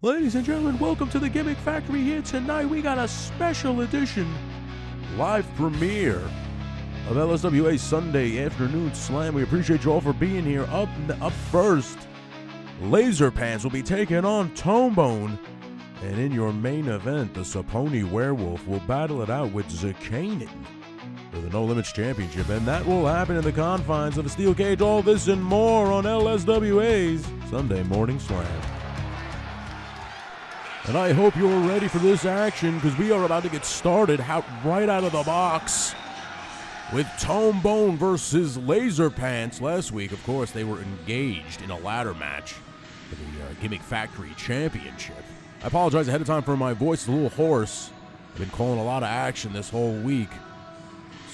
Ladies and gentlemen, welcome to the Gimmick Factory. Here tonight, we got a special edition live premiere of LSWA Sunday Afternoon Slam. We appreciate you all for being here. Up first, Laser Pants will be taking on Tonebone. And in your main event, the Saponi Werewolf will battle it out with Zakanin for the No Limits Championship. And that will happen in the confines of a steel cage. All this and more on LSWA's Sunday Morning Slam. And I hope you're ready for this action, because we are about to get started right out of the box with Tonebone versus Laser Pants. Last week, of course, they were engaged in a ladder match for the Gimmick Factory Championship. I apologize ahead of time for my voice. It's a little hoarse. I've been calling a lot of action this whole week,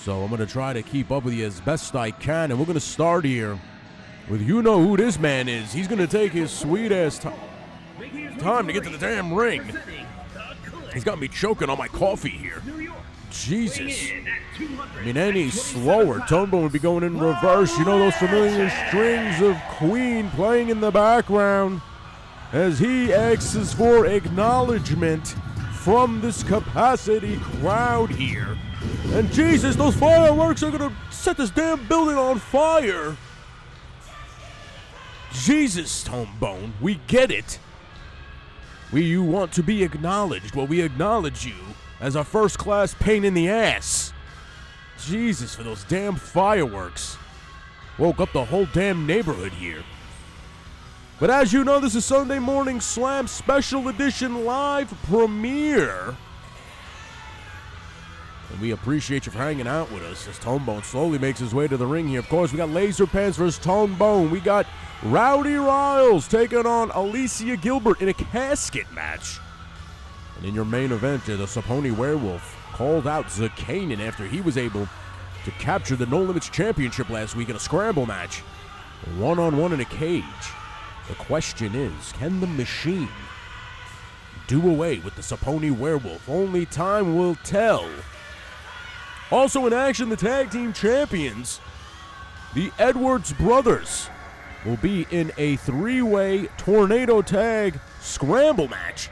so I'm going to try to keep up with you as best I can. And we're going to start here with you know who this man is. He going to take his sweet-ass time to get to the damn ring. He's got me choking on my coffee here. Jesus. I mean, any slower, Tonebone would be going in reverse. You know those familiar strings of Queen playing in the background as he asks for acknowledgement from this capacity crowd here. And Jesus, those fireworks are going to set this damn building on fire. Jesus, Tonebone, we get it. You want to be acknowledged. Well, we acknowledge you as a first-class pain in the ass. Jesus, for those damn fireworks. Woke up the whole damn neighborhood here. But as you know, this is Sunday Morning Slam Special Edition live premiere. And we appreciate you for hanging out with us as Tonebone slowly makes his way to the ring here. Of course, we got Laser Pants versus Tonebone. We got Rowdy Riles taking on Alicia Gilbert in a casket match. And in your main event, the Saponi Werewolf called out Zakanin after he was able to capture the No Limits Championship last week in a scramble match. One-on-one in a cage. The question is, can the Machine do away with the Saponi Werewolf? Only time will tell. Also in action, the tag team champions, the Edwards brothers, will be in a three-way tornado tag scramble match.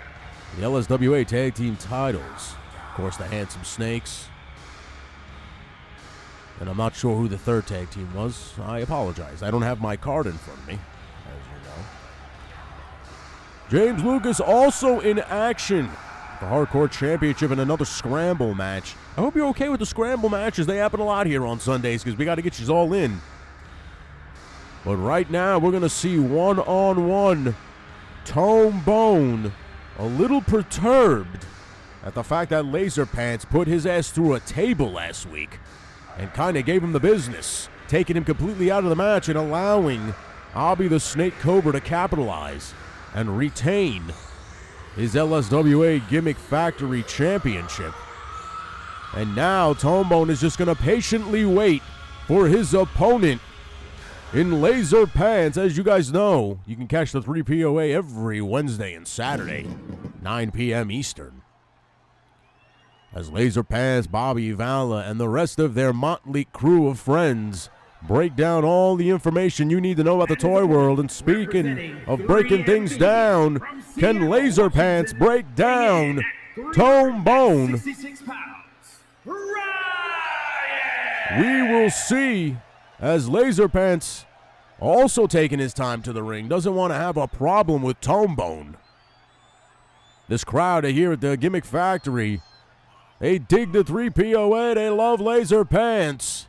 The LSWA tag team titles. Of course, the Handsome Snakes. And I'm not sure who the third tag team was. I apologize. I don't have my card in front of me, as you know. James Lucas also in action. The Hardcore Championship and another scramble match. I hope you're okay with the scramble matches. They happen a lot here on Sundays because we got to get you all in. But right now, we're going to see one-on-one Tonebone a little perturbed at the fact that Laser Pants put his ass through a table last week and kind of gave him the business, taking him completely out of the match and allowing Abby the Snake Cobra to capitalize and retain his LSWA Gimmick Factory Championship. And now Tonebone is just going to patiently wait for his opponent in Laser Pants. As you guys know, you can catch the 3 POA every Wednesday and Saturday, 9 p.m. Eastern. As Laser Pants, Bobby Vala, and the rest of their motley crew of friends break down all the information you need to know about the toy world. And speaking of breaking things down, can Laser Pants break down Tonebone? We will see, as Laser Pants, also taking his time to the ring, doesn't want to have a problem with Tonebone. This crowd here at the Gimmick Factory, they dig the 3 POA, they love Laser Pants.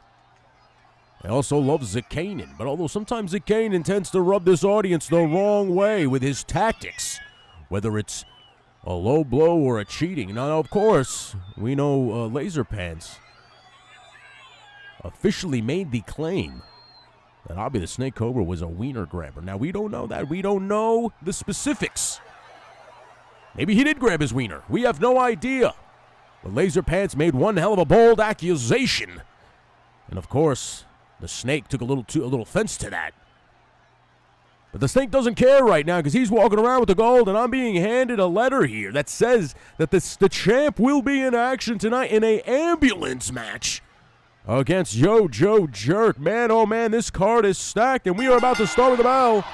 They also love Zakanin, but although sometimes Zakanin tends to rub this audience the wrong way with his tactics, whether it's a low blow or a cheating. Now, of course, we know Laser Pants officially made the claim that Abby the Snake Cobra was a wiener grabber. Now, we don't know that. We don't know the specifics. Maybe he did grab his wiener. We have no idea. But Laser Pants made one hell of a bold accusation. And, of course, the Snake took a little offense to that. But the Snake doesn't care right now because he's walking around with the gold, and I'm being handed a letter here that says that the champ will be in action tonight in an ambulance match against Yo Joe Jerk. Man, oh man, this card is stacked, and we are about to start with the bell.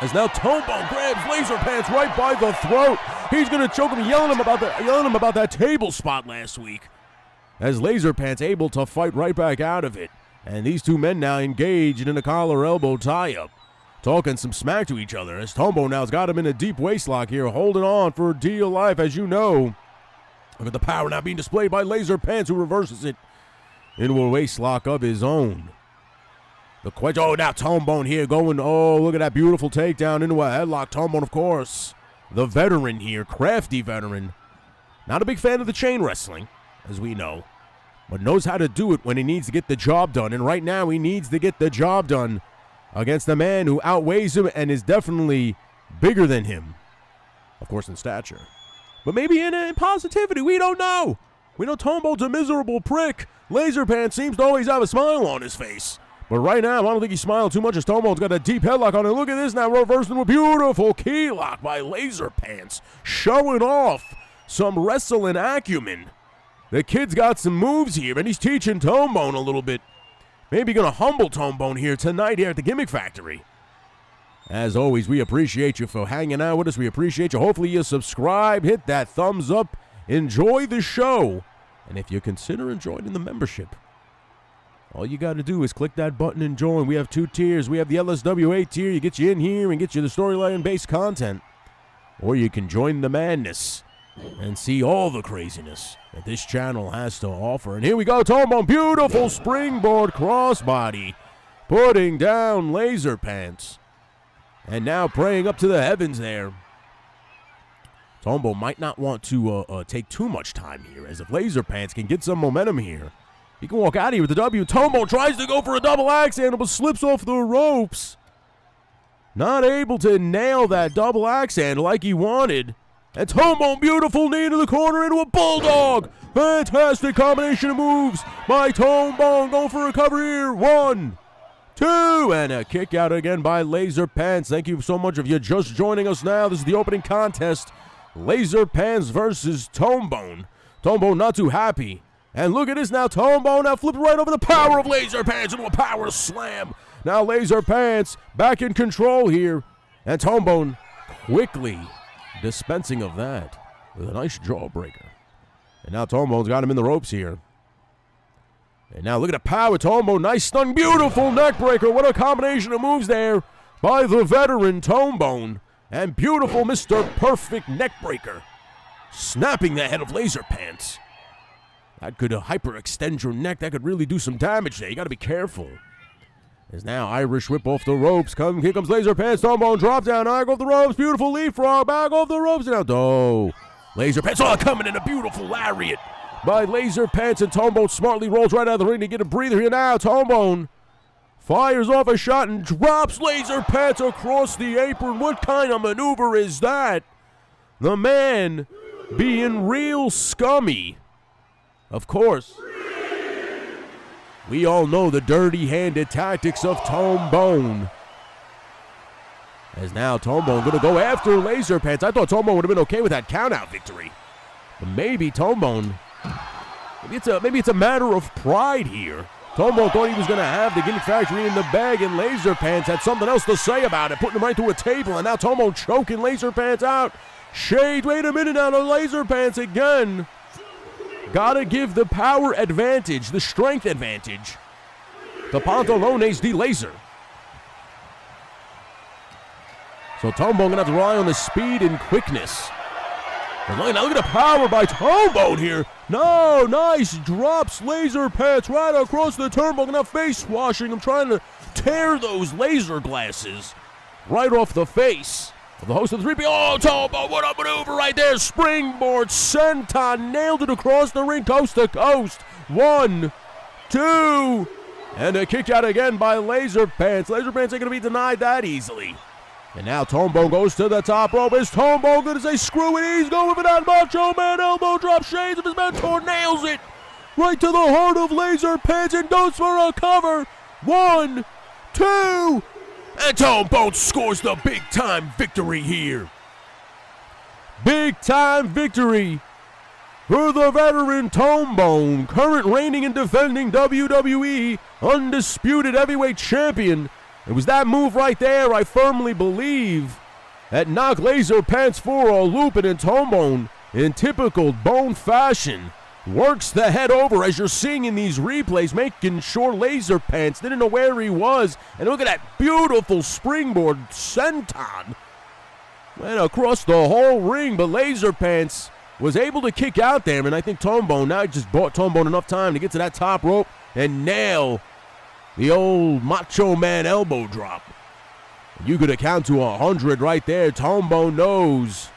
As now Tomebone grabs Laser Pants right by the throat. He's going to choke him, yelling him about that table spot last week. As Laser Pants able to fight right back out of it. And these two men now engaged in a collar elbow tie-up. Talking some smack to each other as Tomebone now's got him in a deep waistlock here, holding on for dear life, as you know. Look at the power now being displayed by Laser Pants, who reverses it into a waistlock of his own. The question, now Tomebone here going, look at that beautiful takedown into a headlock. Tomebone, of course, the veteran here, crafty veteran. Not a big fan of the chain wrestling, as we know, but knows how to do it when he needs to get the job done. And right now, he needs to get the job done against a man who outweighs him and is definitely bigger than him. Of course, in stature. But maybe in positivity, we don't know. We know Tomebone's a miserable prick. Laser Pants seems to always have a smile on his face. But right now, I don't think he's smiling too much as Tomebone's got a deep headlock on it. Look at this now, reversed into a beautiful key lock by Laser Pants. Showing off some wrestling acumen. The kid's got some moves here, and he's teaching Tomebone a little bit. Maybe going to humble Tomebone here tonight here at the Gimmick Factory. As always, we appreciate you for hanging out with us. We appreciate you. Hopefully you subscribe, hit that thumbs up, enjoy the show. And if you consider joining the membership, all you got to do is click that button and join. We have 2 tiers. We have the LSWA tier. You get you in here and get you the storyline-based content. Or you can join the madness and see all the craziness that this channel has to offer. And here we go, Tomebone, beautiful springboard crossbody, putting down Laser Pants. And now praying up to the heavens there. Tomebone might not want to take too much time here, as if Laser Pants can get some momentum here, he can walk out of here with the W. Tomebone tries to go for a double axe handle, but slips off the ropes. Not able to nail that double axe handle like he wanted. And Tomebone, beautiful knee into the corner, into a bulldog. Fantastic combination of moves by Tomebone. Going for a cover here. 1, 2, and a kick out again by Laser Pants. Thank you so much if you're just joining us now. This is the opening contest. Laser Pants versus Tomebone. Tomebone not too happy. And look at this now. Tomebone now flipping right over the power of Laser Pants into a power slam. Now Laser Pants back in control here. And Tomebone quickly dispensing of that with a nice jawbreaker. And now Tomebone's got him in the ropes here. And now look at the power. Tomebone, nice stun, beautiful neck breaker. What a combination of moves there by the veteran Tomebone. And beautiful Mr. Perfect neck breaker, snapping the head of Laser Pants. That could hyperextend your neck. That could really do some damage there. You got to be careful. There's now Irish whip off the ropes. Here comes Laser Pants. Tomebone drop down. Back off the ropes. Beautiful leapfrog. Back off the ropes. Now, Laser Pants coming in a beautiful lariat by Laser Pants. And Tomebone smartly rolls right out of the ring to get a breather here. Now Tomebone fires off a shot and drops Laser Pants across the apron. What kind of maneuver is that? The man being real scummy. Of course, we all know the dirty-handed tactics of Tomebone. As now Tomebone going to go after Laser Pants. I thought Tomebone would have been okay with that count-out victory. But maybe Tomebone, maybe it's a matter of pride here. Tomebone thought he was going to have the Gimmick Factory in the bag, and Laser Pants had something else to say about it, putting him right through a table, and now Tomebone choking Laser Pants out. Shade, wait a minute now to Laser Pants again. Gotta give the power advantage, the strength advantage, to Pantalones de Laser. So Tomebone gonna have to rely on the speed and quickness. And now look at the power by Tomebone here. No, nice drops Laser Pants right across the turnbuckle. Now face washing him, trying to tear those laser glasses right off the face of the host of the 3P. Oh, Tomebone, what a maneuver right there. Springboard senton, nailed it across the ring, coast to coast. 1, 2, and a kick out again by Laser Pants. Laser Pants ain't gonna be denied that easily. And now Tomebone goes to the top rope. Is Tomebone going to say screw it? He's going for that Macho Man elbow drop. Shades of his mentor nails it right to the heart of Laser Pants and goes for a cover. 1, 2, and Tomebone scores the big-time victory here. Big-time victory for the veteran Tomebone, current reigning and defending WWE Undisputed Heavyweight Champion. It was that move right there, I firmly believe, that knocked Laser Pants for a loop, and Tombone, in typical Bone fashion, works the head over, as you're seeing in these replays, making sure Laser Pants didn't know where he was. And look at that beautiful springboard senton. Went across the whole ring, but Laser Pants was able to kick out there, and I think Tombone, now just bought Tombone enough time to get to that top rope and nail the old Macho Man elbow drop. You could count to 100 right there. Tombone knows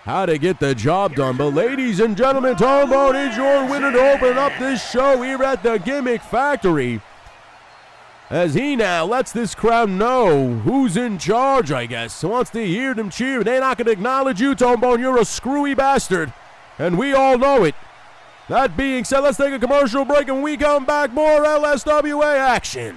how to get the job done. But ladies and gentlemen, Tombone is your winner to open up this show here at the Gimmick Factory, as he now lets this crowd know who's in charge, I guess. Wants to hear them cheer. They're not going to acknowledge you, Tombone. You're a screwy bastard, and we all know it. That being said, let's take a commercial break, and when we come back, more LSWA action.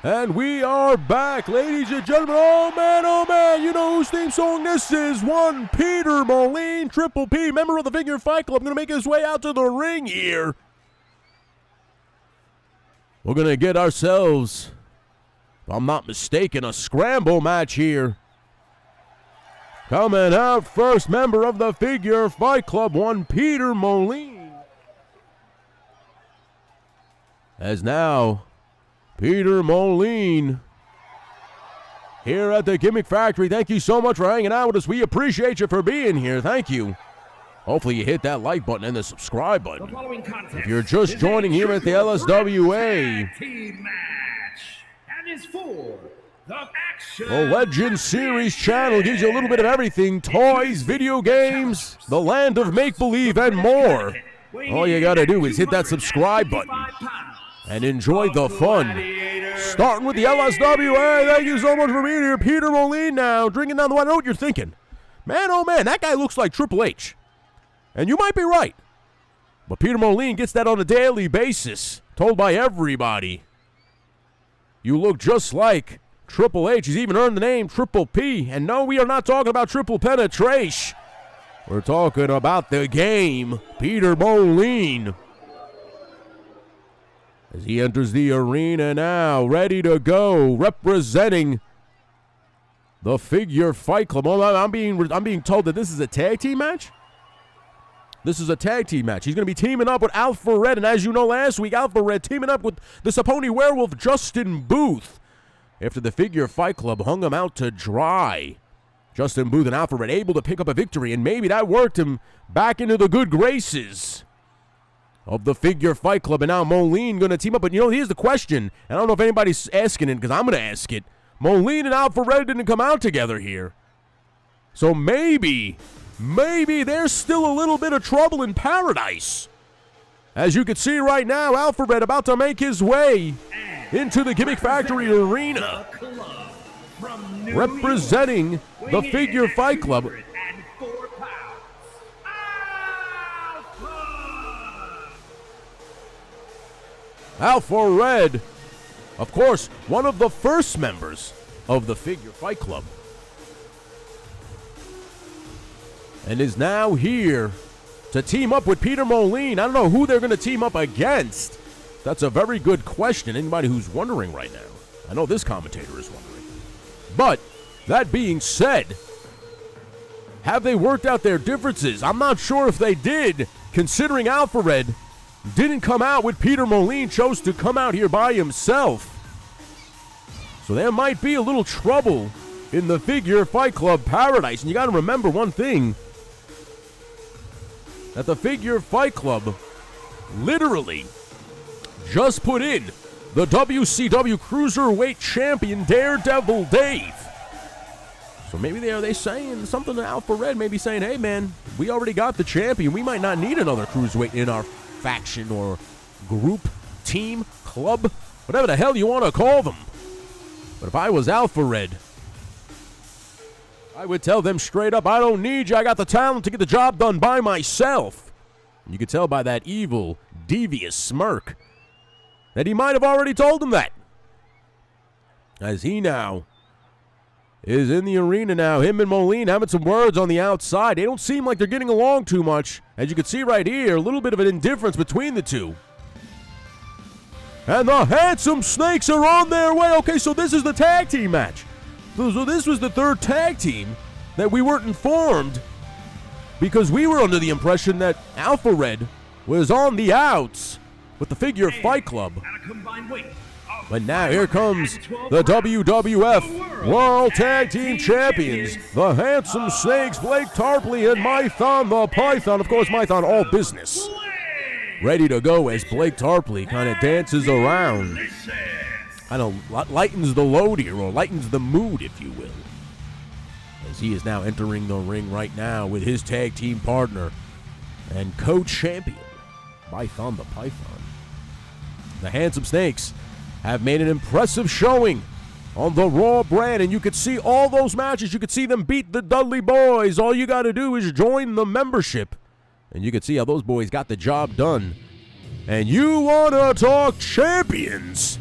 And we are back, ladies and gentlemen. Oh man, you know whose theme song this is? One Peter Moline, Triple P, member of the Figure Fight Club, going to make his way out to the ring here. We're going to get ourselves, if I'm not mistaken, a scramble match here. Coming out first, member of the Figure Fight Club, one Peter Moline. As now, Peter Moline here at the Gimmick Factory. Thank you so much for hanging out with us. We appreciate you for being here. Thank you. Hopefully you hit that like button and the subscribe button. If you're just joining here at the LSWA, the Legend Series channel gives you a little bit of everything: toys, video games, the land of make-believe, and more. All you gotta do is hit that subscribe button and enjoy the fun. Starting with the LSWA, thank you so much for being here. Peter Moline now, drinking down the wine. I know what you're thinking. Man, oh man, that guy looks like Triple H. And you might be right. But Peter Moline gets that on a daily basis, told by everybody. You look just like Triple H. He's even earned the name Triple P. And no, we are not talking about triple penetration. We're talking about the game, Peter Moline. As he enters the arena now, ready to go, representing the Figure Fight Club. Oh, I'm being told that this is a tag team match? This is a tag team match. He's going to be teaming up with Alpha Red, and as you know, last week, Alpha Red teaming up with the Saponi Werewolf, Justin Booth, after the Figure Fight Club hung him out to dry. Justin Booth and Alpha Red able to pick up a victory, and maybe that worked him back into the good graces of the Figure Fight Club. And now Moline going to team up. But, you know, here's the question. And I don't know if anybody's asking it, because I'm going to ask it. Moline and Alpha Red didn't come out together here. So maybe there's still a little bit of trouble in paradise. As you can see right now, Alpha Red about to make his way into the Gimmick Factory arena, representing the Figure Fight Club. Alpha Red, of course, one of the first members of the Figure Fight Club, and is now here to team up with Peter Moline. I don't know who they're going to team up against. That's a very good question. Anybody who's wondering right now. I know this commentator is wondering. But, that being said, Have they worked out their differences? I'm not sure if they did, considering Alpha Red didn't come out with Peter Moline, chose to come out here by himself. So there might be a little trouble in the Figure Fight Club paradise. And you got to remember one thing, that the Figure Fight Club literally just put in the WCW Cruiserweight Champion Daredevil Dave. So maybe they saying something to Alpha Red, maybe saying, hey man, we already got the champion. We might not need another Cruiserweight in our faction or group, team, club, whatever the hell you want to call them. But if I was Alpha Red, I would tell them straight up, I don't need you. I got the talent to get the job done by myself. And you could tell by that evil, devious smirk that he might have already told them that. As he now is in the arena now. Him and Moline having some words on the outside. They don't seem like they're getting along too much. As you can see right here, a little bit of an indifference between the two. And the Handsome Snakes are on their way. Okay, so this is the tag team match. So this was the third tag team that we weren't informed, because we were under the impression that Alpha Red was on the outs with the Figure Fight Club. But now here comes the WWF World Tag Team Champions, the Handsome Snakes, Blake Tarpley and Mython the Python. Of course, Mython all business. Ready to go as Blake Tarpley kind of dances around. Kind of lightens the load here, or lightens the mood, if you will. As he is now entering the ring right now with his tag team partner and co-champion, Mython the Python. The Handsome Snakes have made an impressive showing on the Raw brand, and you could see all those matches. You could see them beat the Dudley Boys. All you got to do is join the membership, and you could see how those boys got the job done. And you want to talk champions?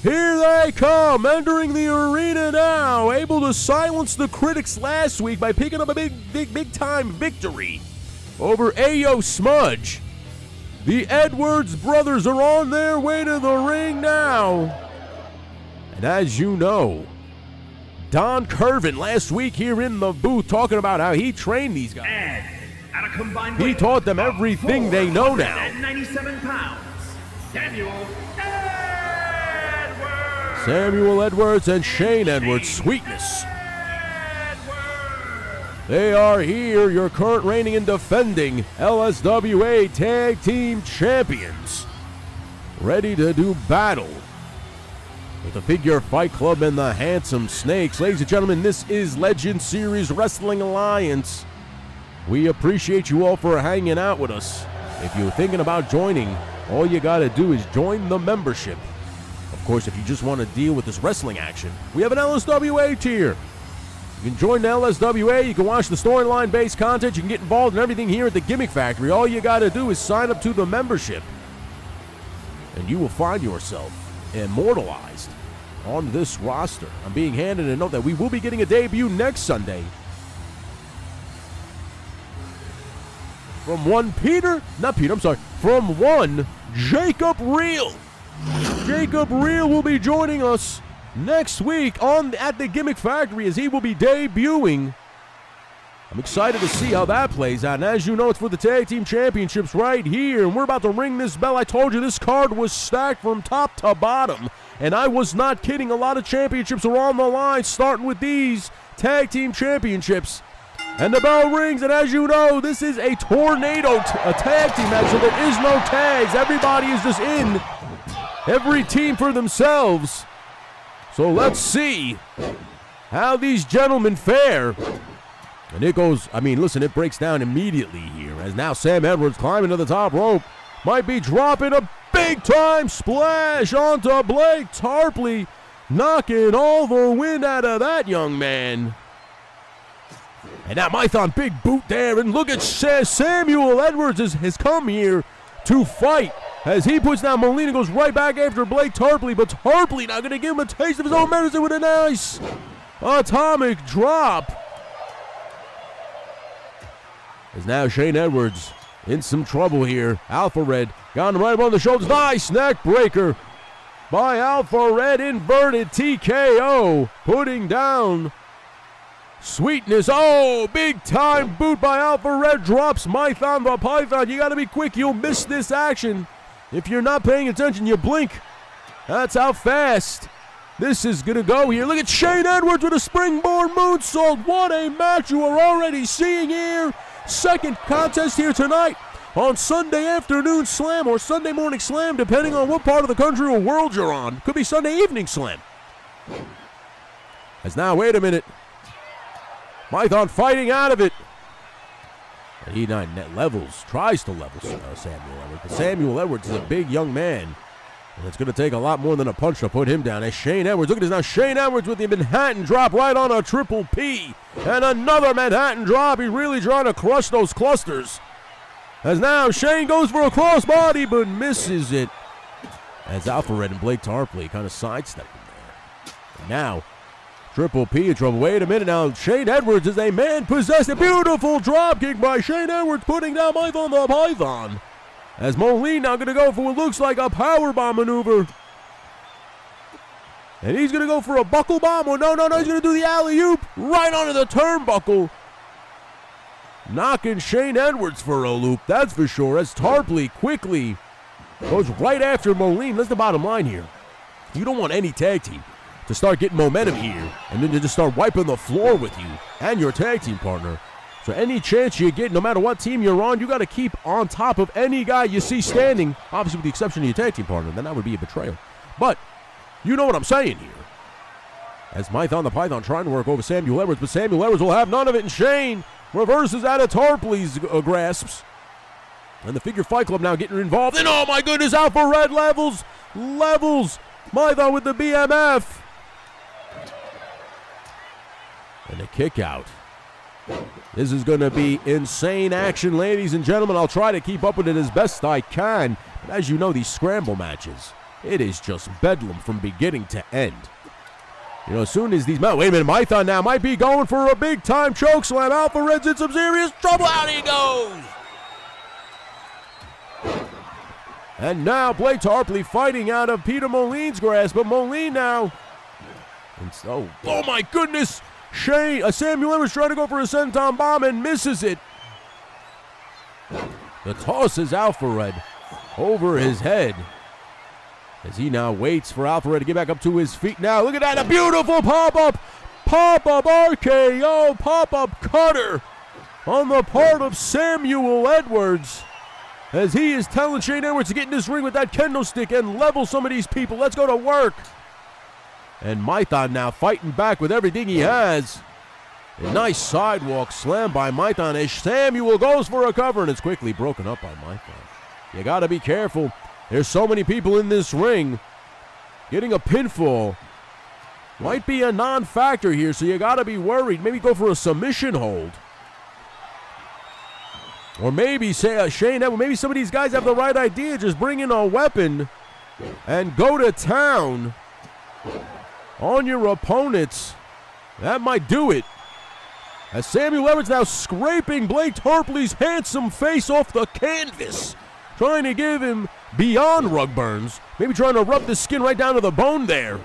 Here they come, entering the arena now, able to silence the critics last week by picking up a big time victory over Ayo Smudge. The Edwards brothers are on their way to the ring now. And as you know, Don Curvin last week here in the booth talking about how he trained these guys. He taught them everything they know now. 97 pounds, Samuel Edwards and Shane Edwards, Sweetness. They are here, your current reigning and defending LSWA Tag Team Champions. Ready to do battle with the Figure Fight Club and the Handsome Snakes. Ladies and gentlemen, this is Legend Series Wrestling Alliance. We appreciate you all for hanging out with us. If you're thinking about joining, all you got to do is join the membership. Of course, if you just want to deal with this wrestling action, we have an LSWA tier. You can join the LSWA, you can watch the storyline-based content, you can get involved in everything here at the Gimmick Factory. All you got to do is sign up to the membership, and you will find yourself immortalized on this roster. I'm being handed a note that we will be getting a debut next Sunday from one Jacob Reel. Jacob Reel will be joining us next week at the Gimmick Factory as he will be debuting. I'm excited to see how that plays out. And as you know, it's for the Tag Team Championships right here. And we're about to ring this bell. I told you this card was stacked from top to bottom. And I was not kidding. A lot of championships are on the line, starting with these Tag Team Championships. And the bell rings, and as you know, this is a tornado tag team match, so there is no tags. Everybody is just in. Every team for themselves. So let's see how these gentlemen fare. And it goes, it breaks down immediately here as now Sam Edwards climbing to the top rope. Might be dropping a big-time splash onto Blake Tarpley, knocking all the wind out of that young man. And now Mython, big boot there, and look at Samuel Edwards has come here to fight. As he puts down Molina, goes right back after Blake Tarpley, but Tarpley now going to give him a taste of his own medicine with a nice atomic drop. As now Shane Edwards in some trouble here. Alpha Red got him right on the shoulders. Nice neck breaker by Alpha Red, inverted TKO, putting down Sweetness. Oh, big time boot by Alpha Red. Drops Mython the Python. You got to be quick. You'll miss this action. If you're not paying attention, you blink. That's how fast this is going to go here. Look at Shane Edwards with a springboard moonsault. What a match you are already seeing here. Second contest here tonight on Sunday afternoon slam or Sunday morning slam, depending on what part of the country or world you're on. Could be Sunday evening slam. As now, wait a minute. Python fighting out of it. And he tries to level Samuel Edwards. But Samuel Edwards is a big young man. And it's going to take a lot more than a punch to put him down. As Shane Edwards, look at this now. Shane Edwards with the Manhattan drop right on a triple P. And another Manhattan drop. He's really trying to crush those clusters. As now Shane goes for a crossbody but misses it. As Alpha Red and Blake Tarpley kind of sidestepping there. And now, triple P in trouble. Wait a minute now. Shane Edwards is a man-possessed. A beautiful drop kick by Shane Edwards putting down Mython the Python. As Moline now going to go for what looks like a powerbomb maneuver. And he's going to go for a buckle bomb. Oh, no. He's going to do the alley-oop right onto the turnbuckle. Knocking Shane Edwards for a loop, that's for sure. As Tarpley quickly goes right after Moline. That's the bottom line here. You don't want any tag team to start getting momentum here and then to just start wiping the floor with you and your tag team partner. So any chance you get, no matter what team you're on, you got to keep on top of any guy you see standing, obviously with the exception of your tag team partner. Then that would be a betrayal. But you know what I'm saying here. As Mython the Python trying to work over Samuel Edwards, but Samuel Edwards will have none of it, and Shane reverses out of Tarpley's grasps. And the Figure Fight Club now getting involved. And oh my goodness, Alpha Red levels Mython with the BMF. And a kick out. This is going to be insane action, ladies and gentlemen. I'll try to keep up with it as best I can. But as you know, these scramble matches, it is just bedlam from beginning to end. You know, as soon as these... Wait a minute, Mython now might be going for a big-time chokeslam. Alpha Red's in some serious trouble. Out he goes! And now Blake Tarpley fighting out of Peter Moline's grasp. But Moline now... oh my goodness! Samuel Edwards trying to go for a senton bomb and misses it. The toss is Alpha Red over his head. As he now waits for Alpha Red to get back up to his feet. Now, look at that, a beautiful pop-up RKO, pop-up cutter on the part of Samuel Edwards. As he is telling Shane Edwards to get in this ring with that kendo stick and level some of these people. Let's go to work. And Mython now fighting back with everything he has. A nice sidewalk slam by Mython as Samuel goes for a cover, and it's quickly broken up by Mython. You got to be careful. There's so many people in this ring. Getting a pinfall might be a non-factor here, so you got to be worried. Maybe go for a submission hold. Or maybe say Shane Edwards, maybe some of these guys have the right idea. Just bring in a weapon and go to town on your opponents. That might do it. As Samuel Edwards now scraping Blake Tarpley's handsome face off the canvas. Trying to give him beyond rug burns. Maybe trying to rub the skin right down to the bone there.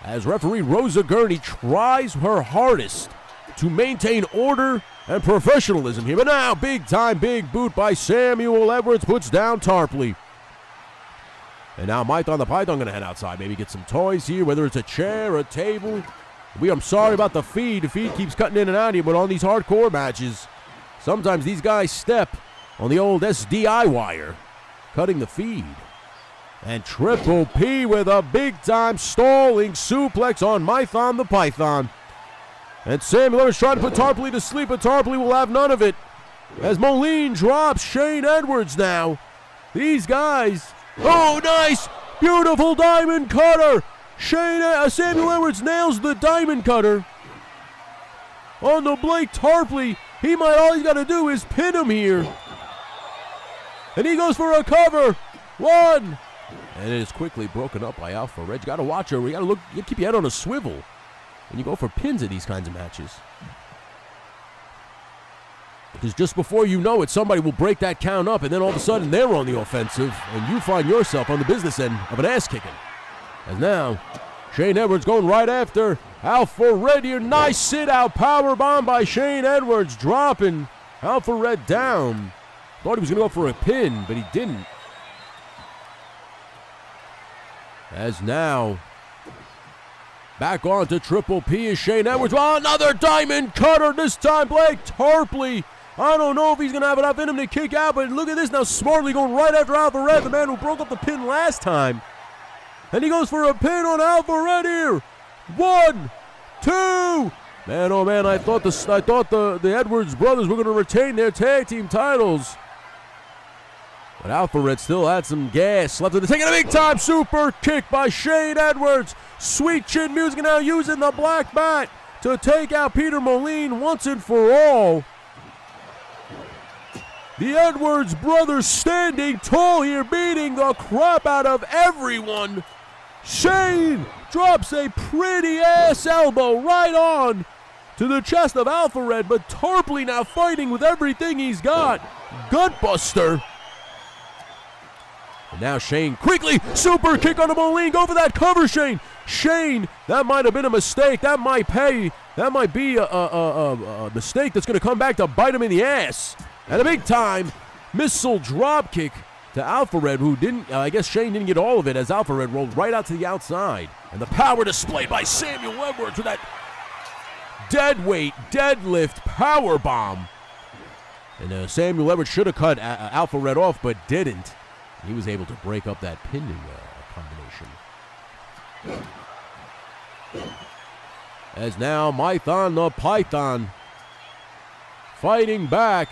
As referee Rosa Gurney tries her hardest to maintain order and professionalism here. But now, big time, big boot by Samuel Edwards puts down Tarpley. And now Mython the Python going to head outside. Maybe get some toys here, whether it's a chair, a table. I'm sorry about the feed. The feed keeps cutting in and out here, but on these hardcore matches, sometimes these guys step on the old SDI wire, cutting the feed. And Triple P with a big-time stalling suplex on Mython the Python. And Samuel Edwards trying to put Tarpley to sleep, but Tarpley will have none of it. As Moline drops Shane Edwards now. These guys... Oh, nice! Beautiful diamond cutter! Samuel Edwards nails the diamond cutter on the Blake Tarpley. All he's got to do is pin him here. And he goes for a cover. One. And it is quickly broken up by Alpha Red. You got to watch her. You got to look. You keep your head on a swivel when you go for pins at these kinds of matches. Because just before you know it, somebody will break that count up, and then all of a sudden they're on the offensive, and you find yourself on the business end of an ass kicking. As now, Shane Edwards going right after Alpha Red here. Nice sit-out power bomb by Shane Edwards, dropping Alpha Red down. Thought he was going to go for a pin, but he didn't. As now, back on to Triple P is Shane Edwards. Oh, another diamond cutter, this time Blake Tarpley. I don't know if he's going to have enough in him to kick out, but look at this now, smartly going right after Alpha Red, the man who broke up the pin last time. And he goes for a pin on Alpha Red here. 1, 2. Man, oh man, I thought the Edwards brothers were going to retain their tag team titles. But Alpha Red still had some gas left in the tank. And a big-time super kick by Shane Edwards. Sweet chin music now using the black bat to take out Peter Moline once and for all. The Edwards brothers standing tall here, beating the crap out of everyone. Shane drops a pretty-ass elbow right on to the chest of Alpha Red, but Tarpley now fighting with everything he's got. Gutbuster. And now Shane quickly, super kick on the Moline. Go for that cover, Shane. Shane, that might have been a mistake. That might pay. That might be a mistake that's going to come back to bite him in the ass. And a big-time missile drop kick to Alpha Red, who didn't, I guess Shane didn't get all of it as Alpha Red rolled right out to the outside. And the power displayed by Samuel Edwards with that deadweight deadlift power bomb. And Samuel Edwards should have cut Alpha Red off, but didn't. He was able to break up that pinning combination. As now Mython the Python fighting back.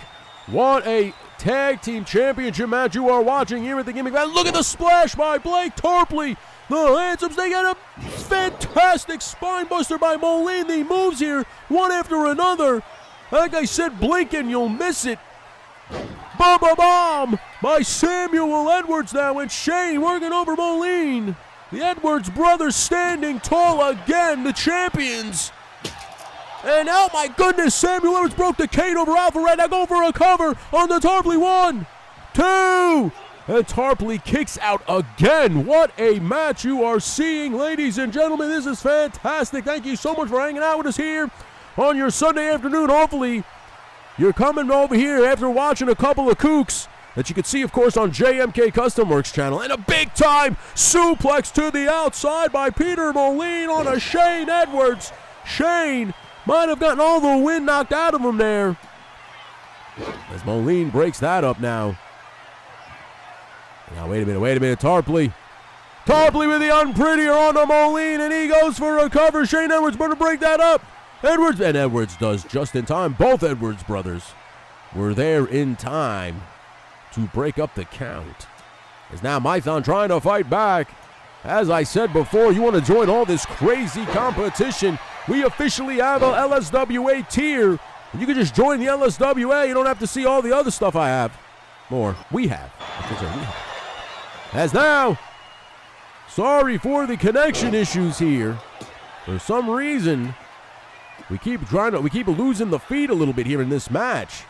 What a tag team championship match you are watching here at the Gimmick Match. Look at the splash by Blake Tarpley. The Handsomes, they get a fantastic spine buster by Moline. The moves here, one after another. Like I said, blink and you'll miss it. Bomb by Samuel Edwards now, and Shane working over Moline. The Edwards brothers standing tall again, the champions. And oh my goodness, Samuel Edwards broke the cane over Alpha Red. Now go for a cover on the Tarpley. 1, 2. And Tarpley kicks out again. What a match you are seeing, ladies and gentlemen. This is fantastic. Thank you so much for hanging out with us here on your Sunday afternoon. Hopefully, you're coming over here after watching a couple of kooks that you can see, of course, on JMK Custom Works channel. And a big-time suplex to the outside by Peter Moline on a Shane Edwards. Shane might have gotten all the wind knocked out of him there. As Moline breaks that up now. Now, wait a minute. Tarpley with the unprettier on the Moline, and he goes for a cover. Shane Edwards going to break that up. Edwards does just in time. Both Edwards brothers were there in time to break up the count. As now Mython trying to fight back. As I said before, you want to join all this crazy competition, we officially have a LSWA tier. You can just join the LSWA. You don't have to see all the other stuff I have. Or we have. As now, sorry for the connection issues here. For some reason, we keep losing the feed a little bit here in this match.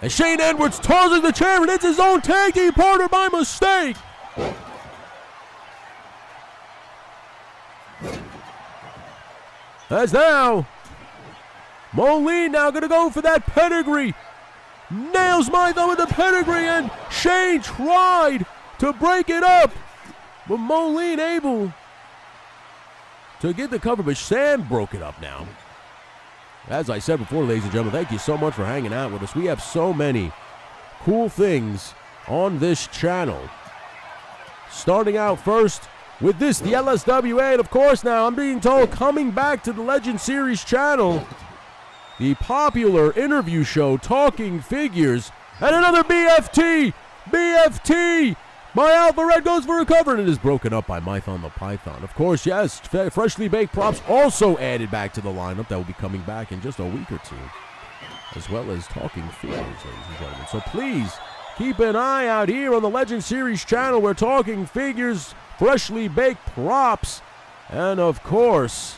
And Shane Edwards tosses the chair and hits his own tag team partner by mistake. As now, Moline now going to go for that pedigree. Nails Mython with the pedigree, and Shane tried to break it up. But Moline able to get the cover, but Sam broke it up now. As I said before, ladies and gentlemen, thank you so much for hanging out with us. We have so many cool things on this channel. Starting out first with this, the LSWA, and of course now I'm being told coming back to the Legend Series channel, the popular interview show Talking Figures, and another BFT by Alpha Red goes for a cover, and it is broken up by Mython the Python. Of course, yes, freshly baked props also added back to the lineup. That will be coming back in just a week or two, as well as Talking Figures, ladies and gentlemen. So please keep an eye out here on the Legend Series channel. We're Talking Figures, freshly baked props, and of course,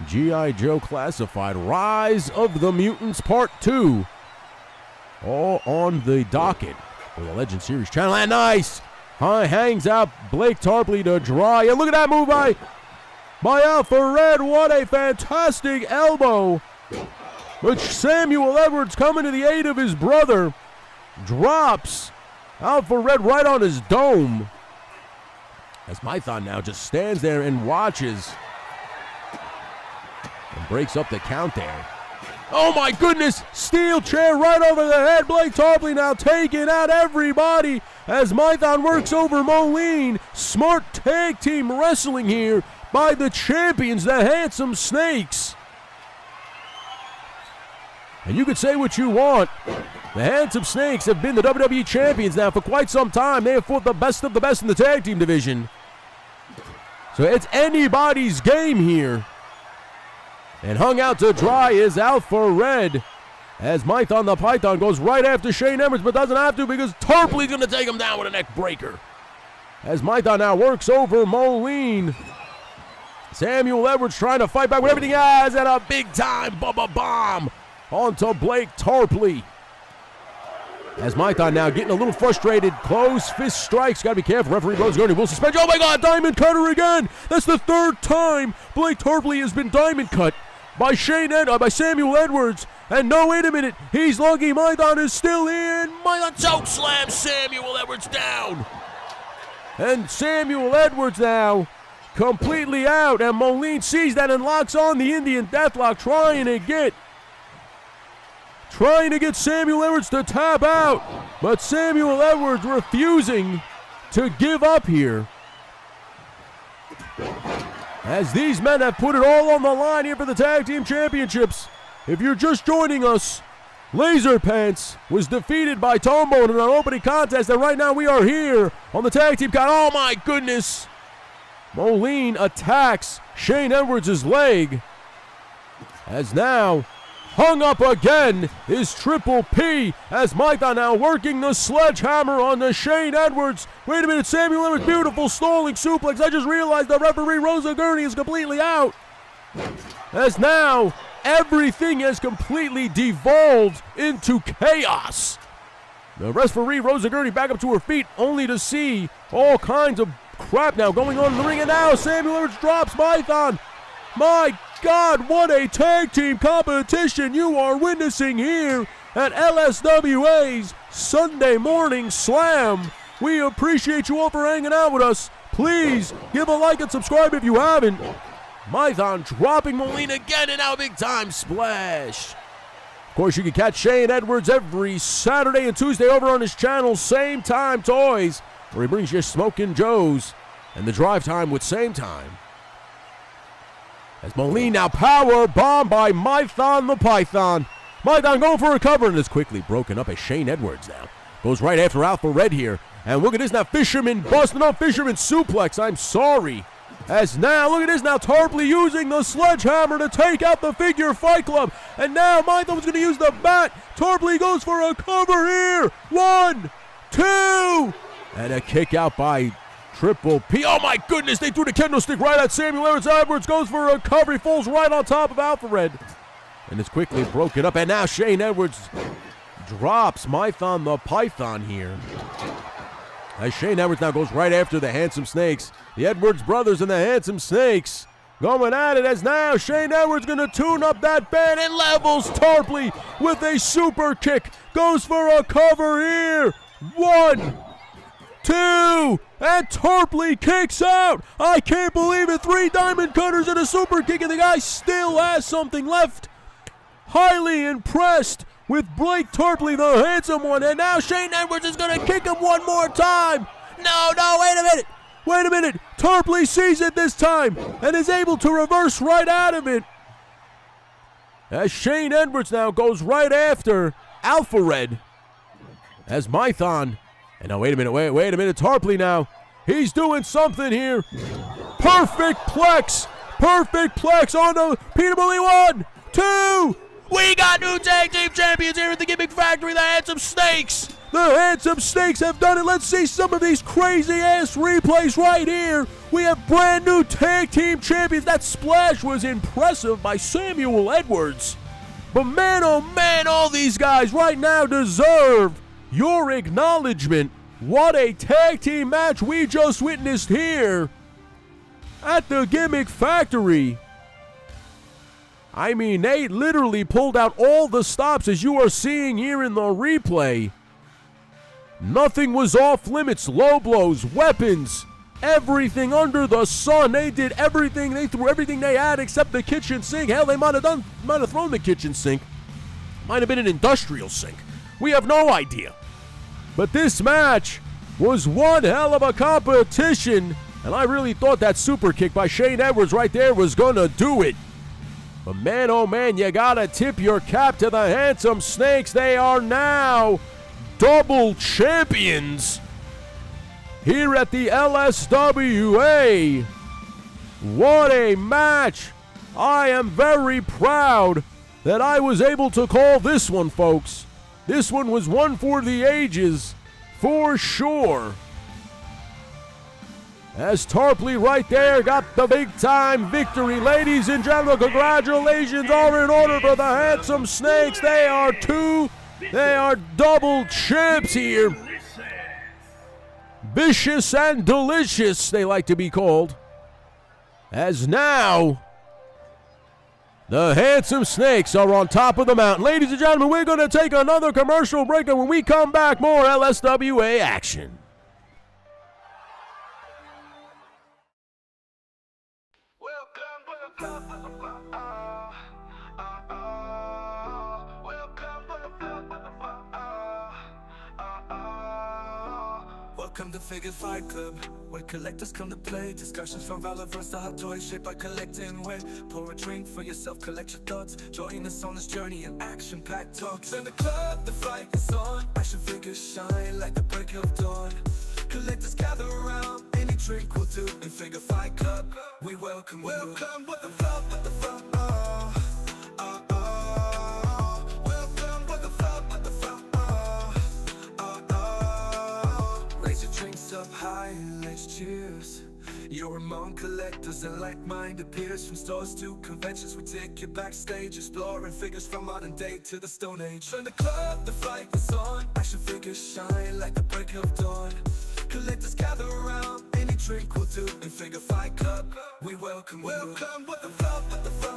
G.I. Joe Classified, Rise of the Mutants Part 2, all on the docket for the Legend Series channel. And nice! Hangs out Blake Tarpley to dry. And look at that move by by Alpha Red. What a fantastic elbow. But Samuel Edwards, coming to the aid of his brother, drops Alpha Red right on his dome. As Mython now just stands there and watches. And breaks up the count there. Oh my goodness! Steel chair right over the head. Blake Tarpley now taking out everybody as Mython works over Moline. Smart tag team wrestling here by the champions, the Handsome Snakes. And you could say what you want. The Handsome Snakes have been the WWE champions now for quite some time. They have fought the best of the best in the tag team division. So it's anybody's game here. And hung out to dry is Alpha Red. As Mython the Python goes right after Shane Edwards, but doesn't have to because Tarpley's going to take him down with a neck breaker. As Mython now works over Moline. Samuel Edwards trying to fight back with everything he has, and a big-time Bubba Bomb onto Blake Tarpley. As Mython now getting a little frustrated. Closed fist strikes. Got to be careful. Referee Rosegurney will suspend. Oh my God, diamond cutter again. That's the third time Blake Tarpley has been diamond cut by Samuel Edwards. And no, wait a minute. He's lucky. Mython is still in. Mython choke slams Samuel Edwards down. And Samuel Edwards now completely out. And Moline sees that and locks on the Indian Deathlock, trying to get Samuel Edwards to tap out. But Samuel Edwards refusing to give up here. As these men have put it all on the line here for the tag team championships. If you're just joining us, Laser Pants was defeated by Tombone in an opening contest, and right now we are here on the tag team count. Oh my goodness! Moline attacks Shane Edwards' leg. As now hung up again is Triple P as Mython now working the sledgehammer on the Shane Edwards. Wait a minute, Samuel Edwards, beautiful stalling suplex. I just realized the referee Rosa Gurney is completely out. As now everything has completely devolved into chaos. The referee Rosa Gurney back up to her feet only to see all kinds of crap now going on in the ring. And now Samuel Edwards drops Mython. My God, what a tag team competition you are witnessing here at LSWA's Sunday Morning Slam. We appreciate you all for hanging out with us. Please give a like and subscribe if you haven't. Mython dropping Moline again, and now big time splash. Of course, you can catch Shane Edwards every Saturday and Tuesday over on his channel, Same Time Toys, where he brings you Smokin' Joe's and the drive time with Same Time. As Moline now power bomb by Mython the Python. Mython going for a cover, and is quickly broken up as Shane Edwards now goes right after Alpha Red here. And look at this now, Fisherman busting up, Fisherman suplex, I'm sorry. As now, look at this now, Tarpley using the sledgehammer to take out the Figure Fight Club. And now Mython was going to use the bat. Tarpley goes for a cover here. 1, 2, and a kick out by Triple P. Oh my goodness, they threw the kendo stick right at Samuel Edwards. Edwards goes for a cover. He falls right on top of Alpha Red. And it's quickly broken up. And now Shane Edwards drops Mython the Python here. As Shane Edwards now goes right after the Handsome Snakes. The Edwards brothers and the Handsome Snakes going at it, as now Shane Edwards going to tune up that band and levels Tarpley with a super kick. Goes for a cover here. 1, 2, and Tarpley kicks out. I can't believe it. 3 diamond cutters and a super kick, and the guy still has something left. Highly impressed with Blake Tarpley, the handsome one, and now Shane Edwards is going to kick him one more time. No, wait a minute. Wait a minute. Tarpley sees it this time and is able to reverse right out of it. As Shane Edwards now goes right after Alpha Red. As Mython. And now wait a minute. Wait a minute. Tarpley now. He's doing something here. Perfect plex. Perfect plex on the Peter Bully. 1, 2. We got new tag team champions here at the Gimmick Factory, the Handsome Snakes. The Handsome Snakes have done it. Let's see some of these crazy-ass replays right here. We have brand new tag team champions. That splash was impressive by Samuel Edwards. But man, oh man, all these guys right now deserve your acknowledgement. What a tag team match we just witnessed here. at the Gimmick Factory. I mean, they literally pulled out all the stops as you are seeing here in the replay. Nothing was off limits. Low blows, weapons, everything under the sun. They did everything. They threw everything they had except the kitchen sink. Hell, they might have thrown the kitchen sink. Might have been an industrial sink. We have no idea. But this match was one hell of a competition, and I really thought that super kick by Shane Edwards right there was gonna do it. But man, oh man, you gotta tip your cap to the Handsome Snakes. They are now double champions here at the LSWA. What a match. I am very proud that I was able to call this one, folks. This one was one for the ages, for sure. As Tarpley right there got the big-time victory. Ladies and gentlemen, congratulations are in order for the Handsome Snakes. They are double champs here. Vicious and delicious, they like to be called. As now, the Handsome Snakes are on top of the mountain. Ladies and gentlemen, we're going to take another commercial break, and when we come back, more LSWA action. Welcome to Figure Fight Club, where collectors come to play. Discussions from relevance to hot toys shaped by collecting weight. Pour a drink for yourself, collect your thoughts. Join us on this journey in action-packed talks. In the club, the fight is on. Action figures shine like the break of dawn. Collectors gather around, any drink will do. In Figure Fight Club, we welcome you. Welcome with the flow, with the flow. Welcome with the flow, with the flow. Raise your drinks up high and let's cheers. You're among collectors and like-minded peers. From stores to conventions, we take you backstage, exploring figures from modern day to the Stone Age. In the club, the fight is on. Action figures shine like the break of dawn. Collectors gather around, any drink will do. In Figure Fight Club, we welcome you. Welcome with the flow, with the flow.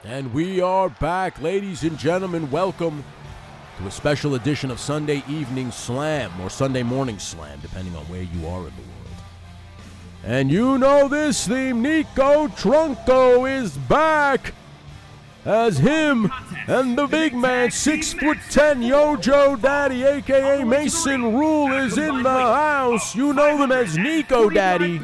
And we are back, ladies and gentlemen. Welcome to a special edition of Sunday Evening Slam, or Sunday Morning Slam, depending on where you are in the world. And you know this theme, Nico Trunco is back as him and the big man, 6'10", Yojo Daddy, a.k.a. Mason Rule, is in the house. You know them as Nico Daddy.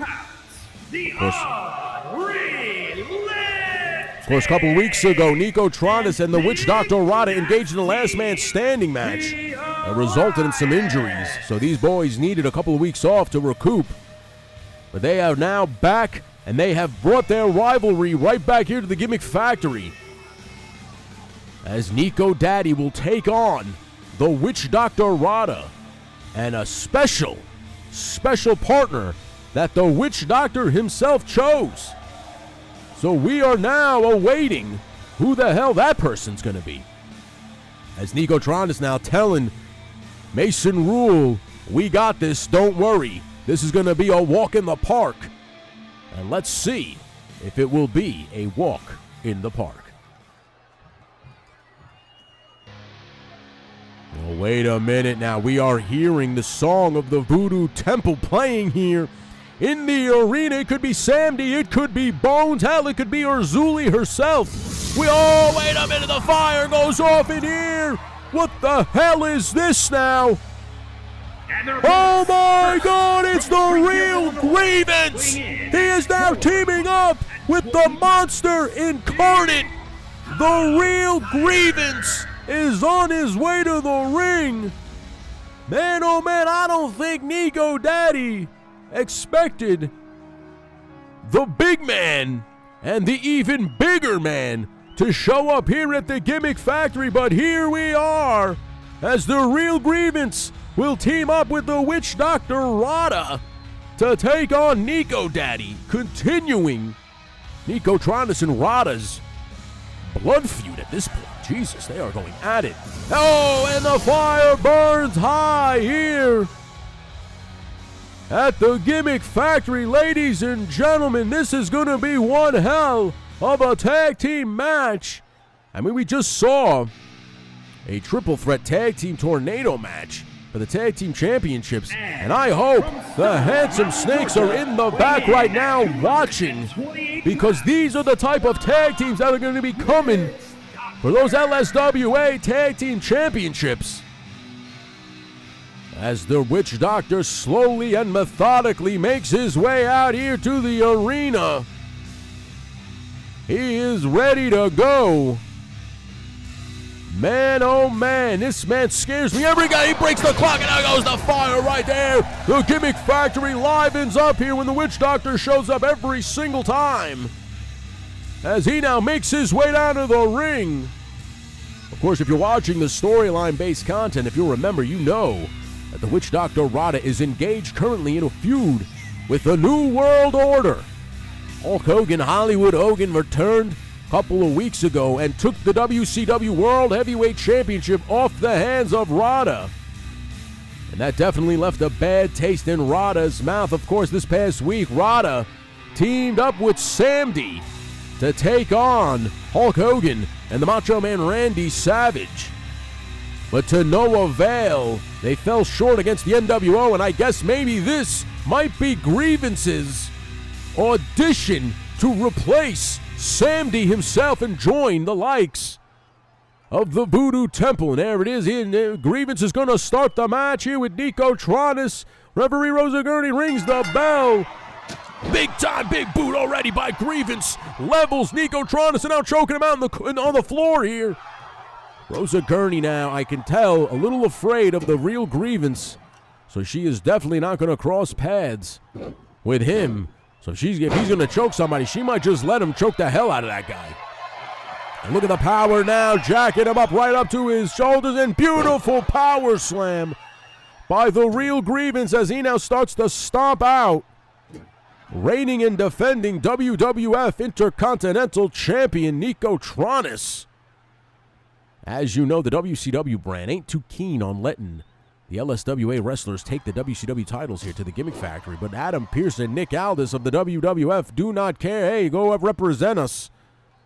Of course, a couple weeks ago, Nico Tronis and the Witch Doctor Rada engaged in a last man standing match that resulted in some injuries. So these boys needed a couple of weeks off to recoup. But they are now back, and they have brought their rivalry right back here to the Gimmick Factory, as Nico Daddy will take on the Witch Doctor Rada, and a special partner that the Witch Doctor himself chose. So we are now awaiting who the hell that person's going to be, as Nico Tron is now telling Mason Rule, we got this, don't worry. This is going to be a walk in the park. And let's see if it will be a walk in the park. Well, wait a minute now. We are hearing the song of the Voodoo Temple playing here in the arena. It could be Sandy, it could be Bones, hell, it could be Urzuli herself. Wait a minute, the fire goes off in here. What the hell is this now? Oh my God, it's the Real Grievance. He is now teaming up with the Monster Incarnate. The Real Grievance is on his way to the ring. Man, oh man, I don't think Nico Daddy expected the big man and the even bigger man to show up here at the Gimmick Factory, but here we are, as the Real Grievance will team up with the Witch Doctor Rada to take on Nico Daddy, continuing Nico Tronis and Rada's blood feud at this point. Jesus, they are going at it. Oh, and the fire burns high here at the Gimmick Factory. Ladies and gentlemen, this is going to be one hell of a tag team match. I mean, we just saw a triple threat tag team tornado match for the tag team championships, and I hope the Handsome Snakes are in the back right now watching, because these are the type of tag teams that are going to be coming for those LSWA tag team championships. As the Witch Doctor slowly and methodically makes his way out here to the arena. He is ready to go. Man, oh man, this man scares me every guy. He breaks the clock, and there goes the fire right there. The Gimmick Factory livens up here when the Witch Doctor shows up every single time, as he now makes his way down to the ring. Of course, if you're watching the storyline-based content, if you'll remember, you know that the Witch Doctor Rada is engaged currently in a feud with the New World Order. Hulk Hogan, Hollywood Hogan, returned a couple of weeks ago and took the WCW World Heavyweight Championship off the hands of Rada. And that definitely left a bad taste in Rada's mouth. Of course, this past week, Rada teamed up with Samdi to take on Hulk Hogan and the Macho Man Randy Savage. But to no avail, they fell short against the NWO, and I guess maybe this might be Grievance's audition to replace Samdi himself and join the likes of the Voodoo Temple. And there it is. Grievance is going to start the match here with Nico Tronis. Referee Rosa Gurney rings the bell. Big time, big boot already by Grievance. Levels Nico Tronis and now choking him out on the floor here. Rosa Gurney now, I can tell, a little afraid of the real Grievance. So she is definitely not going to cross paths with him. So if he's going to choke somebody, she might just let him choke the hell out of that guy. And look at the power now, jacking him up right up to his shoulders, and beautiful power slam by the real Grievance as he now starts to stomp out reigning and defending WWF Intercontinental Champion Nico Tronis. As you know, the WCW brand ain't too keen on letting the LSWA wrestlers take the WCW titles here to the Gimmick Factory, but Adam Pearce and Nick Aldis of the WWF do not care. Hey, go represent us.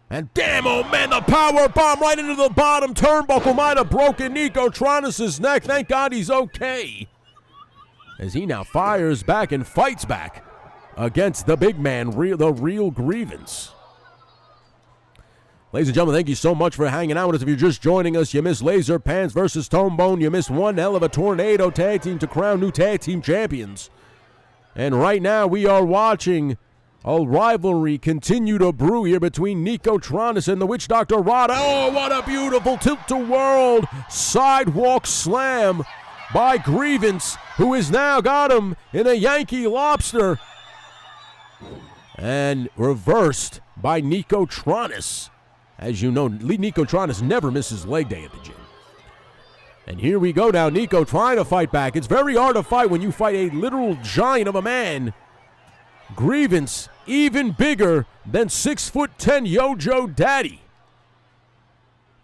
And damn, oh man, the power bomb right into the bottom turnbuckle might have broken Nico Tronis' neck. Thank God he's okay, as he now fires back and fights back against the big man, the real Grievance. Ladies and gentlemen, thank you so much for hanging out with us. If you're just joining us, you missed Laser Pants versus Tone Bone. You missed one hell of a tornado tag team to crown new tag team champions. And right now we are watching a rivalry continue to brew here between Nico Tronis and the Witch Doctor Rada. Oh, what a beautiful tilt-to-world sidewalk slam by Grievance, who has now got him in a Yankee Lobster. And reversed by Nico Tronis. As you know, Nico Tronis never misses leg day at the gym. And here we go now, Nico trying to fight back. It's very hard to fight when you fight a literal giant of a man. Grievance, even bigger than 6'10" Yojo Daddy.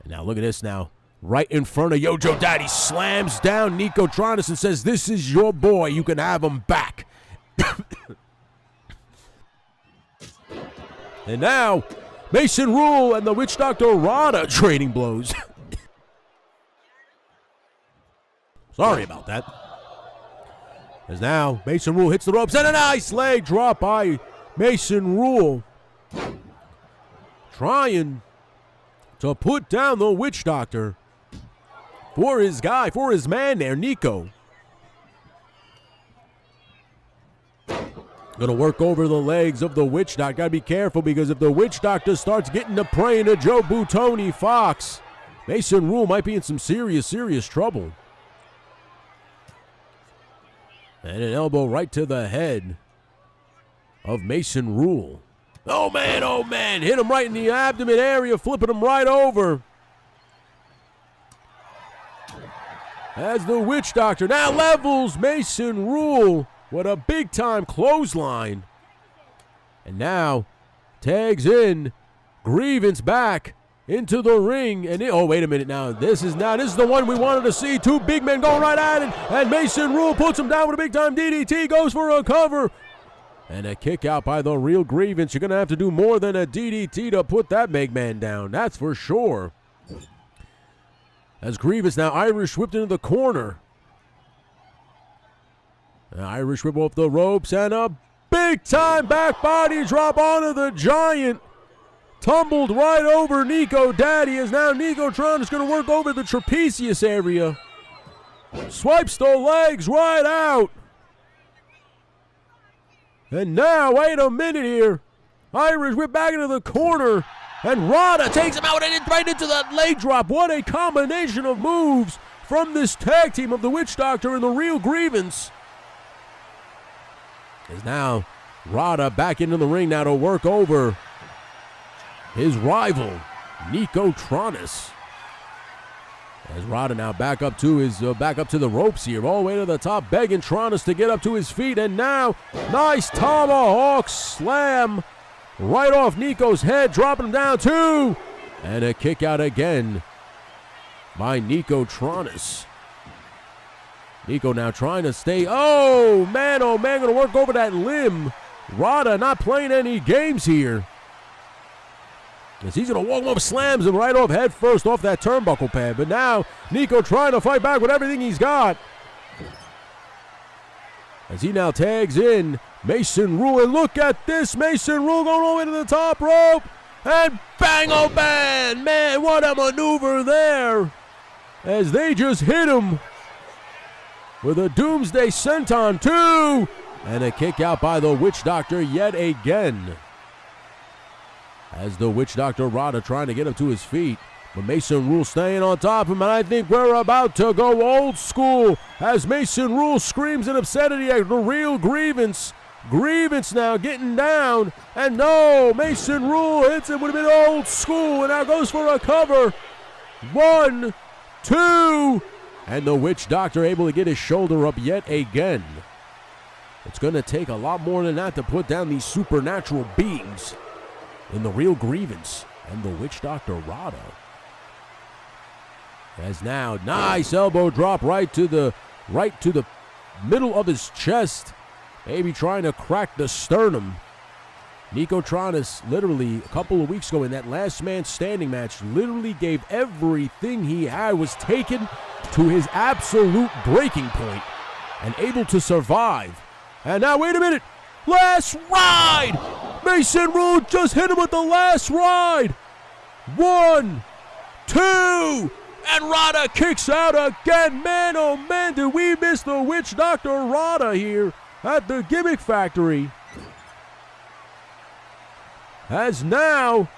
And now look at this now. Right in front of Yojo Daddy, slams down Nico Tronis and says, "This is your boy, you can have him back." And now, Mason Rule and the Witch Doctor Rada trading blows. Sorry about that. As now, Mason Rule hits the ropes and a nice leg drop by Mason Rule. Trying to put down the Witch Doctor for his guy, for his man there, Nico. Gonna work over the legs of the Witch Doctor. Gotta be careful, because if the Witch Doctor starts getting to praying to Joe Boutoni Fox, Mason Rule might be in some serious, serious trouble. And an elbow right to the head of Mason Rule. Oh man, hit him right in the abdomen area, flipping him right over. As the Witch Doctor now levels Mason Rule. What a big-time clothesline. And now tags in Grievance back into the ring. And oh, wait a minute now. This is the one we wanted to see. Two big men going right at it. And Mason Rule puts him down with a big-time DDT. Goes for a cover. And a kick out by the Real Grievance. You're going to have to do more than a DDT to put that big man down. That's for sure. As Grievance now Irish whipped into the corner. An Irish whip off the ropes and a big-time back body drop onto the Giant. Tumbled right over Nico Daddy as now Nicotron is going to work over the trapezius area. Swipes the legs right out. And now, wait a minute here. Irish whip back into the corner. And Rada takes him out and right into that leg drop. What a combination of moves from this tag team of the Witch Doctor and the Real Grievance. As now Rada back into the ring now to work over his rival, Nicotronus. As Rada now back up to the ropes here, all the way to the top, begging Tronus to get up to his feet. And now, nice tomahawk slam right off Nico's head, dropping him down too. And a kick out again by Nicotronus. Nico now trying to stay. Oh man, going to work over that limb. Rada not playing any games here. As he's going to walk him up, slams him right off head first off that turnbuckle pad. But now, Nico trying to fight back with everything he's got. As he now tags in Mason Rule. And look at this, Mason Rule going all the way to the top rope. And bang, oh bang. Man, what a maneuver there. As they just hit him with a Doomsday Senton too. And a kick out by the Witch Doctor yet again. As the Witch Doctor Rada trying to get him to his feet. But Mason Rule staying on top of him. And I think we're about to go old school. As Mason Rule screams in obscenity at the Real Grievance. Grievance now getting down. And no, Mason Rule hits him with a bit old school. And now goes for a cover. 1, 2. And the Witch Doctor able to get his shoulder up yet again. It's going to take a lot more than that to put down these supernatural beings in the Real Grievance and the Witch Doctor Rada. As now, nice elbow drop right to the middle of his chest. Maybe trying to crack the sternum. Nicotronus literally a couple of weeks ago in that last man standing match literally gave everything he had, was taken to his absolute breaking point and able to survive. And now, wait a minute. Last ride. Mason Rule just hit him with the last ride. 1, 2. And Rada kicks out again. Man, oh man, did we miss the Witch Doctor Rada here at the Gimmick Factory. As now,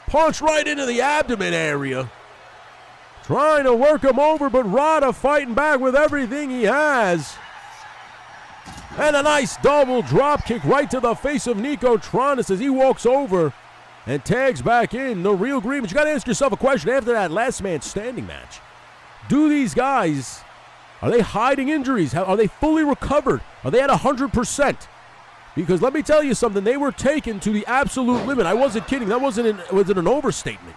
punched right into the abdomen area. Trying to work him over, but Rada fighting back with everything he has. And a nice double drop kick right to the face of Nicotronus as he walks over and tags back in the Real Grievance. You got to ask yourself a question after that last man standing match. Do these guys, are they hiding injuries? Are they fully recovered? Are they at 100%? Because let me tell you something, they were taken to the absolute limit. I wasn't kidding. That wasn't an overstatement.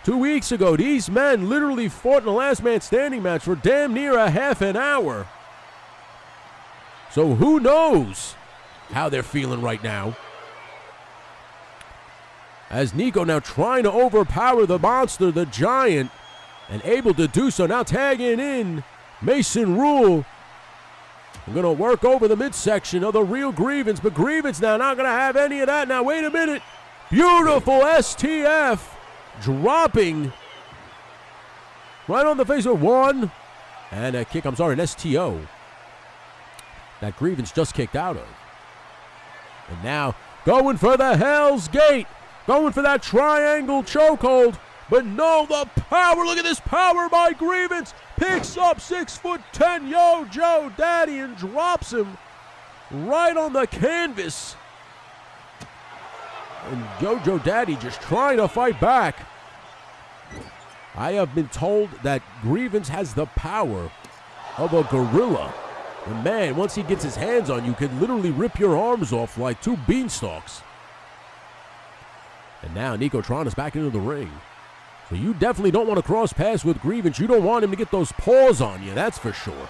2 weeks ago, these men literally fought in the last man standing match for damn near a half an hour. So who knows how they're feeling right now. As Nico now trying to overpower the monster, the Giant, and able to do so. Now tagging in Mason Rule. We're going to work over the midsection of the Real Grievance, but Grievance now not going to have any of that. Now wait a minute. Beautiful STF dropping right on the face of 1. And a kick, an STO. That Grievance just kicked out of. And now going for the Hell's Gate. Going for that triangle chokehold. But no, the power. Look at this power by Grievance. Picks up 6'10" Yo Joe Daddy and drops him right on the canvas. And Yo Joe Daddy just trying to fight back. I have been told that Grievance has the power of a gorilla. And man, once he gets his hands on you, can literally rip your arms off like 2 beanstalks. And now Nico Tron is back into the ring. So you definitely don't want to cross paths with Grievance. You don't want him to get those paws on you, that's for sure.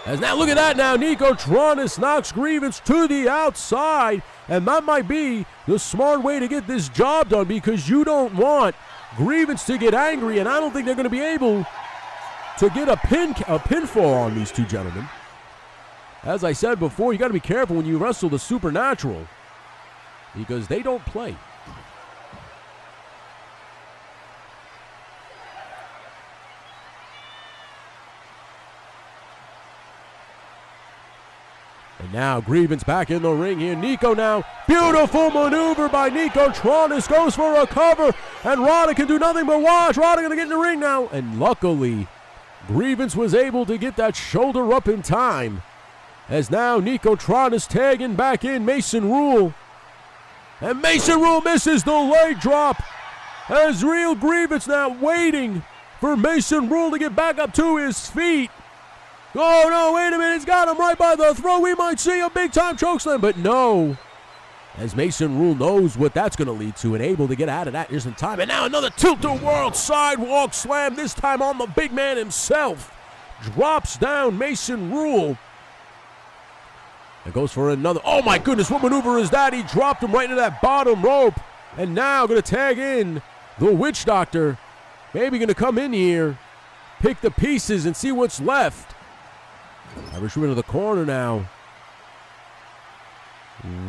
As now, look at that now. Nico Tronis knocks Grievance to the outside. And that might be the smart way to get this job done, because you don't want Grievance to get angry. And I don't think they're going to be able to get a pinfall on these two gentlemen. As I said before, you got to be careful when you wrestle the Supernatural, because they don't play. And now Grievance back in the ring here. Nico now. Beautiful maneuver by Nico Tronis. Goes for a cover. And Rada can do nothing but watch. Rada going to get in the ring now. And luckily, Grievance was able to get that shoulder up in time. As now Nico Tronis tagging back in Mason Rule. And Mason Rule misses the leg drop. As Real Grievance now waiting for Mason Rule to get back up to his feet. Oh, no, wait a minute. He's got him right by the throat. We might see a big-time chokeslam, but no. As Mason Rule knows what that's going to lead to and able to get out of that just in time. And now another tilt-a-whirl sidewalk slam, this time on the big man himself. Drops down Mason Rule. And goes for another. Oh, my goodness, what maneuver is that? He dropped him right into that bottom rope. And now going to tag in the Witch Doctor. Maybe going to come in here, pick the pieces, and see what's left. Irish into the corner now.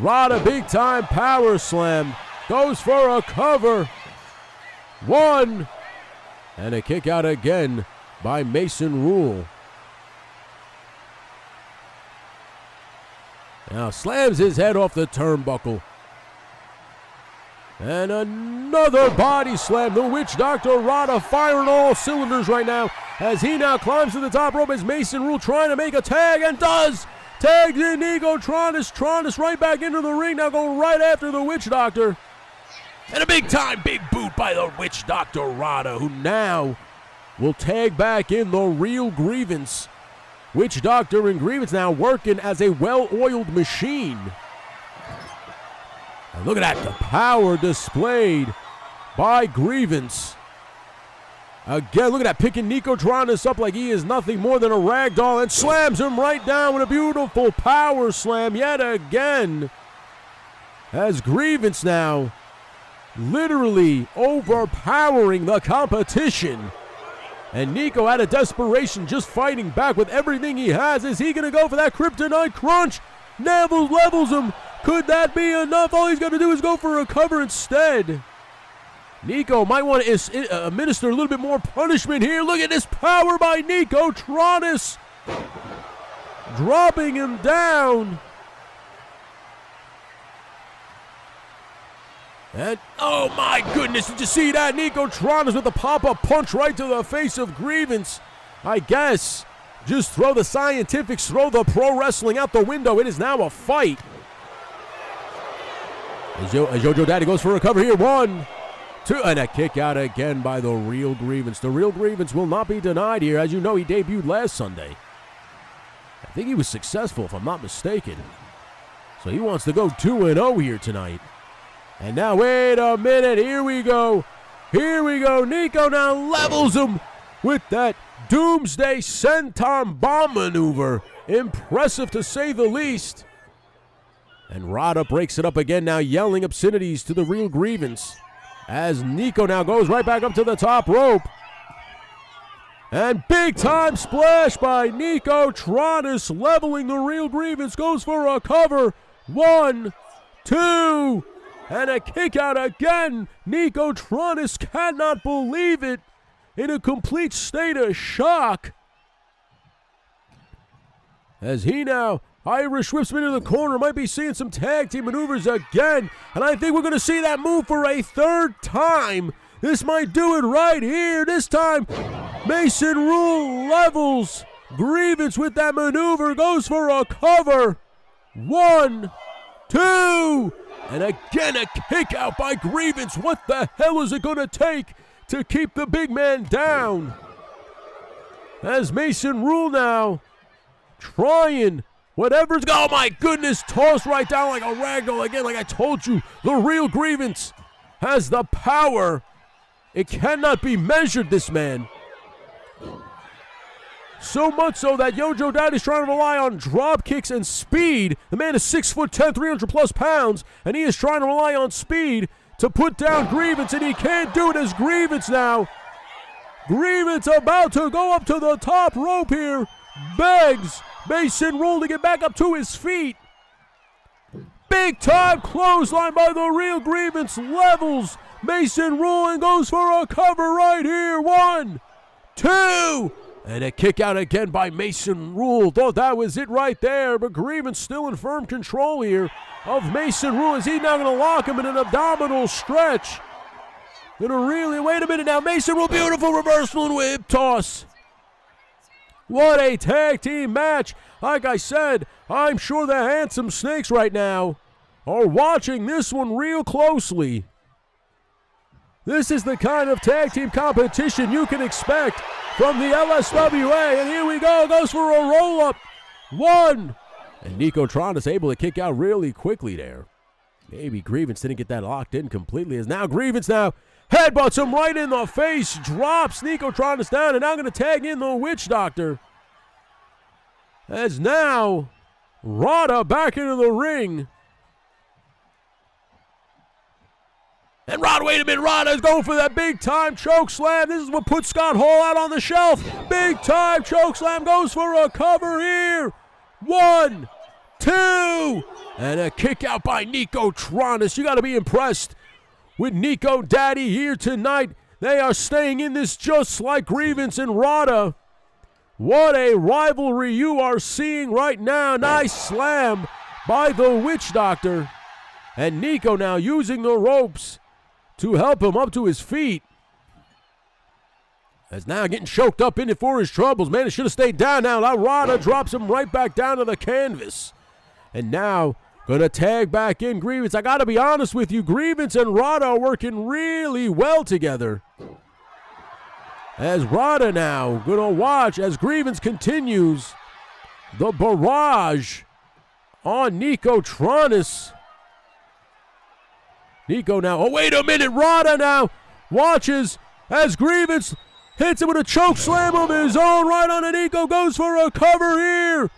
Rada big time power slam. Goes for a cover. One. And a kick out again by Mason Rule. Now slams his head off the turnbuckle. And another body slam. The Witch Doctor Rada firing all cylinders right now, as he now climbs to the top rope as Mason Rule trying to make a tag, and does. Tags in Nico Tronis. Tronis right back into the ring, now going right after the Witch Doctor. And a big boot by the Witch Doctor Rada, who now will tag back in the Real Grievance. Witch Doctor and Grievance now working as a well-oiled machine. And look at that, the power displayed by Grievance. Again, look at that, picking Nico Tronis up like he is nothing more than a rag doll, and slams him right down with a beautiful power slam yet again. As Grievance now literally overpowering the competition. And Nico, out of desperation, just fighting back with everything he has. Is he going to go for that Kryptonite Crunch? Neville levels him. Could that be enough? All he's got to do is go for a cover instead. Nico might want to administer a little bit more punishment here. Look at this power by Nico Tronis. Dropping him down. And, oh my goodness, did you see that? Nico Tronis with the pop-up punch right to the face of Grievance. I guess, just throw the scientifics, throw the pro wrestling out the window. It is now a fight. As Jojo Daddy goes for a cover here. 1, 2, and a kick out again by the Real Grievance. The Real Grievance will not be denied here. As you know, he debuted last Sunday. I think he was successful, if I'm not mistaken. So he wants to go 2-0 here tonight. And now, wait a minute, here we go. Here we go. Nico now levels him with that Doomsday Senton Bomb maneuver. Impressive to say the least. And Rada breaks it up again now, yelling obscenities to the Real Grievance. As Nico now goes right back up to the top rope. And big time splash by Nico Tronis, leveling the Real Grievance. Goes for a cover. 1, 2, and a kick out again. Nico Tronis cannot believe it, in a complete state of shock. As he now Irish whips him into the corner. Might be seeing some tag team maneuvers again. And I think we're going to see that move for a third time. This might do it right here. This time, Mason Rule levels Grievance with that maneuver. Goes for a cover. 1, 2, and again a kick out by Grievance. What the hell is it going to take to keep the big man down? As Mason Rule now trying whatever's, oh my goodness, tossed right down like a ragdoll again, like I told you. The Real Grievance has the power. It cannot be measured, this man. So much so that Yojo Daddy's trying to rely on drop kicks and speed. The man is 6'10", 300 plus pounds, and he is trying to rely on speed to put down Grievance, and he can't do it as Grievance now. Grievance about to go up to the top rope here. Begs Mason Rule to get back up to his feet. Big time clothesline by the real Grievance. Levels Mason Rule and goes for a cover right here. 1, 2. And a kick out again by Mason Rule. Thought that was it right there, but Grievance still in firm control here of Mason Rule. Is he now going to lock him in an abdominal stretch? Gonna really, wait a minute now. Mason Rule, beautiful reversal and whip toss. What a tag team match. Like I said, I'm sure the Handsome Snakes right now are watching this one real closely. This is the kind of tag team competition you can expect from the LSWA. And here we go, goes for a roll-up. 1. And Nico Tron is able to kick out really quickly there. Maybe Grievance didn't get that locked in completely. As now Grievance now headbutts him right in the face, drops Nico Tron is down, and now going to tag in the Witch Doctor. As now Rada back into the ring. And Rada, wait a minute, Rada is going for that big-time choke slam. This is what puts Scott Hall out on the shelf. Big-time choke slam, goes for a cover here. 1, 2, and a kick out by Nico Tronis. You got to be impressed with Nico Daddy here tonight. They are staying in this just like Grievance and Rada. What a rivalry you are seeing right now. Nice slam by the Witch Doctor. And Nico now using the ropes to help him up to his feet. As now getting choked up in it for his troubles. Man, it should have stayed down now. Now Rada drops him right back down to the canvas. And now gonna tag back in Grievance. I gotta be honest with you, Grievance and Rada are working really well together. As Rada now gonna watch as Grievance continues the barrage on Nico Tronis. Nico now, oh wait a minute, Rada now watches as Grievance hits him with a choke slam of his own right on, and Nico goes for a cover here.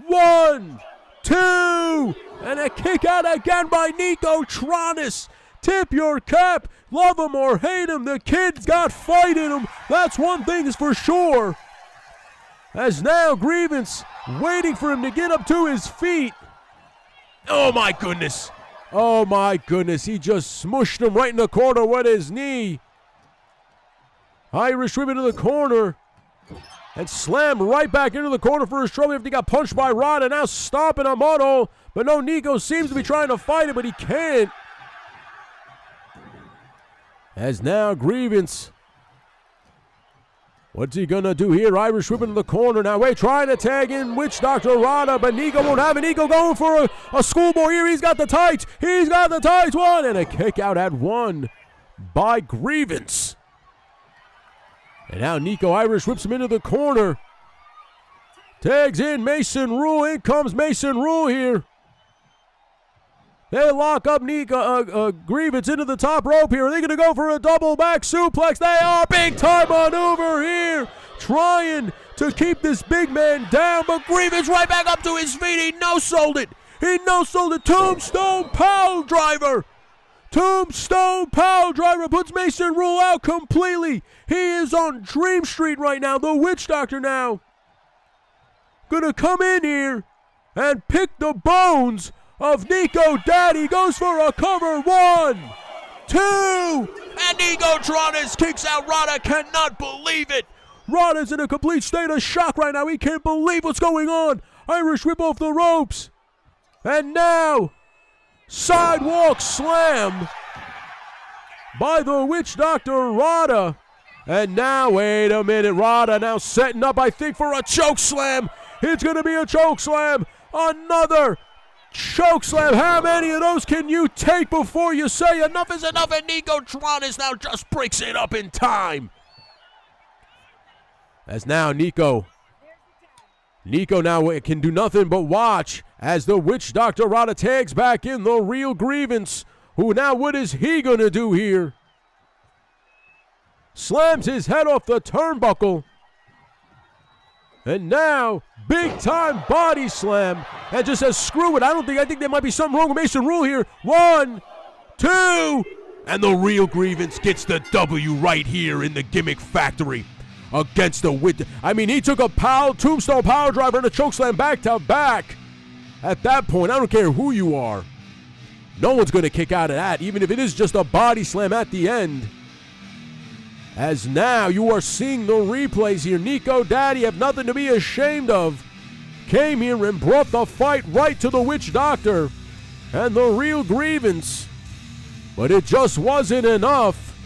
1, 2, and a kick out again by Nico Tronis. Tip your cap, love him or hate him, the kid's got fight in him. That's one thing is for sure. As now Grievance waiting for him to get up to his feet. Oh my goodness. Oh my goodness, he just smushed him right in the corner with his knee. Irish whip into the corner and slammed right back into the corner for his trouble after he got punched by Rada. Now stomping a Moto, but no, Nico seems to be trying to fight it, but he can't. As now Grievance, what's he gonna do here? Irish whip into the corner now. Wait, trying to tag in Witch Doctor Rada, but Nico won't have it. Nico going for a schoolboy here. He's got the tights. He's got the tights. 1, and a kick out at 1 by Grievance. And now Nico Irish whips him into the corner. Tags in Mason Rule. In comes Mason Rule here. They lock up Nico Grievance into the top rope here. Are they going to go for a double back suplex? They are. Big time maneuver here. Trying to keep this big man down, but Grievance right back up to his feet. He no-sold it. He no-sold it. Tombstone Pile Driver. Tombstone Pile Driver puts Mason Rule out completely. He is on Dream Street right now. The Witch Doctor now gonna come in here and pick the bones of Nico Daddy. Goes for a cover. 1, 2, and Nico Tronis kicks out Rada. Cannot believe it. Rada's in a complete state of shock right now. He can't believe what's going on. Irish whip off the ropes. And now sidewalk slam by the Witch Doctor Rada. And now, wait a minute, Rada now setting up, I think, for a choke slam. It's going to be a choke slam. Another choke slam. How many of those can you take before you say enough is enough? And Nico Tronis now just breaks it up in time. As now Nico now can do nothing but watch as the Witch Doctor Rada tags back in the real Grievance, who now, what is he going to do here? Slams his head off the turnbuckle. And now, big-time body slam. And just says, screw it. I think there might be something wrong with Mason Rule here. 1, 2. And the real grievance gets the W right here in the Gimmick Factory against the Wit. I mean, he took a tombstone power driver and a chokeslam back to back. At that point, I don't care who you are. No one's going to kick out of that, even if it is just a body slam at the end. As now you are seeing the replays here. Nico Daddy have nothing to be ashamed of. Came here and brought the fight right to the Witch Doctor and the real grievance. But it just wasn't enough,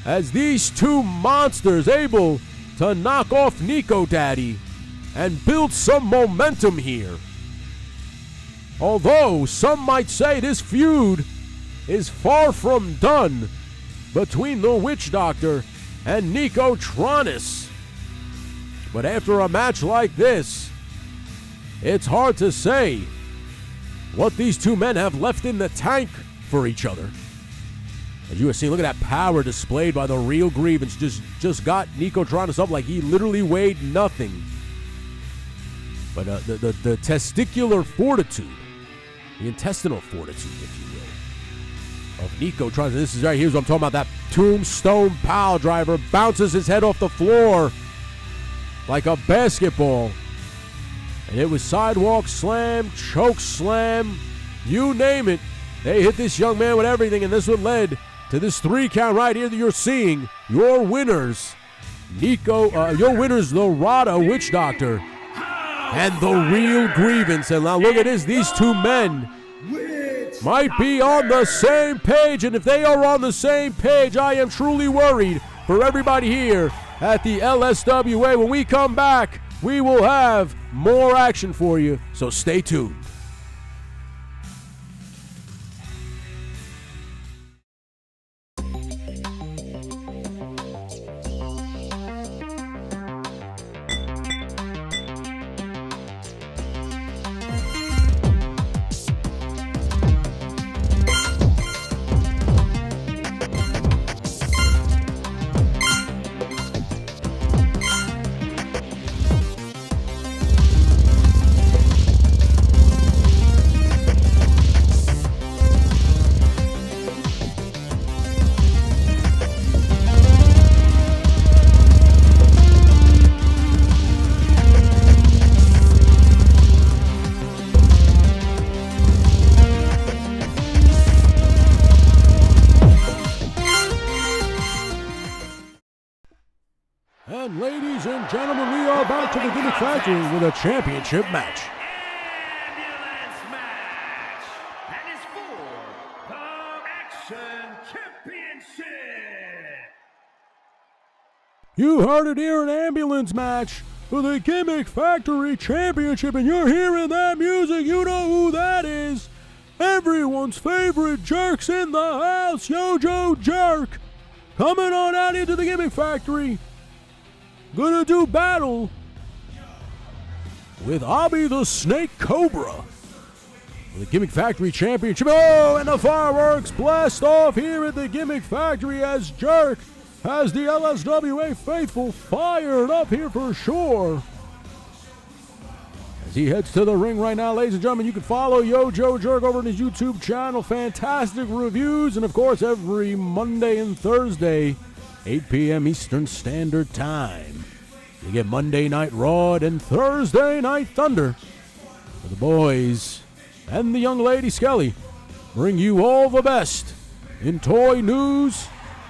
as these two monsters able to knock off Nico Daddy and build some momentum here. Although some might say this feud is far from done between the Witch Doctor and Nico Tronis. But after a match like this, it's hard to say what these two men have left in the tank for each other. As you have seen, look at that power displayed by the real grievance. Just got Nico Tronis up like he literally weighed nothing. But the testicular fortitude, the intestinal fortitude, if you will, of Nico Tronis. This is right here's what I'm talking about. That tombstone pile driver bounces his head off the floor like a basketball. And it was sidewalk slam, choke slam, you name it. They hit this young man with everything, and this one led to this 3 count right here that you're seeing. Your winners, the Rada Witch Doctor and the real grievance. And now look at this, these two men might be on the same page, and if they are on the same page, I am truly worried for everybody here at the LSWA. When we come back, we will have more action for you, so stay tuned. And ladies and gentlemen, we are back to the Gimmick Factory with a championship match. Ambulance match. And it's for the Action Championship. You heard it here, an ambulance match for the Gimmick Factory Championship, and you're hearing that music. You know who that is. Everyone's favorite jerks in the house, Yojo Jerk, coming on out into the Gimmick Factory. Gonna do battle with Abby the Snake Cobra for the Gimmick Factory Championship. Oh, and the fireworks blast off here at the Gimmick Factory as Jerk has the LSWA faithful fired up here for sure. As he heads to the ring right now, ladies and gentlemen, you can follow Yojo Jerk over on his YouTube channel. Fantastic reviews, and of course, every Monday and Thursday, 8 p.m. Eastern Standard Time. You get Monday Night Raw and Thursday Night Thunder. For the boys and the young lady Skelly bring you all the best in toy news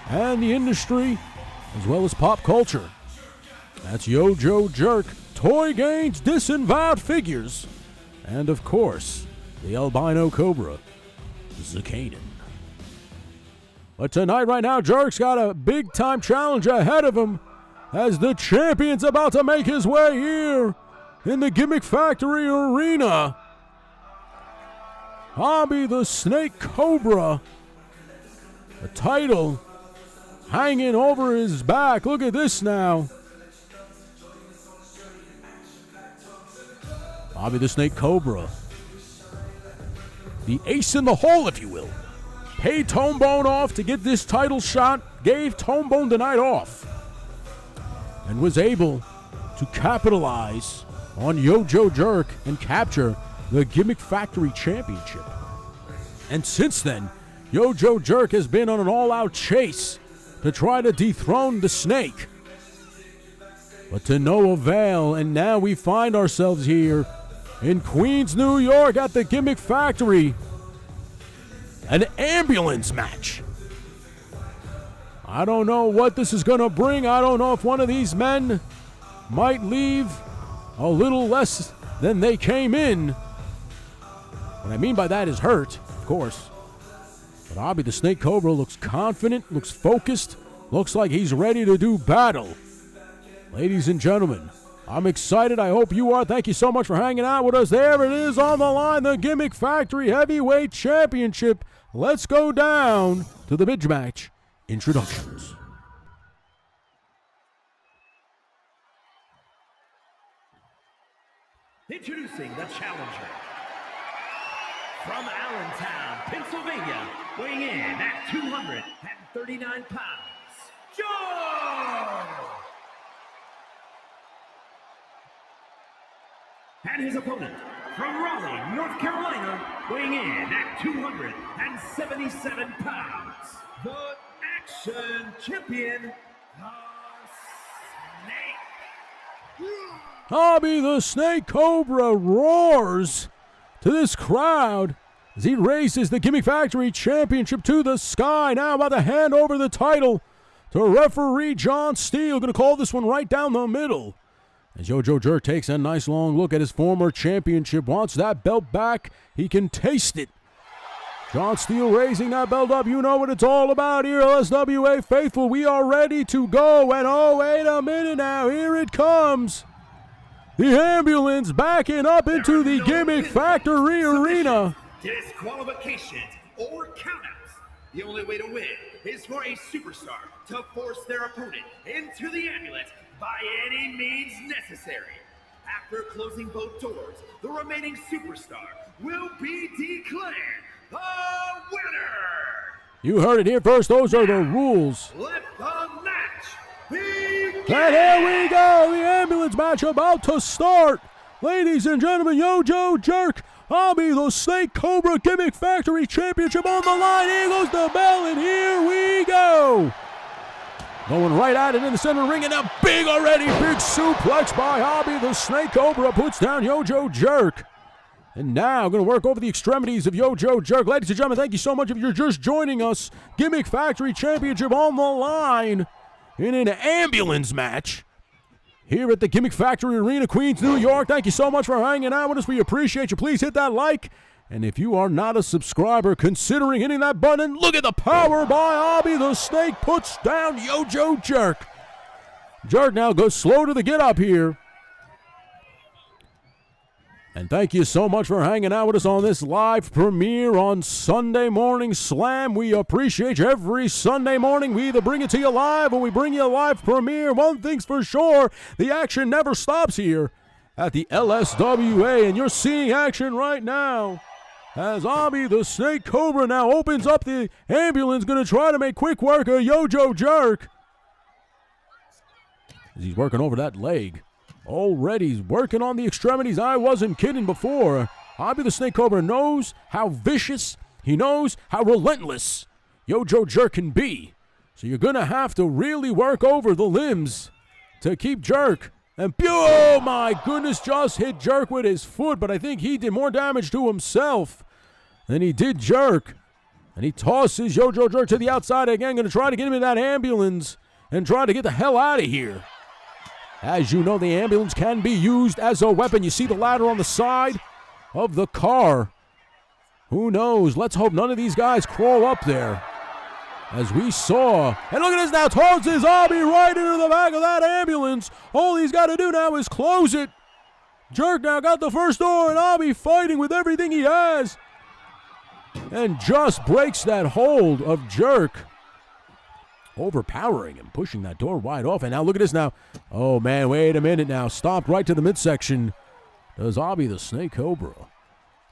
and the industry, as well as pop culture. That's Yojo Jerk, Toy Gains, Disavowed Figures, and of course, the albino Cobra, Zakanin. But tonight, right now, Jerk's got a big-time challenge ahead of him as the champion's about to make his way here in the Gimmick Factory Arena. Hobby the Snake Cobra, the title hanging over his back. Look at this now. Hobby the Snake Cobra, the ace in the hole, if you will. paid Tomebone off to get this title shot, gave Tomebone the night off, and was able to capitalize on Yo-Joe Jerk and capture the Gimmick Factory Championship. And since then, Yo-Joe Jerk has been on an all-out chase to try to dethrone the Snake, but to no avail. And now we find ourselves here in Queens, New York at the Gimmick Factory. An ambulance match. I don't know what this is going to bring. I don't know if one of these men might leave a little less than they came in. What I mean by that is hurt, of course. But Bobby the Snake Cobra looks confident, looks focused, looks like he's ready to do battle. Ladies and gentlemen, I'm excited. I hope you are. Thank you so much for hanging out with us. There it is on the line, the Gimmick Factory Heavyweight Championship. Let's go down to the mid-match introductions. Introducing the challenger. From Allentown, Pennsylvania, weighing in at 239 pounds, Joe! And his opponent, from Raleigh, North Carolina, weighing in at 277 pounds, the Action Champion, the Snake. Bobby the Snake Cobra roars to this crowd as he raises the Gimmick Factory Championship to the sky. Now about to hand over the title to referee John Steele. Going to call this one right down the middle. As Yo-Joe Jerk takes a nice long look at his former championship, wants that belt back. He can taste it. John Steele raising that belt up. You know what it's all about here, LSWA faithful. We are ready to go. And oh, wait a minute now. Here it comes. The ambulance backing up into the Gimmick Factory arena. Disqualifications or countouts. The only way to win is for a superstar to force their opponent into the ambulance by any means necessary. After closing both doors, the remaining superstar will be declared the winner. You heard it here first. Those are the rules. Let the match begin. And here we go. The ambulance match about to start. Ladies and gentlemen, Yo-Joe Jerk, Bobby the Snake Cobra Gimmick Factory Championship on the line. Here goes the bell, and here we go. Going right at it in the center ring, and now big suplex by Bobby the Snake Cobra puts down Yo-Joe Jerk. And now going to work over the extremities of Yo-Joe Jerk. Ladies and gentlemen, thank you so much if you're just joining us. Gimmick Factory Championship on the line in an ambulance match here at the Gimmick Factory Arena, Queens, New York. Thank you so much for hanging out with us. We appreciate you. Please hit that like. And if you are not a subscriber, considering hitting that button, look at the power by Bobby the Snake. Puts down Yo-Joe Jerk. Jerk now goes slow to the get up here. And thank you so much for hanging out with us on this live premiere on Sunday Morning Slam. We appreciate you every Sunday morning. We either bring it to you live or we bring you a live premiere. One thing's for sure, the action never stops here at the LSWA. And you're seeing action right now as Bobby the Snake Cobra now opens up the ambulance, going to try to make quick work of Yo-Joe Jerk. As he's working over that leg. Already he's working on the extremities. I wasn't kidding before. Bobby the Snake Cobra knows how vicious, he knows how relentless Yo-Joe Jerk can be. So you're going to have to really work over the limbs to keep Jerk. And oh my goodness, just hit Jerk with his foot, but I think he did more damage to himself than he did Jerk. And he tosses Yo-Joe Jerk to the outside again, going to try to get him in that ambulance and try to get the hell out of here. As you know, the ambulance can be used as a weapon. You see the ladder on the side of the car. Who knows? Let's hope none of these guys crawl up there. As we saw, and look at this now, tosses Bobby right into the back of that ambulance. All he's got to do now is close it. Jerk now got the first door, and Bobby fighting with everything he has. And just breaks that hold of Jerk, overpowering him, pushing that door wide off. And now look at this now. Oh man, wait a minute now. Stopped right to the midsection. Does Bobby the Snake Cobra.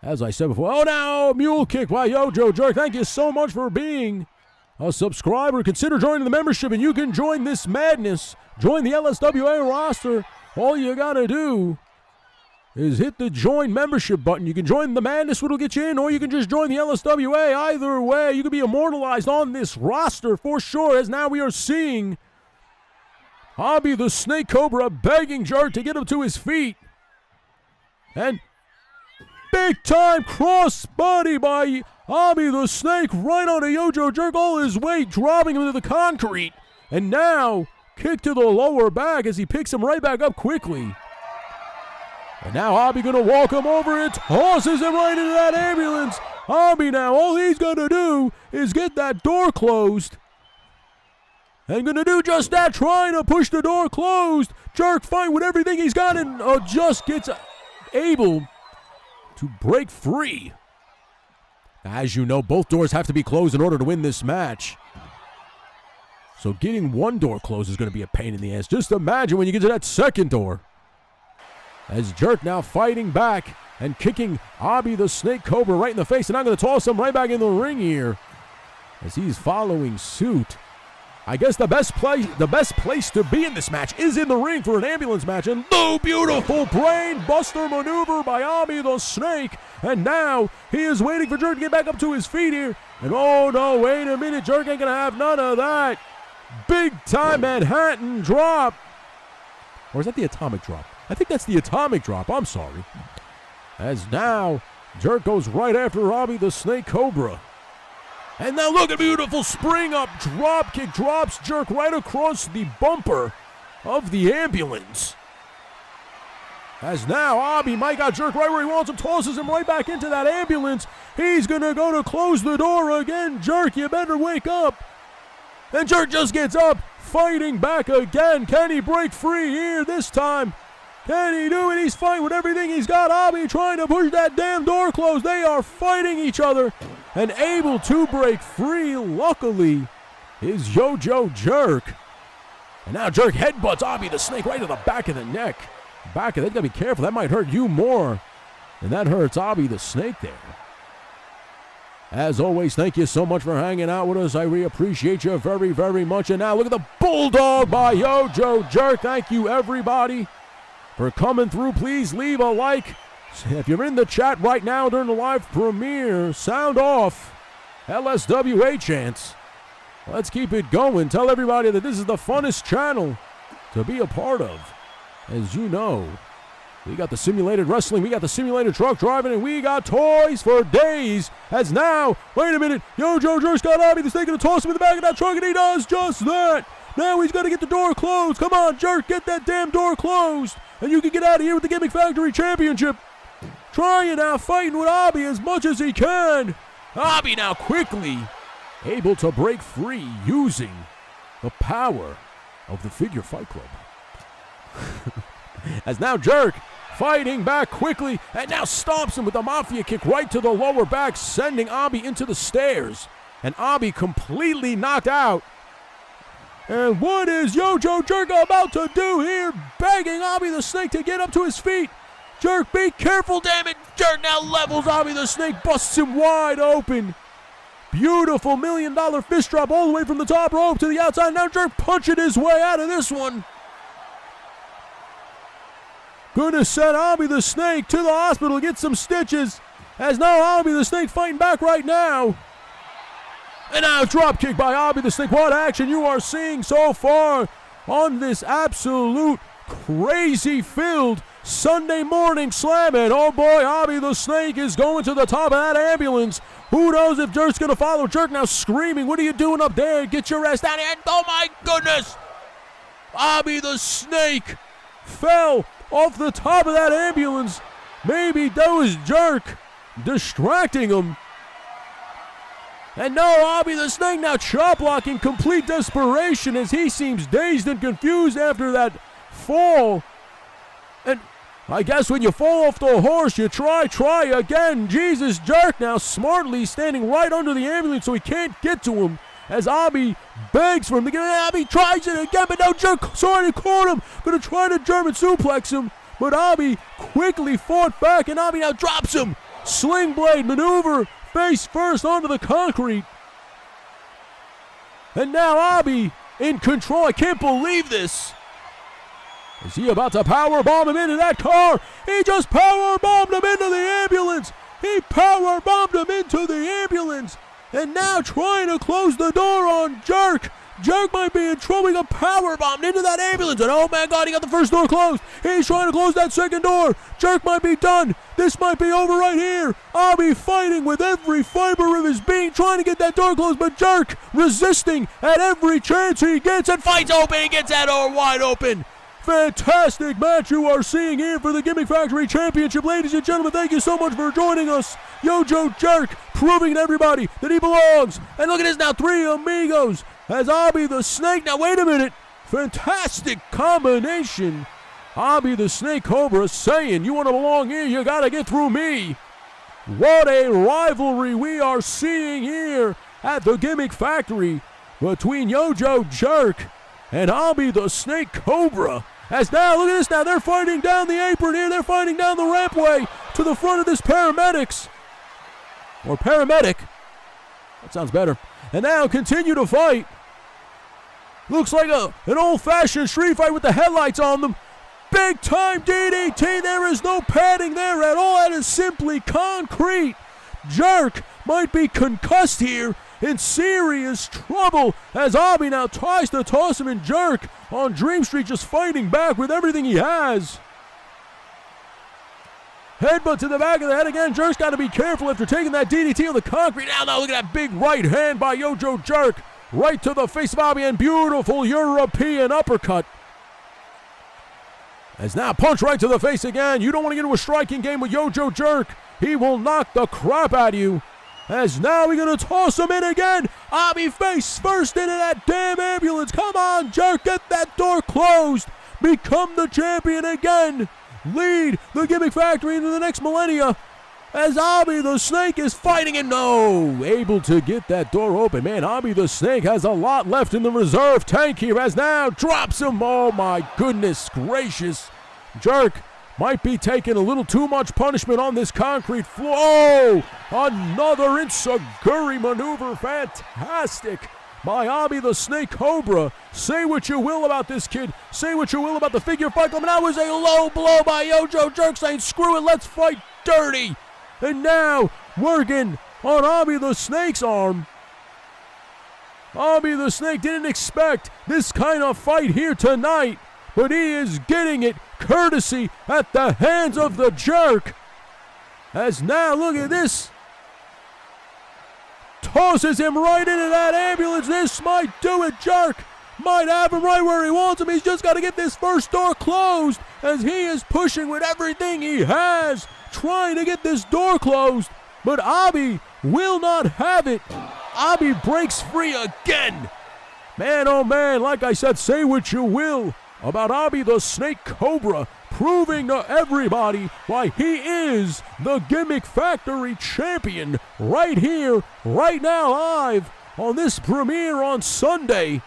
As I said before, oh, now mule kick by Yojo Jerk. Thank you so much for being a subscriber. Consider joining the membership, and you can join this madness. Join the LSWA roster. All you gotta do is hit the join membership button. You can join the madness, which will get you in, or you can just join the LSWA. Either way, you can be immortalized on this roster for sure, as now we are seeing Hobby the Snake Cobra begging Jerk to get him to his feet. And big time cross body by Hobby the Snake right onto Yojo Jerk, all his weight dropping him to the concrete. And now, kick to the lower back as he picks him right back up quickly. And now Hobby gonna walk him over and tosses him right into that ambulance. Hobby now, all he's gonna do is get that door closed. And gonna do just that, trying to push the door closed. Jerk fight with everything he's got and just gets able to break free. As you know, both doors have to be closed in order to win this match. So getting one door closed is going to be a pain in the ass. Just imagine when you get to that second door. As Jerk now fighting back and kicking Hobby the Snake Cobra right in the face. And I'm going to toss him right back in the ring here as he's following suit. I guess the best place to be in this match is in the ring for an ambulance match. And the beautiful brain buster maneuver by Hobby the Snake. And now he is waiting for Jerk to get back up to his feet here. And oh no, wait a minute, Jerk ain't gonna have none of that. Big time Manhattan drop. Or is that the atomic drop? I think that's the atomic drop, I'm sorry. As now, Jerk goes right after Hobby the Snake Cobra. And now look at beautiful spring up drop kick, drops Jerk right across the bumper of the ambulance. As now Hobby might got Jerk right where he wants him, tosses him right back into that ambulance. He's gonna go to close the door again. Jerk, you better wake up. And Jerk just gets up, fighting back again. Can he break free here this time? Can he do it? He's fighting with everything he's got. Hobby trying to push that damn door closed. They are fighting each other and able to break free. Luckily, is Yojo Jerk. And now Jerk headbutts Hobby the Snake right to the back of the neck. Back of that, gotta be careful. That might hurt you more than that hurts Hobby the Snake there. As always, thank you so much for hanging out with us. I really appreciate you very, very much. And now look at the Bulldog by Yojo Jerk. Thank you, everybody, for coming through. Please leave a like. If you're in the chat right now during the live premiere, sound off LSWA chants. Let's keep it going. Tell everybody that this is the funnest channel to be a part of. As you know, we got the simulated wrestling, we got the simulated truck driving, and we got toys for days. As now, wait a minute, Yojo Jerk's got Hobby the Snake, gonna toss him in the back of that truck, and he does just that. Now he's got to get the door closed. Come on, Jerk, get that damn door closed, and you can get out of here with the Gimmick Factory Championship. Trying now, fighting with Hobby as much as he can. Hobby now quickly able to break free using the power of the Figure Fight Club. As now Jerk fighting back quickly and now stomps him with the Mafia kick right to the lower back, sending Hobby into the stairs. And Hobby completely knocked out. And what is Yojo Jerk about to do here? Begging Hobby the Snake to get up to his feet. Jerk, be careful, damn it. Jerk now levels Hobby the Snake, busts him wide open. Beautiful $1 million fist drop all the way from the top rope to the outside. Now Jerk punching his way out of this one. Gonna send Hobby the Snake to the hospital, get some stitches. As now Hobby the Snake fighting back right now. And now drop kick by Hobby the Snake. What action you are seeing so far on this absolute crazy-filled Sunday morning slam. And oh boy, Hobby the Snake is going to the top of that ambulance. Who knows if Jerk's gonna follow? Jerk now screaming, what are you doing up there? Get your ass down here. And oh my goodness! Hobby the Snake fell off the top of that ambulance. Maybe that was Jerk distracting him. And now Hobby the Snake now chop blocking, complete desperation as he seems dazed and confused after that fall. And I guess when you fall off the horse, you try again. Jesus, Jerk now smartly standing right under the ambulance so he can't get to him. As Hobby begs for him to get in. Hobby tries it again, but now Jerk sorry to caught him. Gonna try to German suplex him, but Hobby quickly fought back, and Hobby now drops him. Sling blade maneuver, face first onto the concrete. And now Abi in control. I can't believe this. Is he about to powerbomb him into that car? He just powerbombed him into the ambulance. He powerbombed him into the ambulance. And now trying to close the door on Jerk. Jerk might be in trouble. He got powerbombed into that ambulance. And oh my God, he got the first door closed. He's trying to close that second door. Jerk might be done. This might be over right here. Abi fighting with every fiber of his being, trying to get that door closed. But Jerk resisting at every chance he gets. And fights open. He gets that door wide open. Fantastic match you are seeing here for the Gimmick Factory Championship. Ladies and gentlemen, thank you so much for joining us. Yojo Jerk proving to everybody that he belongs. And look at this now, 3 amigos as Abi the Snake. Now wait a minute. Fantastic combination. Abi the Snake Cobra saying, you want to belong here, you got to get through me. What a rivalry we are seeing here at the Gimmick Factory between Yojo Jerk and Abi the Snake Cobra. As now, look at this now, they're fighting down the apron here. They're fighting down the rampway to the front of this paramedic. That sounds better. And now continue to fight. Looks like an old-fashioned street fight with the headlights on them. Big time DDT. There is no padding there at all. That is simply concrete. Jerk might be concussed here, in serious trouble as Abi now tries to toss him, and Jerk on Dream Street just fighting back with everything he has. Headbutt to the back of the head again. Jerk's got to be careful after taking that DDT on the concrete. Now look at that big right hand by Yojo Jerk. Right to the face of Abi, and beautiful European uppercut. As now punch right to the face again. You don't want to get into a striking game with Yojo Jerk. He will knock the crap out of you. As now we're going to toss him in again. Abi face first into that damn ambulance. Come on, Jerk, get that door closed. Become the champion again. Lead the Gimmick Factory into the next millennia. As Abi the Snake is fighting and no, able to get that door open. Man, Abi the Snake has a lot left in the reserve tank here as now drops him. Oh my goodness gracious. Jerk might be taking a little too much punishment on this concrete floor. Oh, another Enziguri maneuver. Fantastic by Abi the Snake Cobra. Say what you will about this kid. Say what you will about the figure fight club. And that was a low blow by Yojo Jerk saying, screw it, let's fight dirty. And now working on Abi the Snake's arm. Abi the Snake didn't expect this kind of fight here tonight, but he is getting it courtesy at the hands of the Jerk. As now, look at this. Tosses him right into that ambulance. This might do it. Jerk might have him right where he wants him. He's just got to get this first door closed as he is pushing with everything he has, trying to get this door closed. But Abi will not have it. Abi breaks free again. Man, oh man, like I said, say what you will about Abi the Snake Cobra, proving to everybody why he is the Gimmick Factory champion right here, right now, live on this premiere on Sunday.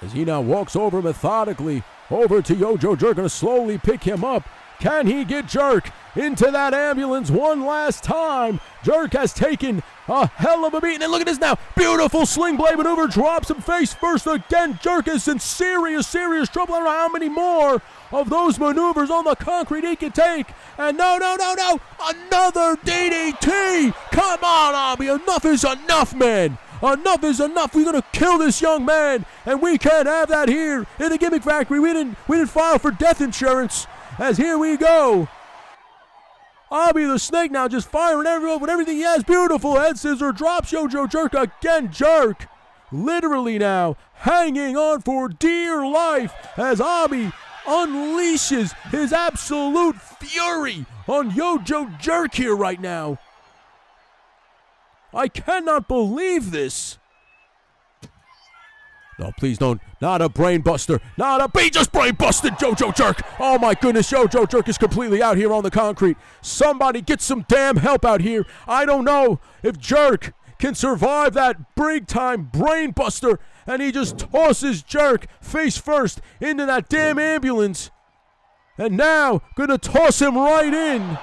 As he now walks over methodically over to Yojo Jerk, going to slowly pick him up. Can he get Jerk into that ambulance one last time? Jerk has taken a hell of a beating. And look at this now. Beautiful sling blade maneuver. Drops him face first again. Jerk is in serious trouble. I don't know how many more of those maneuvers on the concrete he can take. And no. Another DDT. Come on, Abi. Enough is enough, man. Enough is enough. We're going to kill this young man. And we can't have that here in the Gimmick Factory. We didn't file for death insurance. As here we go. Abi the Snake now just firing everyone with everything he has. Beautiful head scissor. Drops Yojo Jerk again. Jerk literally now hanging on for dear life as Abi unleashes his absolute fury on Yojo Jerk here right now. I cannot believe this. No, please don't. Not a brain buster. He just brain busted Yojo Jerk. Oh my goodness, Yojo Jerk is completely out here on the concrete. Somebody get some damn help out here. I don't know if Jerk can survive that big time brain buster. And he just tosses Jerk face first into that damn ambulance. And now gonna toss him right in.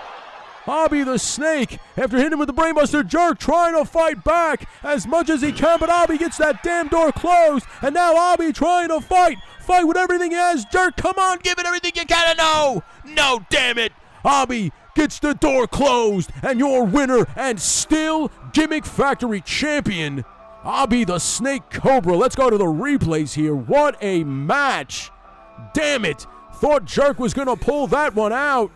Abi the Snake, after hitting him with the brainbuster jerk, trying to fight back as much as he can, but Abi gets that damn door closed, and now Abi trying to fight with everything he has. Jerk, come on, give it everything you can. No, damn it. Abi gets the door closed, and your winner and still Gimmick Factory champion, Abi the Snake Cobra. Let's go to the replays here. What a match. Damn it. Thought Jerk was going to pull that one out.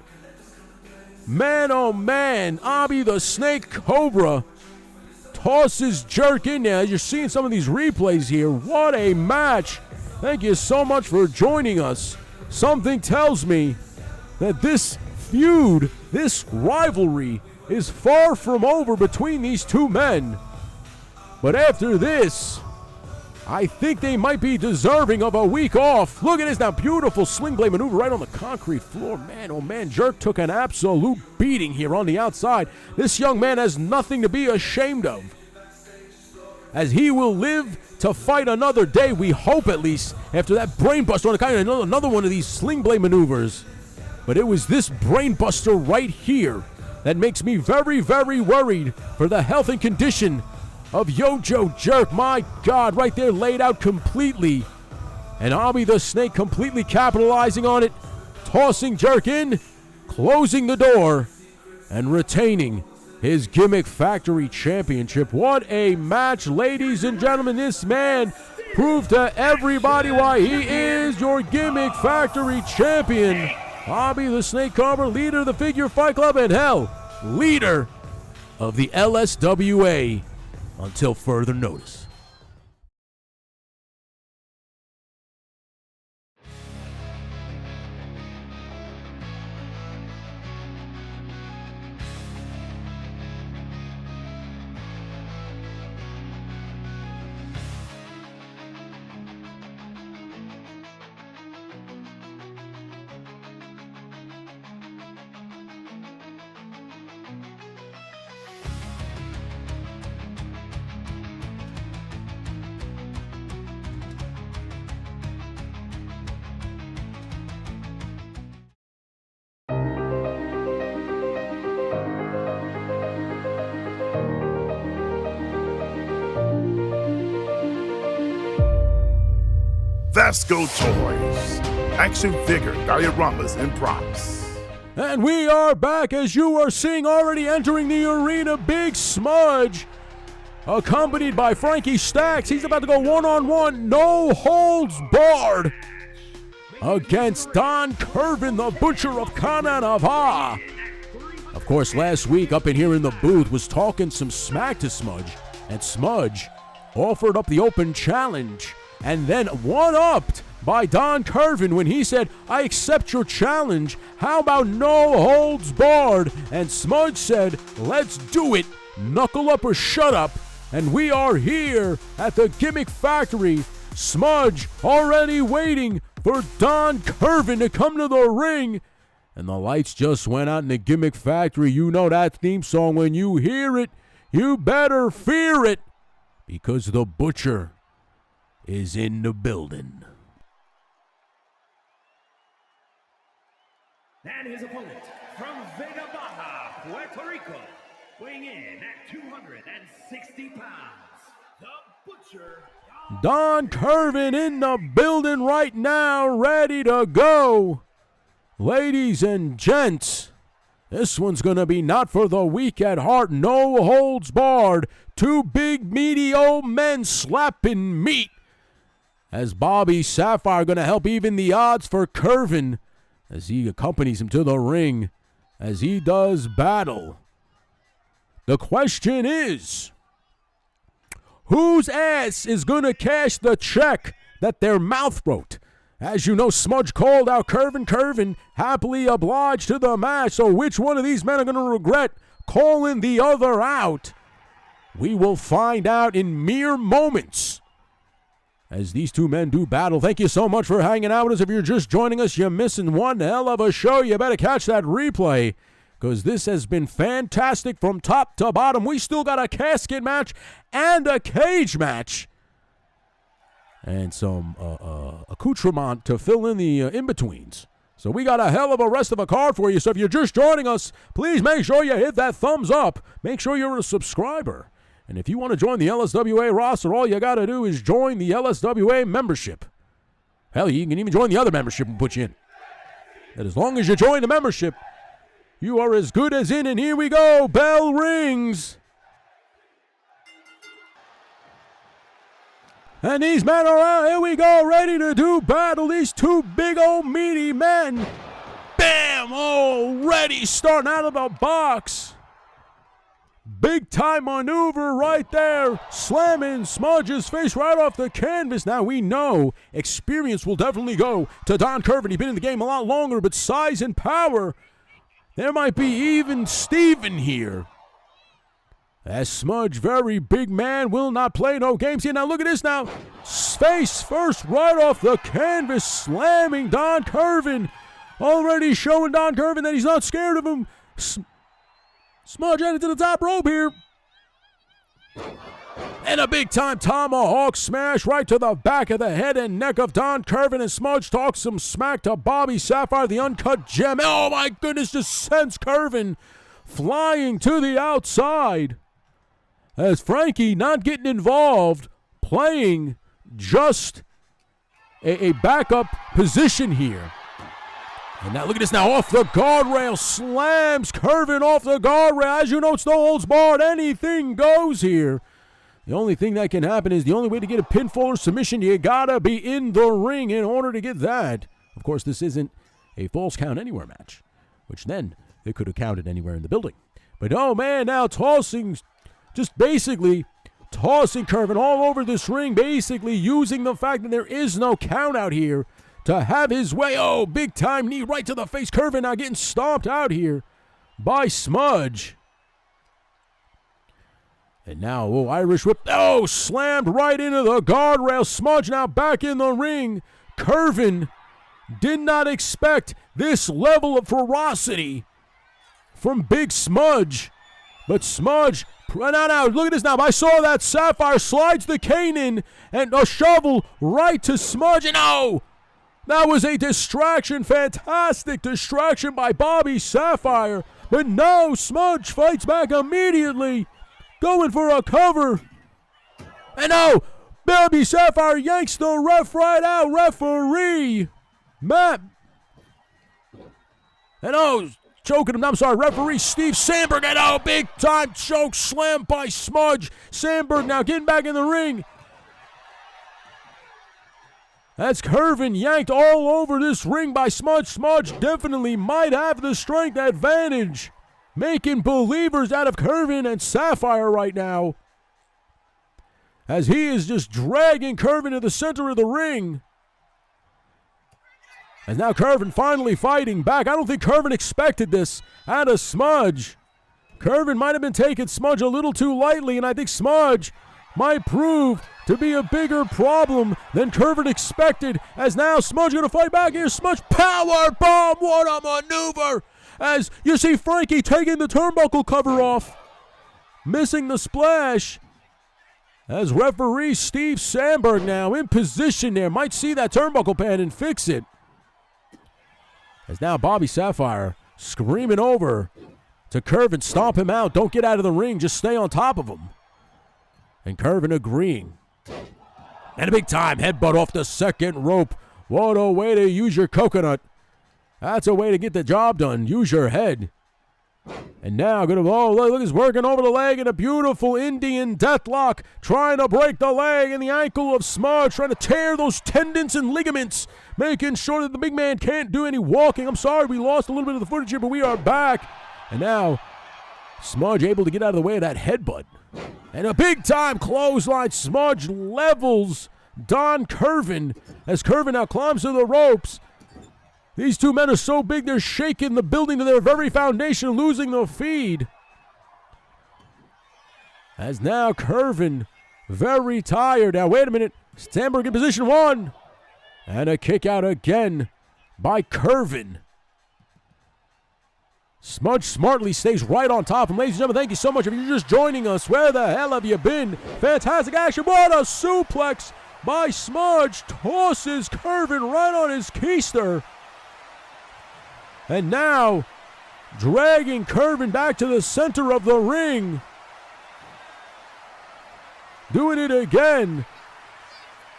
Man, oh man. Abi the Snake Cobra tosses Jerk in there. You're seeing some of these replays here. What a match. Thank you so much for joining us. Something tells me that this feud, this rivalry, is far from over between these two men. But after this, I think they might be deserving of a week off. Look at this now, beautiful sling blade maneuver right on the concrete floor. Man, oh man, Jerk took an absolute beating here on the outside. This young man has nothing to be ashamed of, as he will live to fight another day, we hope at least, after that brainbuster on the kind of another one of these sling blade maneuvers. But it was this brainbuster right here that makes me very, very worried for the health and condition of Yojo Jerk. My God, right there laid out completely. And Abi the Snake completely capitalizing on it, tossing Jerk in, closing the door, and retaining his Gimmick Factory Championship. What a match, ladies and gentlemen. This man proved to everybody why he is your Gimmick Factory Champion. Abi the Snake Cobra, leader of the Figure Fight Club, and hell, leader of the LSWA. Until further notice. Vasco Toys, action figure, dioramas, and props. And we are back, as you are seeing already entering the arena, Big Smudge, accompanied by Frankie Stacks. He's about to go one-on-one, no holds barred, against Don Curvin, the Butcher of Kananava. Of course, last week up in here in the booth was talking some smack to Smudge, and Smudge offered up the open challenge, and then one-upped by Don Curvin when he said, I accept your challenge. How about no holds barred? And Smudge said, let's do it. Knuckle up or shut up. And we are here at the Gimmick Factory. Smudge already waiting for Don Curvin to come to the ring. And the lights just went out in the Gimmick Factory. You know that theme song. When you hear it, you better fear it, because the Butcher is in the building. And his opponent from Vega Baja, Puerto Rico, weighing in at 260 pounds, the Butcher, Don Curvin in the building right now, ready to go. Ladies and gents, this one's going to be not for the weak at heart. No holds barred. Two big, meaty old men slapping meat, as Bobby Sapphire going to help even the odds for Curvin as he accompanies him to the ring as he does battle. The question is, whose ass is going to cash the check that their mouth wrote? As you know, Smudge called out Curvin. Curvin happily obliged to the match. So which one of these men are going to regret calling the other out? We will find out in mere moments as these two men do battle. Thank you so much for hanging out with us. If you're just joining us, you're missing one hell of a show. You better catch that replay, because this has been fantastic from top to bottom. We still got a casket match and a cage match, and some accoutrement to fill in the in-betweens. So we got a hell of a rest of a card for you. So if you're just joining us, please make sure you hit that thumbs up. Make sure you're a subscriber. And if you want to join the LSWA roster, all you got to do is join the LSWA membership. Hell, you can even join the other membership and put you in. And as long as you join the membership, you are as good as in. And here we go. Bell rings. And these men are out. Here we go. Ready to do battle. These two big old meaty men. Bam! Already starting out of the box. Big time maneuver right there. Slamming Smudge's face right off the canvas. Now we know experience will definitely go to Don Curvin. He's been in the game a lot longer, but size and power, there might be even Steven here. As Smudge, very big man, will not play no games here. Now look at this now. Face first right off the canvas, slamming Don Curvin. Already showing Don Curvin that he's not scared of him. Smudge headed to the top rope here. And a big-time tomahawk smash right to the back of the head and neck of Don Curvin. And Smudge talks some smack to Bobby Sapphire, the uncut gem. Oh, my goodness, just sends Curvin flying to the outside. As Frankie not getting involved, playing just a backup position here. And now look at this now, off the guardrail, slams Curvin off the guardrail. As you know, it's no holds barred, anything goes here. The only thing that can happen is the only way to get a pinfall or submission, you gotta be in the ring in order to get that. Of course, this isn't a false count anywhere match, which then they could have counted anywhere in the building. But oh man, now tossing, just basically tossing Curvin all over this ring, basically using the fact that there is no count out here to have his way. Oh, big time knee right to the face. Curvin now getting stomped out here by Smudge. And now, Irish whip. Oh, slammed right into the guardrail. Smudge now back in the ring. Curvin did not expect this level of ferocity from Big Smudge. But Smudge, now, look at this now. I saw that Sapphire slides the cane in and a shovel right to Smudge. And oh, that was a distraction, fantastic distraction by Bobby Sapphire. But no, Smudge fights back immediately, going for a cover. And no, Bobby Sapphire yanks the ref right out, referee Matt. And oh, choking him, I'm sorry, referee Steve Sandberg. And oh, big time choke slam by Smudge. Sandberg now getting back in the ring. That's Curvin yanked all over this ring by Smudge. Smudge definitely might have the strength advantage, making believers out of Curvin and Sapphire right now, as he is just dragging Curvin to the center of the ring. And now Curvin finally fighting back. I don't think Curvin expected this out of Smudge. Curvin might have been taking Smudge a little too lightly, and I think Smudge might prove to be a bigger problem than Curvin expected, as now Smudge going to fight back here. Smudge power bomb, what a maneuver, as you see Frankie taking the turnbuckle cover off, missing the splash, as referee Steve Sandberg now in position there, might see that turnbuckle pad and fix it, as now Bobby Sapphire screaming over to Curvin, stomp him out, don't get out of the ring, just stay on top of him. And Curvin agreeing. And a big time headbutt off the second rope. What a way to use your coconut. That's a way to get the job done. Use your head. And now, look, he's working over the leg in a beautiful Indian deathlock. Trying to break the leg and the ankle of Smudge. Trying to tear those tendons and ligaments. Making sure that the big man can't do any walking. I'm sorry we lost a little bit of the footage here, but we are back. And now, Smudge able to get out of the way of that headbutt. And a big-time clothesline. Smudge levels Don Curvin as Curvin now climbs to the ropes. These two men are so big they're shaking the building to their very foundation, losing the feed. As now Curvin very tired. Now wait a minute. Sandberg in position one. And a kick out again by Curvin. Smudge smartly stays right on top. And ladies and gentlemen, thank you so much. If you're just joining us, where the hell have you been? Fantastic action. What a suplex by Smudge. Tosses Curvin right on his keister. And now, dragging Curvin back to the center of the ring. Doing it again.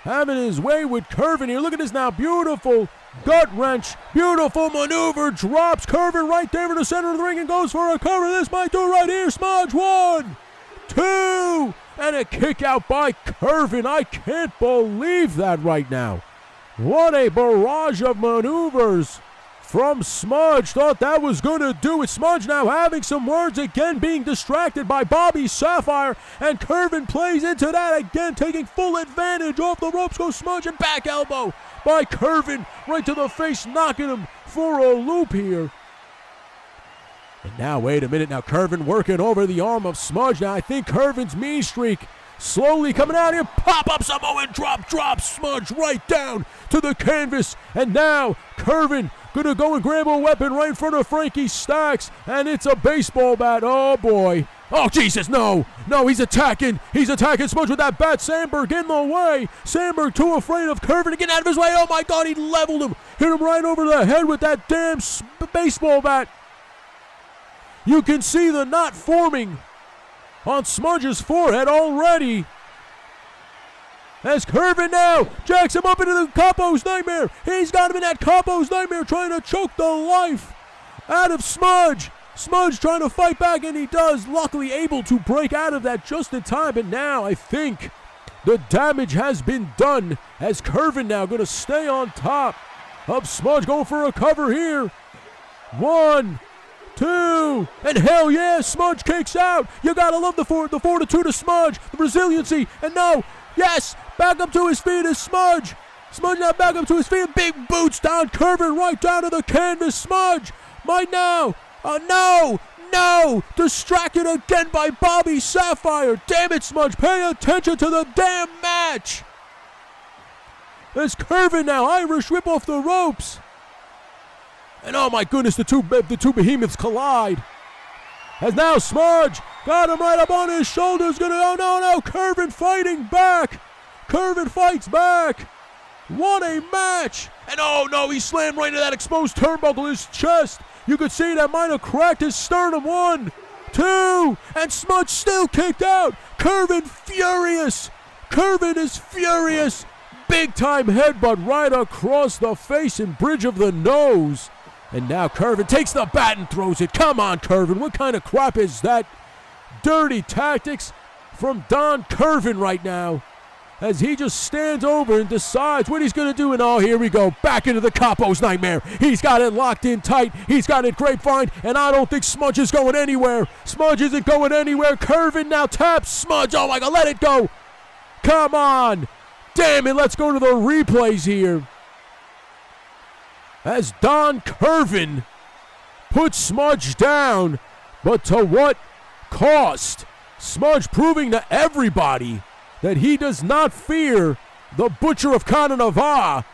Having his way with Curvin here. Look at this now. Beautiful gut wrench. Beautiful maneuver. Drops Curvin right there in the center of the ring and goes for a cover. This might do it right here. Smudge. 1, 2. And a kick out by Curvin. I can't believe that right now. What a barrage of maneuvers from Smudge. Thought that was going to do it. Smudge now having some words again, being distracted by Bobby Sapphire, and Curvin plays into that again, taking full advantage. Off the ropes goes Smudge, and back elbow by Curvin right to the face, knocking him for a loop here. And now, wait a minute, now Curvin working over the arm of Smudge. Now I think Curvin's mean streak slowly coming out here. Pop-up Samoan drop Smudge right down to the canvas. And now Curvin gonna go and grab a weapon right in front of Frankie Stacks, and it's a baseball bat. Oh boy. Oh Jesus, no, he's attacking Smudge with that bat. Sandberg in the way. Sandberg too afraid of Curvin to get out of his way. Oh my God, he leveled him. Hit him right over the head with that damn baseball bat. You can see the knot forming on Smudge's forehead already. As Curvin now jacks him up into the Capo's Nightmare. He's got him in that Capo's Nightmare, trying to choke the life out of Smudge. Smudge trying to fight back, and he does. Luckily able to break out of that just in time. But now I think the damage has been done, as Curvin now going to stay on top of Smudge, going for a cover here. 1, 2, and hell yeah, Smudge kicks out. You gotta love the fortitude of Smudge, the resiliency, and no, yes, back up to his feet is Smudge. Smudge now back up to his feet, big boots down, Curvin right down to the canvas. Smudge might now, no, distracted again by Bobby Sapphire. Damn it, Smudge, pay attention to the damn match. There's Curvin now, Irish whip off the ropes. And oh my goodness, the two behemoths collide. As now Smudge got him right up on his shoulders. Oh no, Curvin fighting back. Curvin fights back. What a match. And oh no, he slammed right into that exposed turnbuckle, his chest. You could see that might have cracked his sternum. 1, 2, and Smudge still kicked out. Curvin furious. Curvin is furious. Big time headbutt right across the face and bridge of the nose. And now Curvin takes the bat and throws it. Come on, Curvin. What kind of crap is that? Dirty tactics from Don Curvin right now, as he just stands over and decides what he's going to do. And oh, here we go. Back into the Capo's Nightmare. He's got it locked in tight. He's got it grapevine. And I don't think Smudge is going anywhere. Smudge isn't going anywhere. Curvin now taps Smudge. Oh my God, let it go. Come on. Damn it, let's go to the replays here. As Don Curvin puts Smudge down, but to what cost? Smudge proving to everybody that he does not fear the Butcher of Kananava,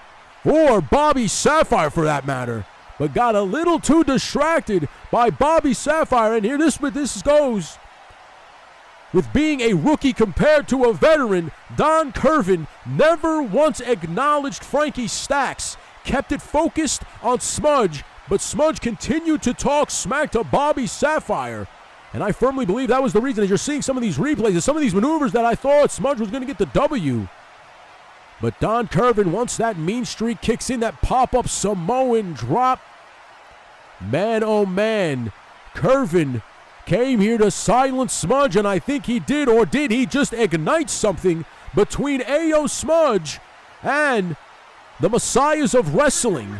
or Bobby Sapphire for that matter, but got a little too distracted by Bobby Sapphire. And here this goes. With being a rookie compared to a veteran, Don Curvin never once acknowledged Frankie Stacks, kept it focused on Smudge, but Smudge continued to talk smack to Bobby Sapphire. And I firmly believe that was the reason, as you're seeing some of these replays and some of these maneuvers, that I thought Smudge was going to get the W. But Don Curvin, once that mean streak kicks in, that pop-up Samoan drop, man oh man, Curvin came here to silence Smudge, and I think he did, or did he just ignite something between A.O. Smudge and the Messiahs of Wrestling?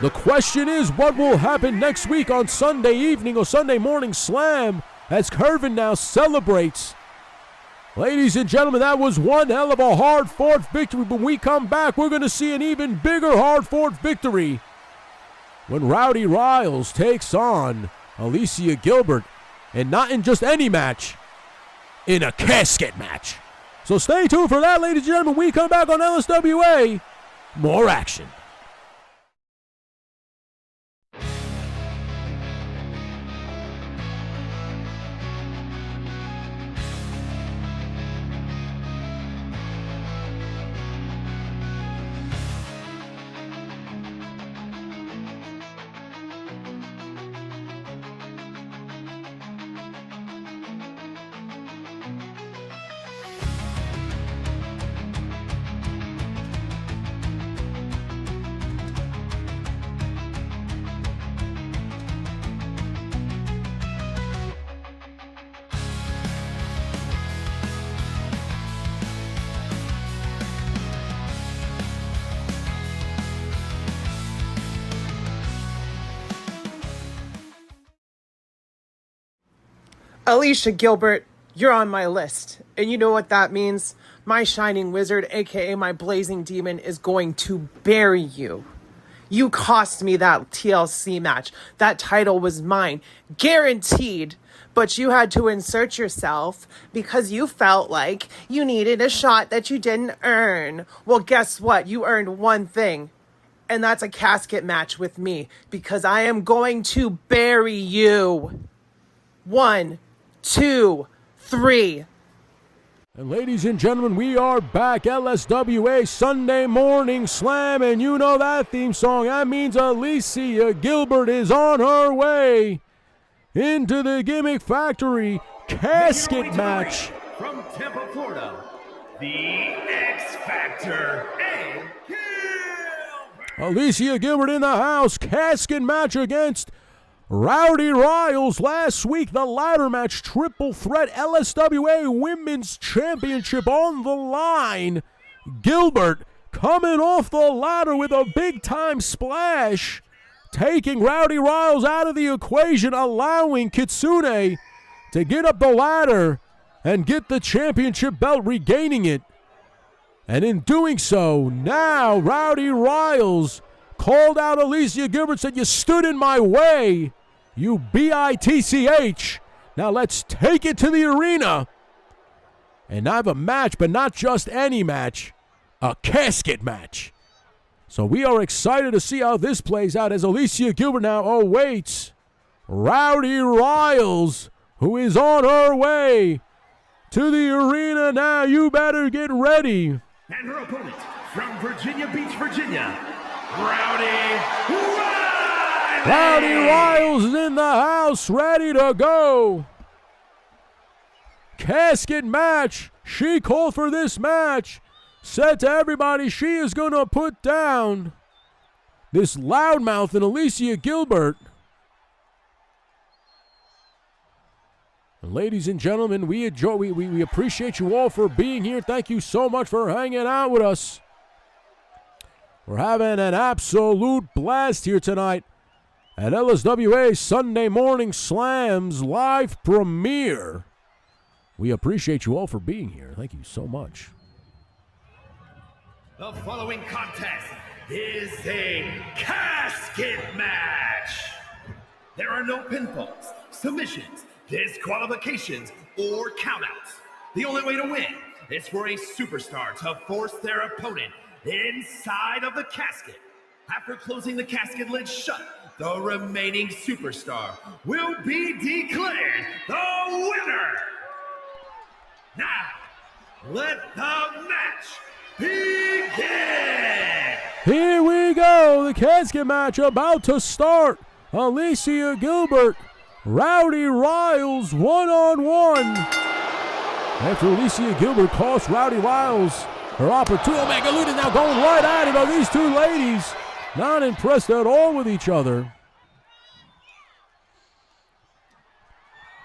The question is, what will happen next week on Sunday evening or Sunday morning Slam, as Curvin now celebrates? Ladies and gentlemen, that was one hell of a hard-fought victory. When we come back, we're going to see an even bigger hard-fought victory when Rowdy Riles takes on Alicia Gilbert, and not in just any match, in a casket match. So stay tuned for that, ladies and gentlemen. We come back on LSWA. More action. Alicia Gilbert, you're on my list. And you know what that means? My shining wizard, aka my blazing demon, is going to bury you. You cost me that TLC match. That title was mine. Guaranteed. But you had to insert yourself because you felt like you needed a shot that you didn't earn. Well, guess what? You earned one thing. And that's a casket match with me because I am going to bury you. 1, 2, 3. And ladies and gentlemen, we are back. LSWA Sunday Morning Slam. And you know that theme song. That means Alicia Gilbert is on her way into the Gimmick Factory casket match. From Tampa, Florida, the X Factor, A. Gilbert. Alicia Gilbert in the house. Casket match against Rowdy Riles. Last week, the ladder match, triple threat LSWA Women's Championship on the line. Gilbert coming off the ladder with a big-time splash, taking Rowdy Riles out of the equation, allowing Kitsune to get up the ladder and get the championship belt, regaining it. And in doing so, now Rowdy Riles called out Alicia Gilbert, said, "You stood in my way, you bitch. Now let's take it to the arena and have a match, but not just any match, a casket match." So we are excited to see how this plays out as Alicia Gilbert now awaits Rowdy Riles, who is on her way to the arena now. You better get ready. And her opponent from Virginia Beach, Virginia, Rowdy Riles. Rowdy Riles is in the house, ready to go. Casket match. She called for this match. Said to everybody she is going to put down this loudmouth and Alicia Gilbert. And ladies and gentlemen, we appreciate you all for being here. Thank you so much for hanging out with us. We're having an absolute blast here tonight at LSWA Sunday Morning Slam's live premiere. We appreciate you all for being here. Thank you so much. The following contest is a casket match. There are no pinfalls, submissions, disqualifications, or countouts. The only way to win is for a superstar to force their opponent inside of the casket. After closing the casket lid shut, the remaining superstar will be declared the winner. Now, let the match begin! Here we go, the casket match about to start. Alicia Gilbert, Rowdy Riles, one-on-one. After Alicia Gilbert cost Rowdy Riles her opportunity, Omega Luna now going right at it. Are these two ladies not impressed at all with each other?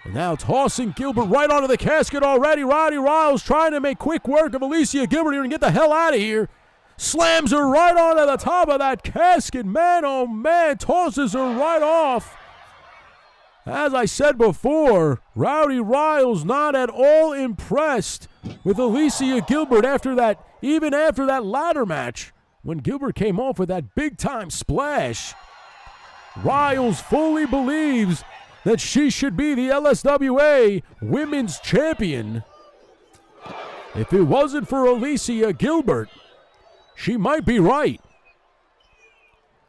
And now tossing Gilbert right onto the casket already. Rowdy Riles trying to make quick work of Alicia Gilbert here and get the hell out of here. Slams her right onto the top of that casket. Man, oh man, tosses her right off. As I said before, Rowdy Riles not at all impressed with Alicia Gilbert even after that ladder match when Gilbert came off with that big-time splash. Riles fully believes that she should be the LSWA Women's Champion. If it wasn't for Alicia Gilbert, she might be right.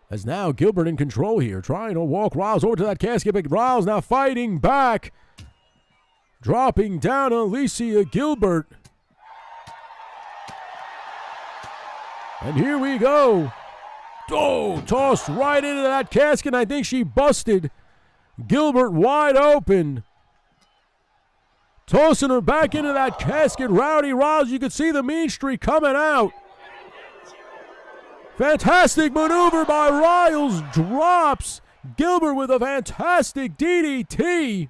As now Gilbert in control here, trying to walk Riles over to that casket, but Riles now fighting back. Dropping down Alicia Gilbert. And here we go. Oh, tossed right into that casket. I think she busted Gilbert wide open. Tossing her back into that casket. Rowdy Riles, you can see the mean streak coming out. Fantastic maneuver by Riles. Drops Gilbert with a fantastic DDT.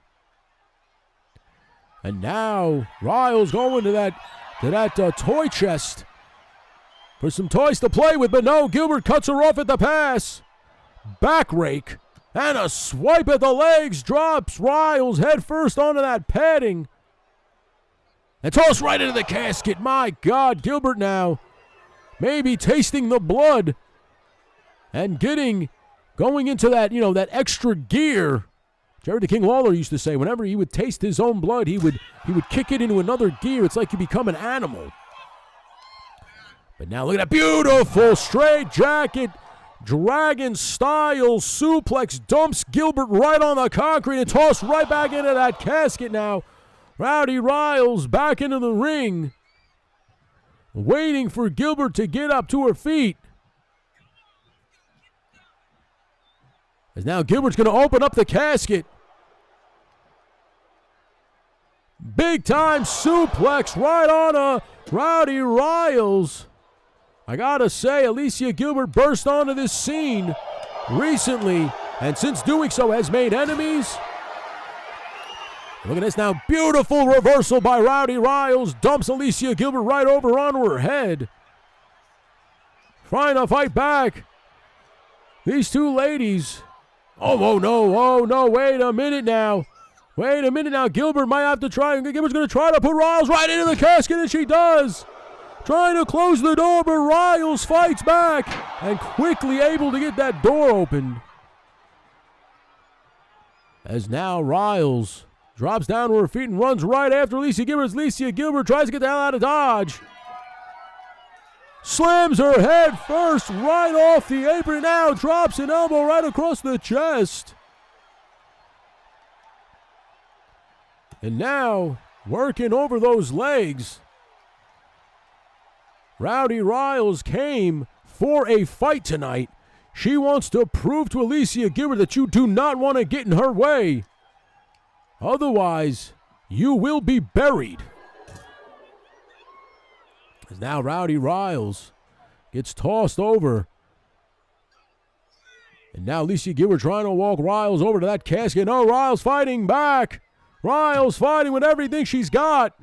And now Riles going to that toy chest for some toys to play with. But no, Gilbert cuts her off at the pass. Back rake. And a swipe at the legs drops Riles head first onto that padding. And tossed right into the casket. My God, Gilbert now maybe tasting the blood and going into that, that extra gear. Jerry the King Lawler used to say whenever he would taste his own blood, he would kick it into another gear. It's like you become an animal. But now look at that beautiful straight jacket. Dragon style suplex dumps Gilbert right on the concrete and tossed right back into that casket now. Rowdy Riles back into the ring, waiting for Gilbert to get up to her feet. As now Gilbert's going to open up the casket. Big time suplex right on Rowdy Riles. I gotta say, Alicia Gilbert burst onto this scene recently, and since doing so has made enemies. Look at this now. Beautiful reversal by Rowdy Riles. Dumps Alicia Gilbert right over onto her head. Trying to fight back. These two ladies. Oh no. Wait a minute now. Gilbert might have to try. Gilbert's going to try to put Riles right into the casket, and she does. Trying to close the door, but Riles fights back and quickly able to get that door open. As now Riles drops down to her feet and runs right after Alicia Gilbert. Alicia Gilbert tries to get the hell out of Dodge. Slams her head first right off the apron. Now drops an elbow right across the chest. And now working over those legs. Rowdy Riles came for a fight tonight. She wants to prove to Alicia Gilbert that you do not want to get in her way. Otherwise, you will be buried. As now Rowdy Riles gets tossed over. And now Alicia Gilbert trying to walk Riles over to that casket. No, Riles fighting back. Riles fighting with everything she's got.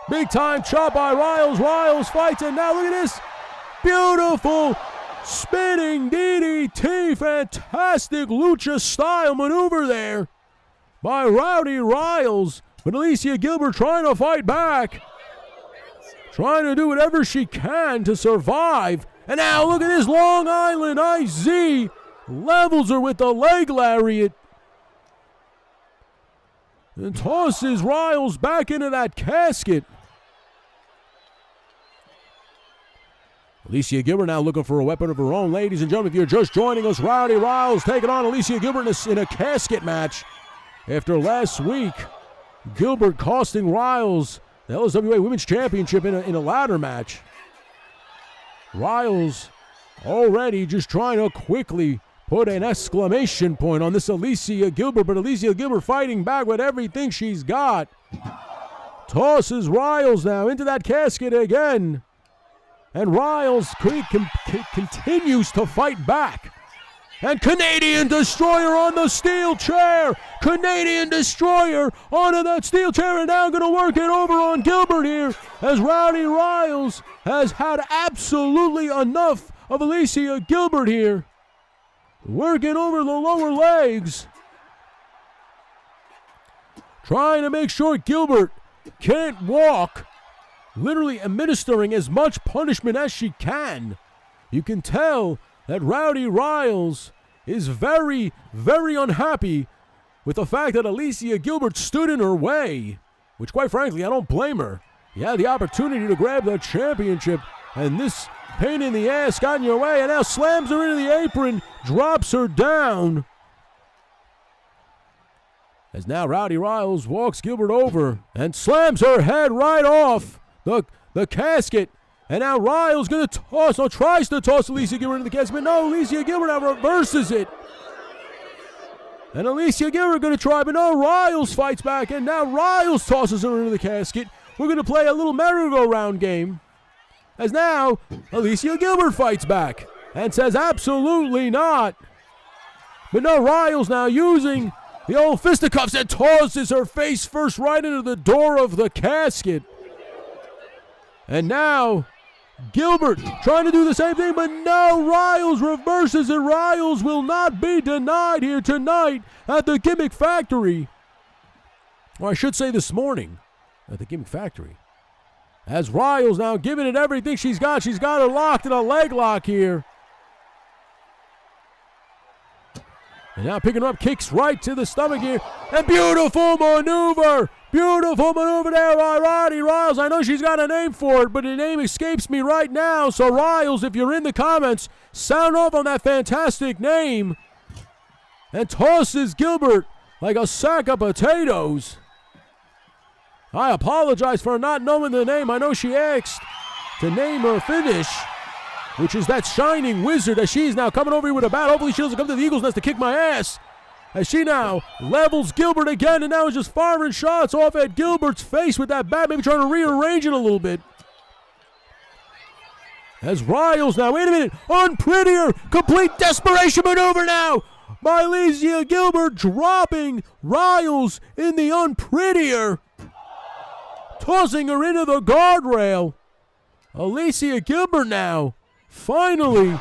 Big time chop by Riles. Riles fights, and now look at this. Beautiful spinning DDT. Fantastic lucha style maneuver there by Rowdy Riles. But Alicia Gilbert trying to fight back. Trying to do whatever she can to survive. And now look at this. Long Island IZ levels her with the leg lariat. And tosses Riles back into that casket. Alicia Gilbert now looking for a weapon of her own. Ladies and gentlemen, if you're just joining us, Rowdy Riles taking on Alicia Gilbert in a casket match. After last week, Gilbert costing Riles the LSWA Women's Championship in a ladder match. Riles already just trying to quickly put an exclamation point on this Alicia Gilbert, but Alicia Gilbert fighting back with everything she's got. Tosses Riles now into that casket again. And Riles continues to fight back. And Canadian Destroyer on the steel chair. Canadian Destroyer onto that steel chair, and now going to work it over on Gilbert here as Rowdy Riles has had absolutely enough of Alicia Gilbert here. Working over the lower legs. Trying to make sure Gilbert can't walk. Literally administering as much punishment as she can. You can tell that Rowdy Riles is very, very unhappy with the fact that Alicia Gilbert stood in her way, which quite frankly, I don't blame her. You had the opportunity to grab the championship, and this pain in the ass got in your way, and now slams her into the apron, drops her down. As now Rowdy Riles walks Gilbert over and slams her head right off the casket. And now Riles tries to toss Alicia Gilbert into the casket, but no, Alicia Gilbert now reverses it. And Alicia Gilbert going to try, but no, Riles fights back, and now Riles tosses her into the casket. We're going to play a little merry-go-round game. As now, Alicia Gilbert fights back and says absolutely not. But no, Riles now using the old fisticuffs and tosses her face first right into the door of the casket. And now, Gilbert trying to do the same thing, but no, Riles reverses it. Riles will not be denied here tonight at the Gimmick Factory. Or I should say this morning at the Gimmick Factory. As Riles now giving it everything she's got. She's got her locked in a leg lock here. And now picking her up, kicks right to the stomach here. And beautiful maneuver. Beautiful maneuver there by Roddy Riles. I know she's got a name for it, but the name escapes me right now. So Riles, if you're in the comments, sound off on that fantastic name. And tosses Gilbert like a sack of potatoes. I apologize for not knowing the name. I know she asked to name her finish, which is that Shining Wizard, as she's now coming over here with a bat. Hopefully she doesn't come to the Eagles Nest to kick my ass. As she now levels Gilbert again, and now is just firing shots off at Gilbert's face with that bat, maybe trying to rearrange it a little bit. As Riles now, wait a minute, unprettier, complete desperation maneuver now by Alicia Gilbert, dropping Riles in the unprettier, tossing her into the guardrail. Alicia Gilbert now, finally,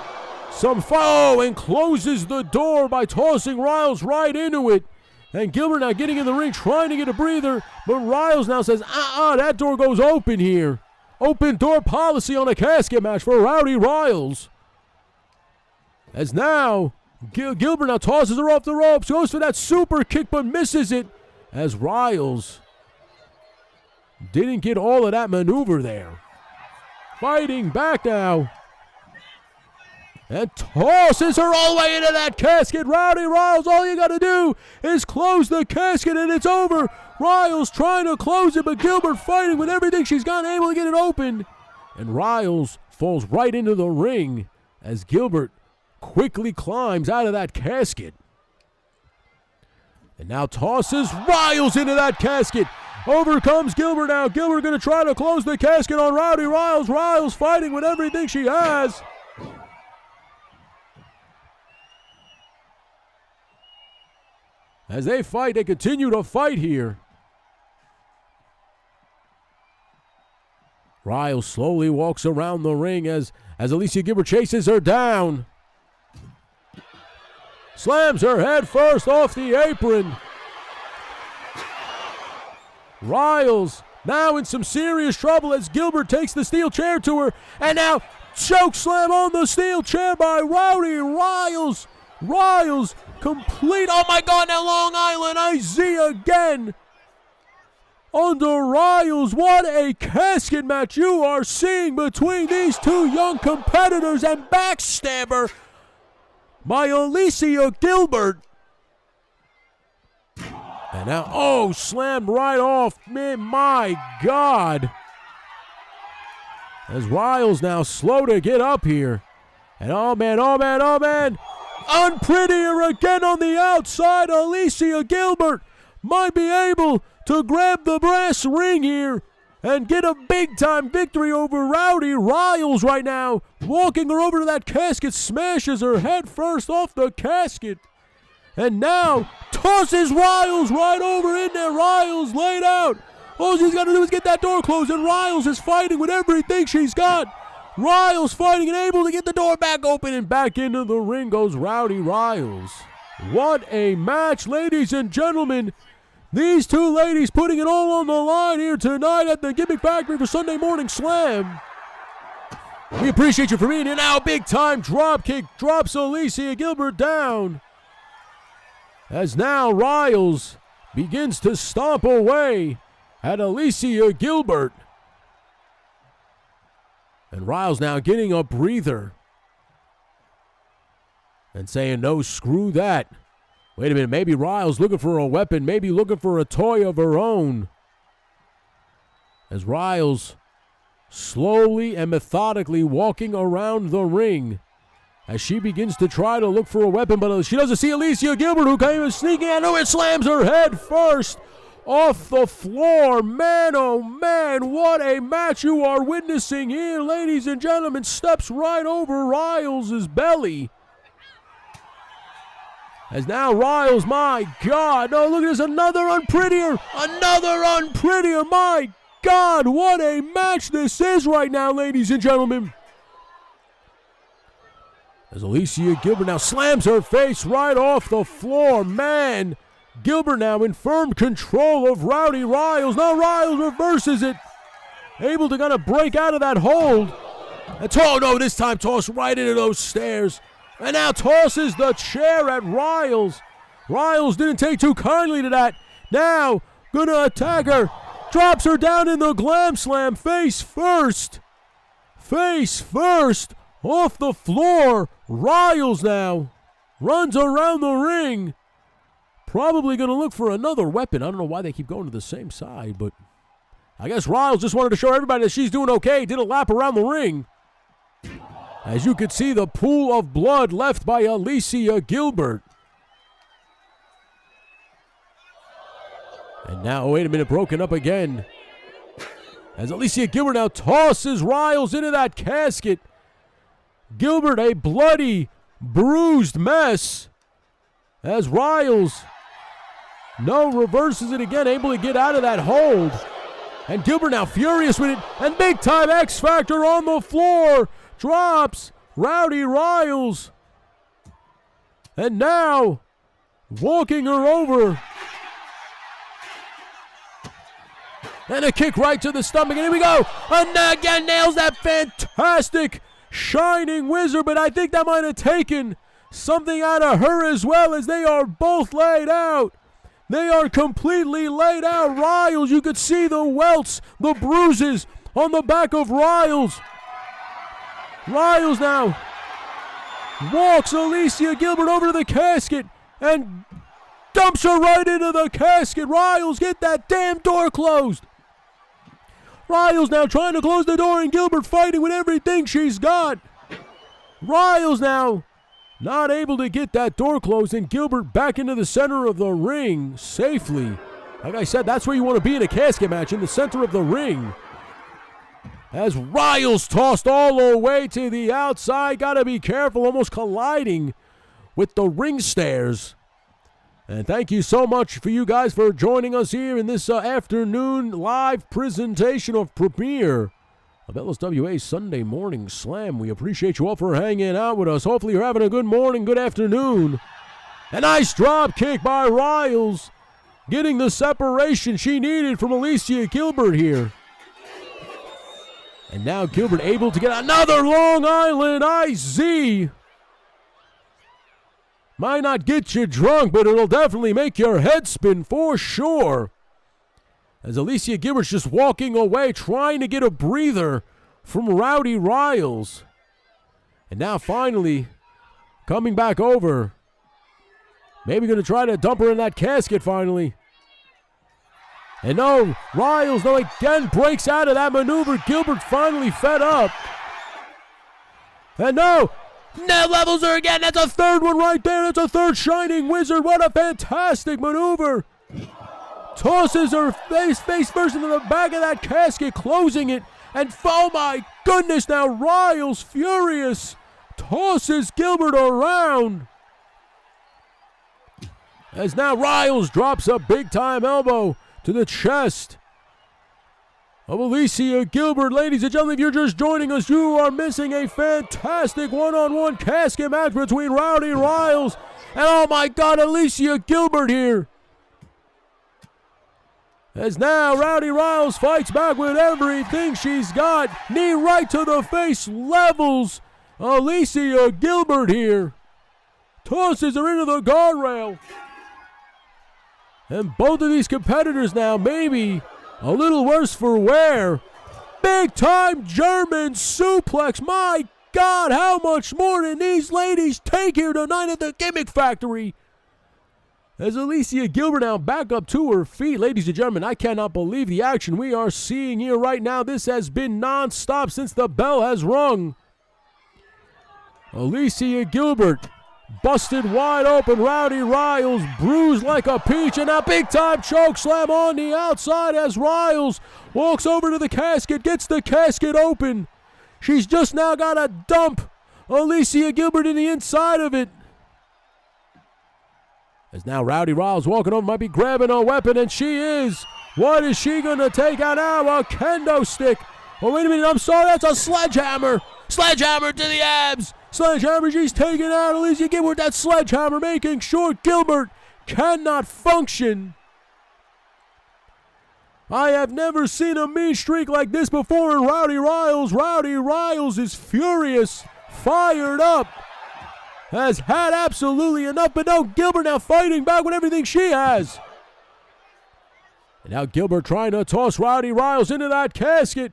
and closes the door by tossing Riles right into it. And Gilbert now getting in the ring, trying to get a breather, but Riles now says, that door goes open here. Open door policy on a casket match for Rowdy Riles. As now, Gilbert now tosses her off the ropes, goes for that super kick, but misses it. As Riles didn't get all of that maneuver there. Fighting back now. And tosses her all the way into that casket. Rowdy Riles, all you got to do is close the casket and it's over. Riles trying to close it, but Gilbert fighting with everything she's got, able to get it open. And Riles falls right into the ring as Gilbert quickly climbs out of that casket. And now tosses Riles into that casket. Over comes Gilbert now. Gilbert going to try to close the casket on Rowdy Riles. Riles fighting with everything she has. As they fight, they continue to fight here. Riles slowly walks around the ring as Alicia Gilbert chases her down. Slams her head first off the apron. Riles now in some serious trouble as Gilbert takes the steel chair to her. And now choke slam on the steel chair by Rowdy Riles. Riles complete. Oh my God, now Long Island IZ again. Under Riles, what a casket match you are seeing between these two young competitors, and backstabber by Alicia Gilbert. And now, slammed right off. Man, my God. As Riles now slow to get up here. And oh man. Unprettier again on the outside. Alicia Gilbert might be able to grab the brass ring here and get a big-time victory over Rowdy Riles right now. Walking her over to that casket, smashes her head first off the casket. And now tosses Riles right over in there. Riles laid out. All she's got to do is get that door closed, and Riles is fighting with everything she's got. Riles fighting and able to get the door back open, and back into the ring goes Rowdy Riles. What a match, ladies and gentlemen. These two ladies putting it all on the line here tonight at the Gimmick Factory for Sunday Morning Slam. We appreciate you for being here. Now, big time drop kick drops Alicia Gilbert down. As now Riles begins to stomp away at Alicia Gilbert. And Riles now getting a breather and saying, no, screw that. Wait a minute, maybe Riles looking for a weapon, maybe looking for a toy of her own. As Riles slowly and methodically walking around the ring as she begins to try to look for a weapon, but she doesn't see Alicia Gilbert, who came in sneaking in. It slams her head first off the floor. Man, oh man, what a match you are witnessing here, ladies and gentlemen. Steps right over Riles' belly. As now Riles, my God, no, look at this, another unprettier, my God, what a match this is right now, ladies and gentlemen. As Alicia Gilbert now slams her face right off the floor. Man, Gilbert now in firm control of Rowdy Riles. Now Riles reverses it. Able to kind of break out of that hold. And this time toss right into those stairs. And now tosses the chair at Riles. Riles didn't take too kindly to that. Now, gonna attack her. Drops her down in the glam slam, face first. Face first, off the floor. Riles now runs around the ring. Probably gonna look for another weapon. I don't know why they keep going to the same side, but I guess Riles just wanted to show everybody that she's doing okay. Did a lap around the ring. As you can see, the pool of blood left by Alicia Gilbert. And now, wait a minute, broken up again. As Alicia Gilbert now tosses Riles into that casket. Gilbert, a bloody, bruised mess. As Riles, reverses it again, able to get out of that hold. And Gilbert now furious with it. And big time X Factor on the floor. Drops Rowdy Riles. And now, walking her over. And a kick right to the stomach. And here we go. And again nails that fantastic Shining Wizard. But I think that might have taken something out of her as well, as they are both laid out. They are completely laid out. Riles, you could see the welts, the bruises on the back of Riles. Riles now walks Alicia Gilbert over to the casket and dumps her right into the casket. Riles, get that damn door closed. Riles now trying to close the door, and Gilbert fighting with everything she's got. Riles now not able to get that door closed, and Gilbert back into the center of the ring safely. Like I said, that's where you want to be in a casket match, in the center of the ring. As Riles tossed all the way to the outside. Got to be careful, almost colliding with the ring stairs. And thank you so much for you guys for joining us here in this afternoon live presentation of premiere of LSWA Sunday Morning Slam. We appreciate you all for hanging out with us. Hopefully you're having a good morning, good afternoon. A nice drop kick by Riles, getting the separation she needed from Alicia Gilbert here. And now Gilbert able to get another Long Island IZ. Might not get you drunk, but it'll definitely make your head spin for sure. As Alicia Gilbert's just walking away, trying to get a breather from Rowdy Riles. And now finally, coming back over. Maybe going to try to dump her in that casket finally. And Riles, again breaks out of that maneuver. Gilbert finally fed up. And now levels her again. That's a third one right there. That's a third Shining Wizard. What a fantastic maneuver. Tosses her face first into the back of that casket, closing it. And oh my goodness, now Riles, furious, tosses Gilbert around. As now Riles drops a big-time elbow to the chest of Alicia Gilbert. Ladies and gentlemen, if you're just joining us, you are missing a fantastic one-on-one casket match between Rowdy Riles and, oh my God, Alicia Gilbert here. As now Rowdy Riles fights back with everything she's got. Knee right to the face, levels Alicia Gilbert here. Tosses her into the guardrail. And both of these competitors now maybe a little worse for wear. Big time German suplex. My God, how much more did these ladies take here tonight at the Gimmick Factory? As Alicia Gilbert now back up to her feet. Ladies and gentlemen, I cannot believe the action we are seeing here right now. This has been non-stop since the bell has rung. Alicia Gilbert busted wide open. Rowdy Riles bruised like a peach, and a big time choke slam on the outside as Riles walks over to the casket, gets the casket open. She's just now got to dump Alicia Gilbert in the inside of it. As now Rowdy Riles walking over, might be grabbing a weapon, and she is What is she going to take out now? A kendo stick. Oh, wait a minute. I'm sorry. That's a sledgehammer. Sledgehammer to the abs. Sledgehammer. She's taking out Alicia Gilbert with that sledgehammer, making sure Gilbert cannot function. I have never seen a mean streak like this before in Rowdy Riles. Rowdy Riles is furious, fired up, has had absolutely enough, but now Gilbert now fighting back with everything she has. And now Gilbert trying to toss Rowdy Riles into that casket.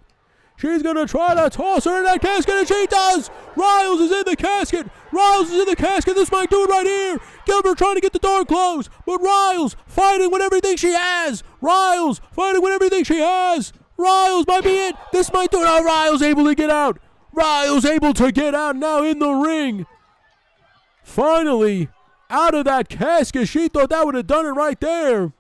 She's going to try to toss her in that casket, and she does! Riles is in the casket! Riles is in the casket! This might do it right here! Gilbert trying to get the door closed, but Riles fighting with everything she has! Riles fighting with everything she has! Riles might be it! This might do it! Oh, Riles able to get out! Riles able to get out now in the ring! Finally, out of that casket. She thought that would have done it right there.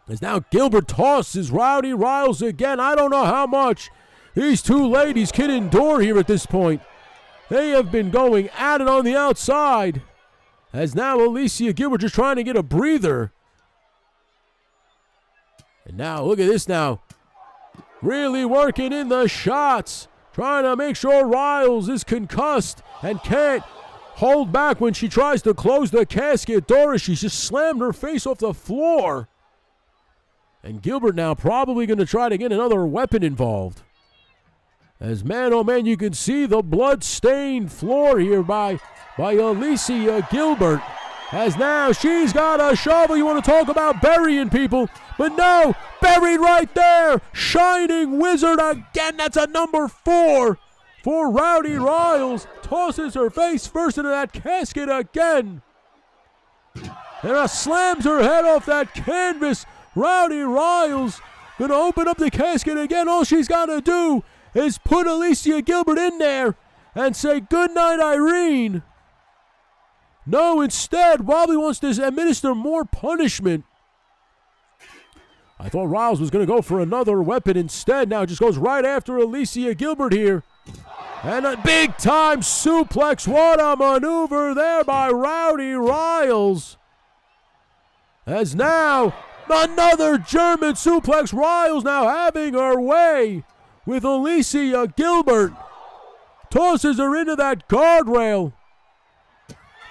As now Gilbert tosses Rowdy Riles again. I don't know how much these two ladies can endure here at this point. They have been going at it on the outside. As now Alicia Gilbert just trying to get a breather. And now, look at this now. Really working in the shots. Trying to make sure Riles is concussed and can't hold back when she tries to close the casket door. She's just slammed her face off the floor. And Gilbert now probably going to try to get another weapon involved. As man, oh man, you can see the blood-stained floor here by Alicia Gilbert. As now she's got a shovel. You want to talk about burying people. But no, buried right there. Shining Wizard again. That's a number 4 for Rowdy Riles. Tosses her face first into that casket again. And slams her head off that canvas. Rowdy Riles going to open up the casket again. All she's got to do is put Alicia Gilbert in there and say, "Good night, Irene." No, instead, Wobbly wants to administer more punishment. I thought Riles was going to go for another weapon instead. Now it just goes right after Alicia Gilbert here. And a big-time suplex. What a maneuver there by Rowdy Riles. As now another German suplex. Riles now having her way with Alicia Gilbert. Tosses her into that guardrail.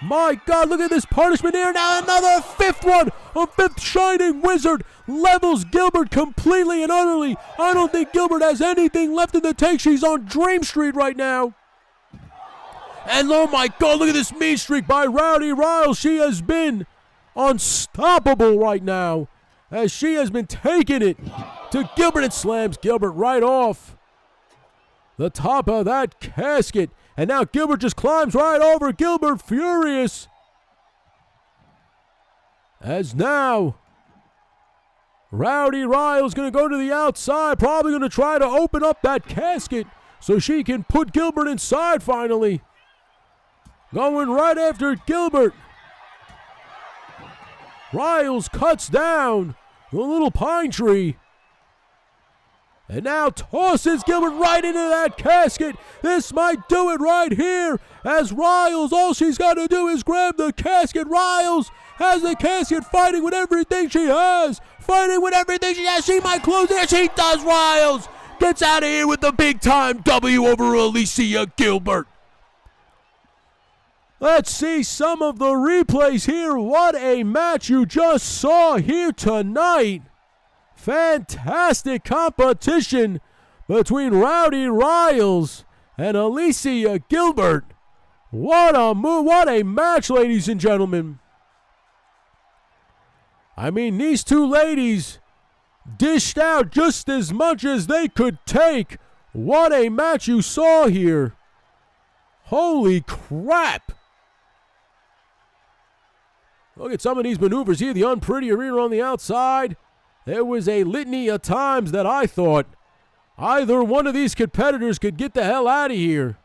My God, look at this punishment here. Now another 5th one. A 5th Shining Wizard levels Gilbert completely and utterly. I don't think Gilbert has anything left in the tank. She's on Dream Street right now. And oh my God, look at this mean streak by Rowdy Riles. She has been unstoppable right now, as she has been taking it to Gilbert and slams Gilbert right off the top of that casket. And now Gilbert just climbs right over Gilbert, furious. As now Rowdy Riles going to go to the outside, probably going to try to open up that casket so she can put Gilbert inside finally. Going right after Gilbert. Riles cuts down the little pine tree. And now tosses Gilbert right into that casket. This might do it right here. As Riles, all she's got to do is grab the casket. Riles has the casket, fighting with everything she has. Fighting with everything she has. She might close it. She does. Riles gets out of here with the big-time W over Alicia Gilbert. Let's see some of the replays here. What a match you just saw here tonight. Fantastic competition between Rowdy Riles and Alicia Gilbert. What a move, what a match, ladies and gentlemen. I mean, these two ladies dished out just as much as they could take. What a match you saw here. Holy crap. Look at some of these maneuvers here. The unpretty arena on the outside. There was a litany of times that I thought either one of these competitors could get the hell out of here.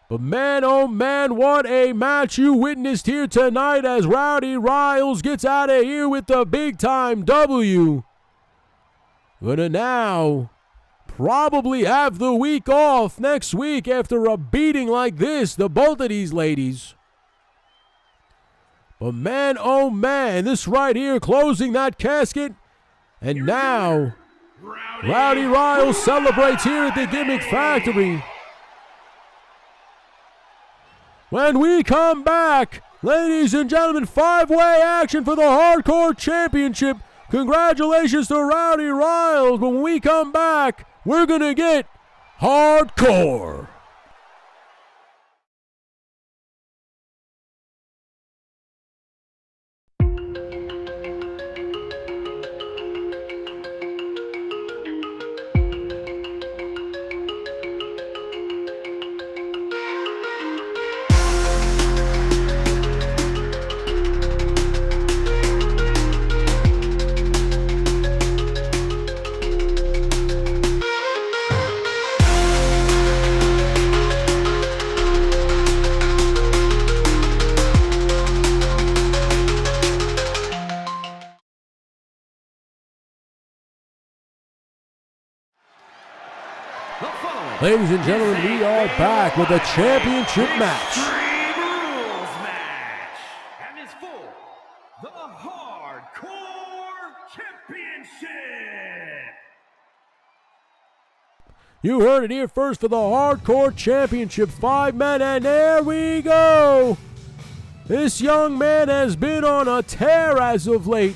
But man, oh man, what a match you witnessed here tonight as Rowdy Riles gets out of here with the big-time W. Gonna now probably have the week off next week after a beating like this, the both of these ladies. But man, oh man, this right here closing that casket And now, Rowdy Riles celebrates here at the Gimmick Factory. When we come back, ladies and gentlemen, 5-way action for the Hardcore Championship. Congratulations to Rowdy Riles. But when we come back, we're going to get hardcore. Ladies and gentlemen, we are back with a championship match. Extreme Rules match. And is for the Hardcore Championship. You heard it here first for the Hardcore Championship. 5 men, and there we go. This young man has been on a tear as of late.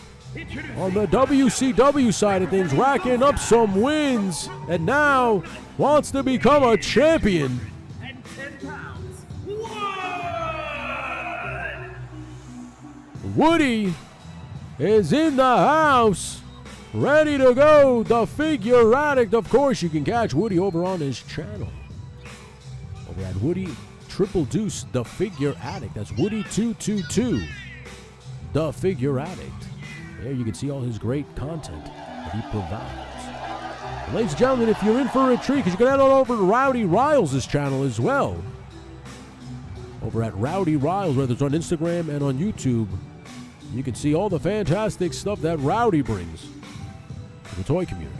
On the WCW side of things, racking up some wins, and now wants to become a champion. And 10 pounds. One. Woody is in the house, ready to go. The Figure Addict. Of course, you can catch Woody over on his channel. Over at Woody Triple Deuce, The Figure Addict. That's Woody222, The Figure Addict. There you can see all his great content that he provides. Ladies and gentlemen, if you're in for a treat, because you can head on over to Rowdy Riles' channel as well. Over at Rowdy Riles, whether it's on Instagram and on YouTube, you can see all the fantastic stuff that Rowdy brings to the toy community.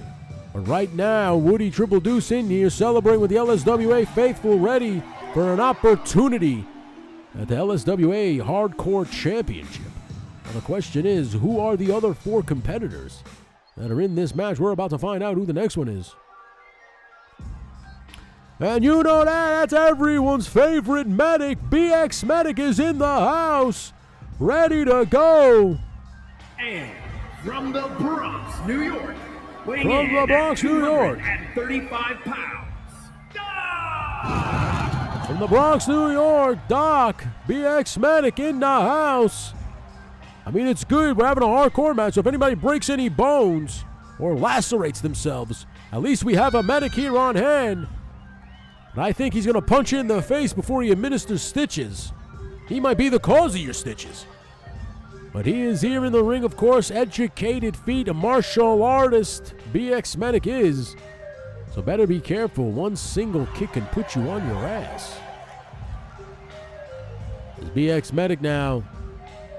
But right now, Woody Triple Deuce in here celebrating with the LSWA faithful, ready for an opportunity at the LSWA Hardcore Championship. Now the question is, who are the other 4 competitors that are in this match? We're about to find out who the next one is. And you know that's everyone's favorite medic. BX Medic is in the house, ready to go. And from the Bronx, New York, weighing From in the Bronx, at New York. 235 pounds. From the Bronx, New York, Doc, BX Medic in the house. I mean, it's good. We're having a hardcore match, so if anybody breaks any bones or lacerates themselves, at least we have a medic here on hand. And I think he's going to punch you in the face before he administers stitches. He might be the cause of your stitches. But he is here in the ring, of course, educated feet, a martial artist. BX Medic is. So better be careful. One single kick can put you on your ass. It's BX Medic now,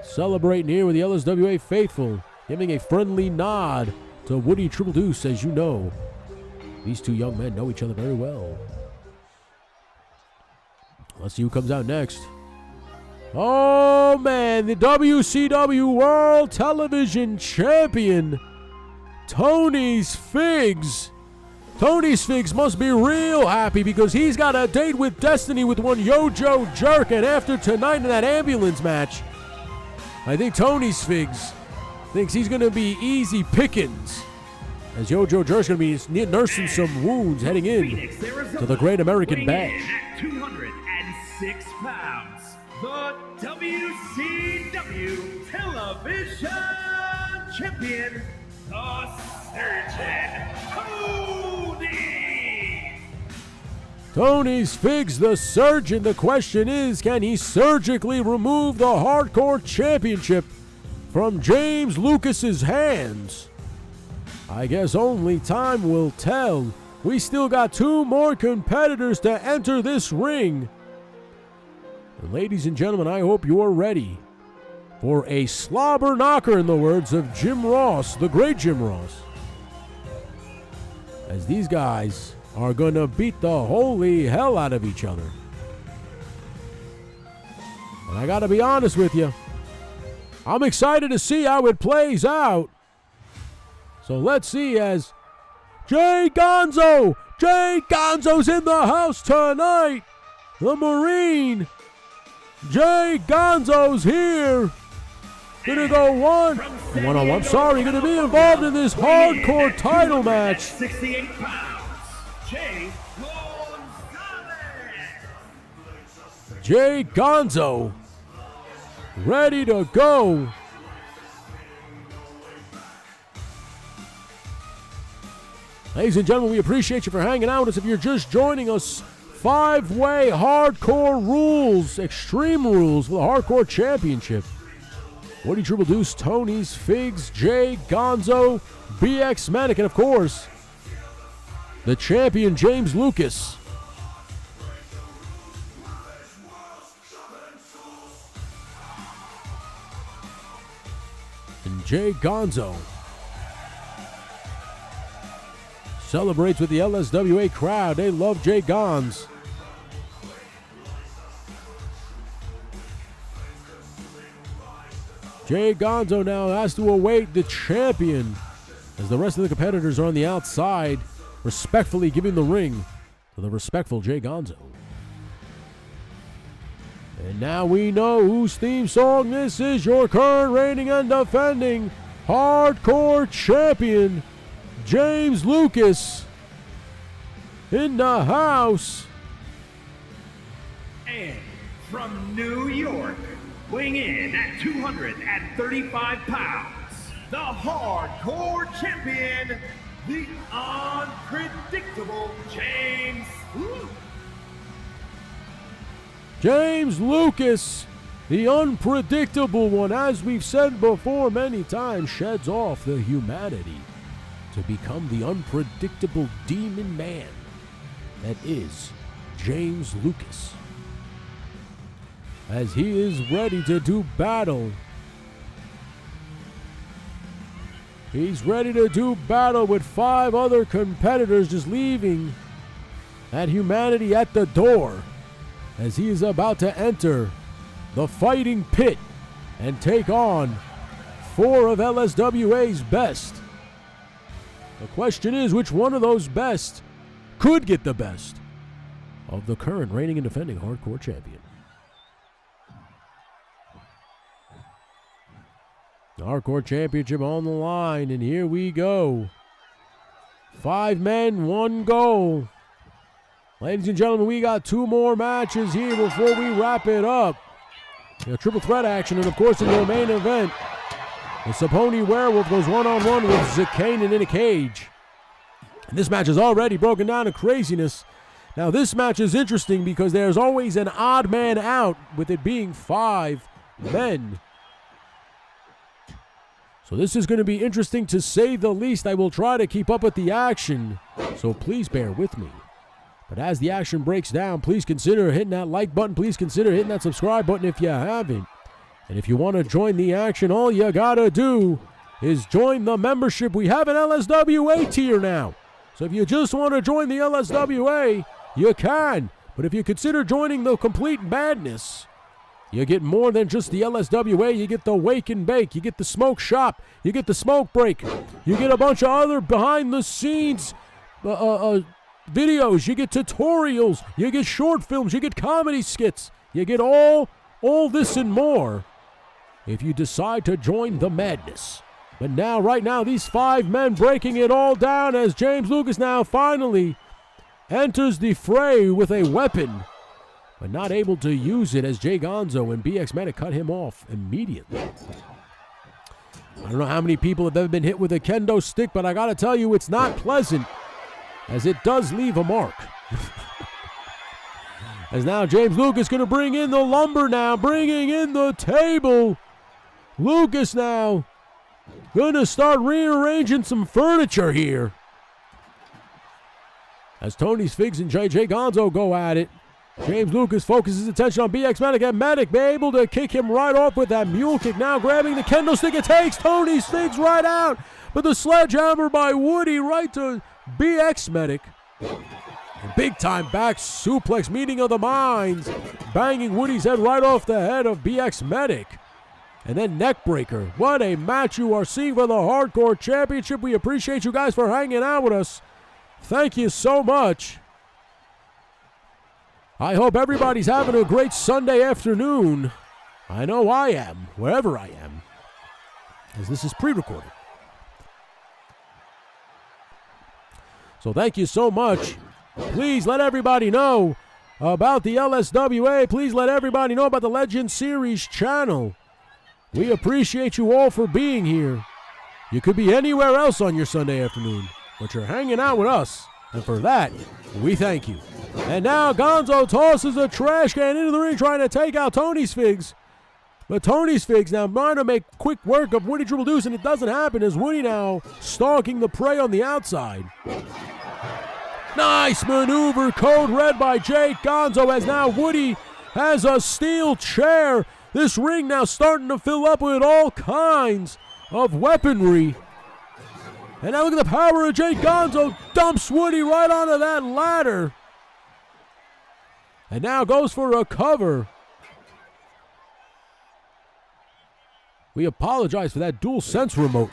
celebrating here with the LSWA faithful, giving a friendly nod to Woody Triple Deuce. As you know, these 2 young men know each other very well. Let's see who comes out next. Oh man, the WCW World Television Champion, Tony's Figs. Tony's Figs must be real happy because he's got a date with Destiny with one Yojo Jerk, and after tonight in that ambulance match, I think Tony's Figs thinks he's going to be easy pickings, as Yojo Jerk's going to be nursing some wounds heading in Phoenix, Arizona, to the Great American weighing in Bash. at 206 pounds, the WCW Television Champion, the Surgeon Cody. Tony's Figs, the Surgeon. The question is, can he surgically remove the Hardcore Championship from James Lucas's hands? I guess only time will tell. We still got 2 more competitors to enter this ring. And ladies and gentlemen, I hope you're ready for a slobber knocker, in the words of Jim Ross, the great Jim Ross. As these guys are going to beat the holy hell out of each other. And I got to be honest with you, I'm excited to see how it plays out. So let's see as Jay Gonzo's in the house tonight. The Marine, Jay Gonzo's here. Gonna go one-on-one. Sorry, gonna be involved in this hardcore title match. 68 pounds, Jay Gonzalez. Jay Gonzo, ready to go. Ladies and gentlemen, we appreciate you for hanging out with us. If you're just joining us, 5-way hardcore rules, extreme rules for the Hardcore Championship. Woody Triple Deuce, Tony's, Figs, Jay Gonzo, BX Manic, and of course, the champion James Lucas. And Jay Gonzo celebrates with the LSWA crowd. They love Jay Gonz. Jay Gonzo now has to await the champion as the rest of the competitors are on the outside, respectfully giving the ring to the respectful Jay Gonzo. And now we know whose theme song this is. Your current reigning and defending hardcore champion, James Lucas, in the house. And from New York, weighing in at 235 pounds, the hardcore champion, the unpredictable James Lucas. James Lucas, the unpredictable one, as we've said before many times, sheds off the humanity to become the unpredictable demon man that is James Lucas, as he is ready to do battle. He's ready to do battle with 5 other competitors, just leaving that humanity at the door as he is about to enter the fighting pit and take on 4 of LSWA's best. The question is, which one of those best could get the best of the current reigning and defending hardcore champion? The Hardcore Championship on the line, and here we go. 5 men, 1 goal. Ladies and gentlemen, we got 2 more matches here before we wrap it up. Triple threat action, and of course in the main event, the Saponi Werewolf goes one-on-one with Zakanin in a cage. And this match is already broken down to craziness. Now this match is interesting because there's always an odd man out, with it being 5 men. So this is going to be interesting to say the least. I will try to keep up with the action, so please bear with me. But as the action breaks down, please consider hitting that like button. Please consider hitting that subscribe button if you haven't. And if you want to join the action, all you got to do is join the membership. We have an LSWA tier now. So if you just want to join the LSWA, you can. But if you consider joining the complete madness, you get more than just the LSWA. You get the wake and bake. You get the smoke shop. You get the smoke break. You get a bunch of other behind-the-scenes videos. You get tutorials. You get short films. You get comedy skits. You get all this and more if you decide to join the madness. But now, right now, these 5 men breaking it all down as James Lucas now finally enters the fray with a weapon, but not able to use it as Jay Gonzo and BX Manic cut him off immediately. I don't know how many people have ever been hit with a kendo stick, but I gotta tell you, it's not pleasant, as it does leave a mark. As now James Lucas gonna bring in the lumber now, bringing in the table. Lucas now gonna start rearranging some furniture here. As Tony's, Figs, and Jay Gonzo go at it, James Lucas focuses his attention on BX Manic, and Manic be able to kick him right off with that mule kick. Now grabbing the kendo stick, it takes Tony's, Figs right out, but the sledgehammer by Woody right to BX Manic. Big time back suplex, meeting of the minds, banging Woody's head right off the head of BX Medic. And then neckbreaker. What a match you are seeing for the Hardcore Championship. We appreciate you guys for hanging out with us. Thank you so much. I hope everybody's having a great Sunday afternoon. I know I am, wherever I am, as this is pre-recorded. So thank you so much. Please let everybody know about the LSWA. Please let everybody know about the Legend Series channel. We appreciate you all for being here. You could be anywhere else on your Sunday afternoon, but you're hanging out with us. And for that, we thank you. And now Gonzo tosses a trash can into the ring trying to take out Tony's Figs. But Tony's Figs now trying to make quick work of Woody Triple Deuce, and it doesn't happen as Woody now stalking the prey on the outside. Nice maneuver, code red by Jake Gonzo, as now Woody has a steel chair. This ring now starting to fill up with all kinds of weaponry. And now look at the power of Jake Gonzo. Dumps Woody right onto that ladder. And now goes for a cover. We apologize for that dual sense remote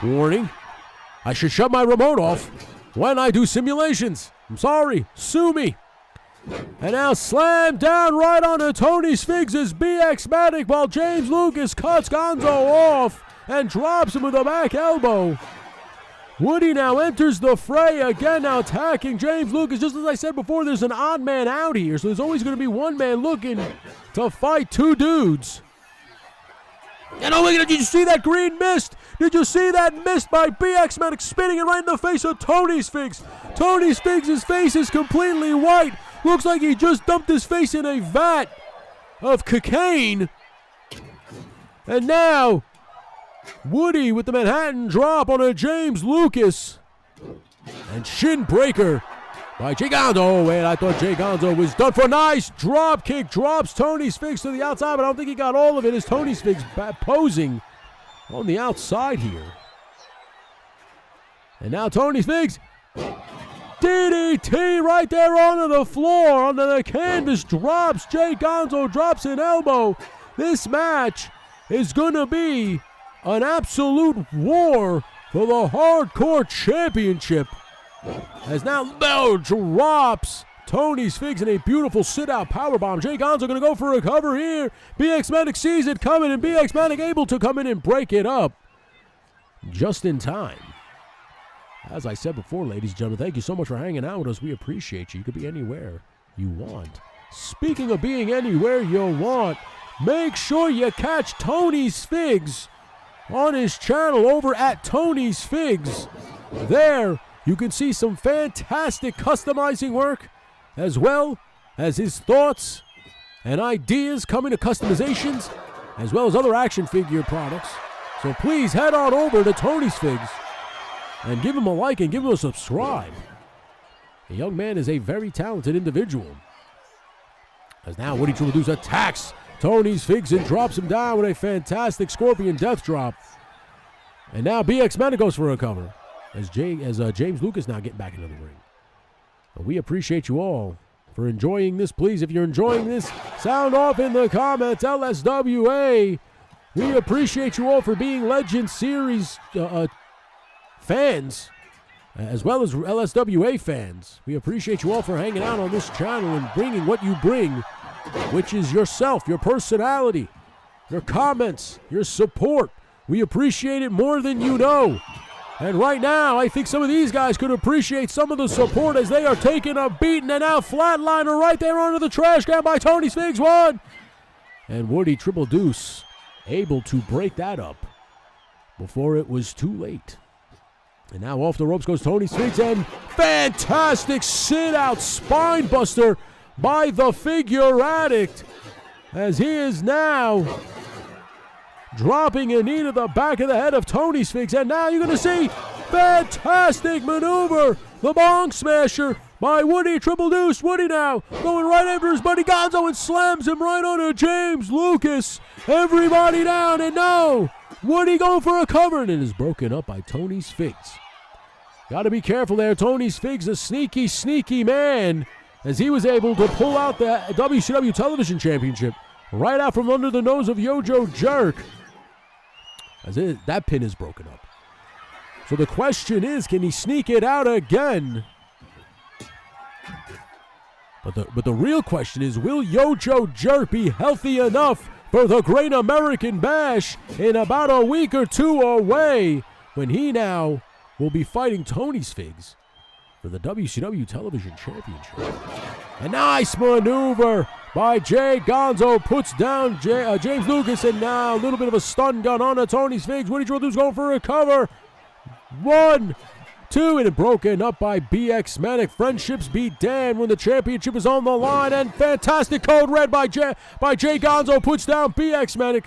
warning. I should shut my remote off when I do simulations. I'm sorry. Sue me. And now slam down right onto Tony's Figs' BX-Matic while James Lucas cuts Gonzo off and drops him with a back elbow. Woody now enters the fray again, now attacking James Lucas. Just as I said before, there's an odd man out here, so there's always going to be one man looking to fight two dudes. And oh, did you see that green mist? Did you see that mist by BX-Matic spinning it right in the face of Tony's Figs? Tony's Figs' face is completely white. Looks like he just dumped his face in a vat of cocaine. And now, Woody with the Manhattan drop on a James Lucas. And shin breaker by Jay Gonzo. Oh, wait, I thought Jay Gonzo was done for. Nice drop kick. Drops Tony's Figs to the outside, but I don't think he got all of it as Tony's Figs posing on the outside here. And now Tony's Figs. DDT right there onto the floor, onto the canvas, drops Jay Gonzo, drops an elbow. This match is going to be an absolute war for the Hardcore Championship. As now Bell drops Tony's Figs in a beautiful sit-out powerbomb. Jay Gonzo going to go for a cover here. BX-Matic sees it coming, and BX-Matic able to come in and break it up just in time. As I said before, ladies and gentlemen, thank you so much for hanging out with us. We appreciate you. You could be anywhere you want. Speaking of being anywhere you want, make sure you catch Tony's Figs on his channel over at Tony's Figs. There, you can see some fantastic customizing work, as well as his thoughts and ideas coming to customizations, as well as other action figure products. So please head on over to Tony's Figs and give him a like and give him a subscribe. The young man is a very talented individual. As now Woody Triple Deuce attacks Tony's Figs and drops him down with a fantastic Scorpion Death Drop. And now BX-Matic goes for a cover. As James Lucas now getting back into the ring. And we appreciate you all for enjoying this. Please, if you're enjoying this, sound off in the comments. LSWA. We appreciate you all for being Legend Series fans, as well as LSWA fans. We appreciate you all for hanging out on this channel and bringing what you bring, which is yourself, your personality, your comments, your support. We appreciate it more than you know. And right now, I think some of these guys could appreciate some of the support as they are taking a beating. And now flatliner right there onto the trash can by Tony's Figs. One. And Woody Triple Deuce able to break that up before it was too late. And now off the ropes goes Tony's Figs, and fantastic sit-out spine buster by the Figure Addict, as he is now dropping a knee to the back of the head of Tony's Figs. And now you're going to see fantastic maneuver, the Bong Smasher by Woody Triple Deuce. Woody now going right after his buddy Gonzo and slams him right onto James Lucas. Everybody down, and no, Woody going for a cover, and it is broken up by Tony's Figs. Got to be careful there. Tony's Figs, a sneaky, sneaky man. as he was able to pull out the WCW Television Championship right out from under the nose of Yojo Jerk. That pin is broken up. So the question is, can he sneak it out again? But the real question is, will Yojo Jerk be healthy enough for the Great American Bash in about a week or two away, when he now will be fighting Tony's Figs for the WCW Television Championship? A nice maneuver by Jay Gonzo, puts down James Lucas, and now a little bit of a stun gun on Tony's Figs. Woody Triple Deuce going for a cover. 1, 2, and broken up by BX Manic. Friendships be damned when the championship is on the line, and fantastic code red by Jay Gonzo puts down BX Manic.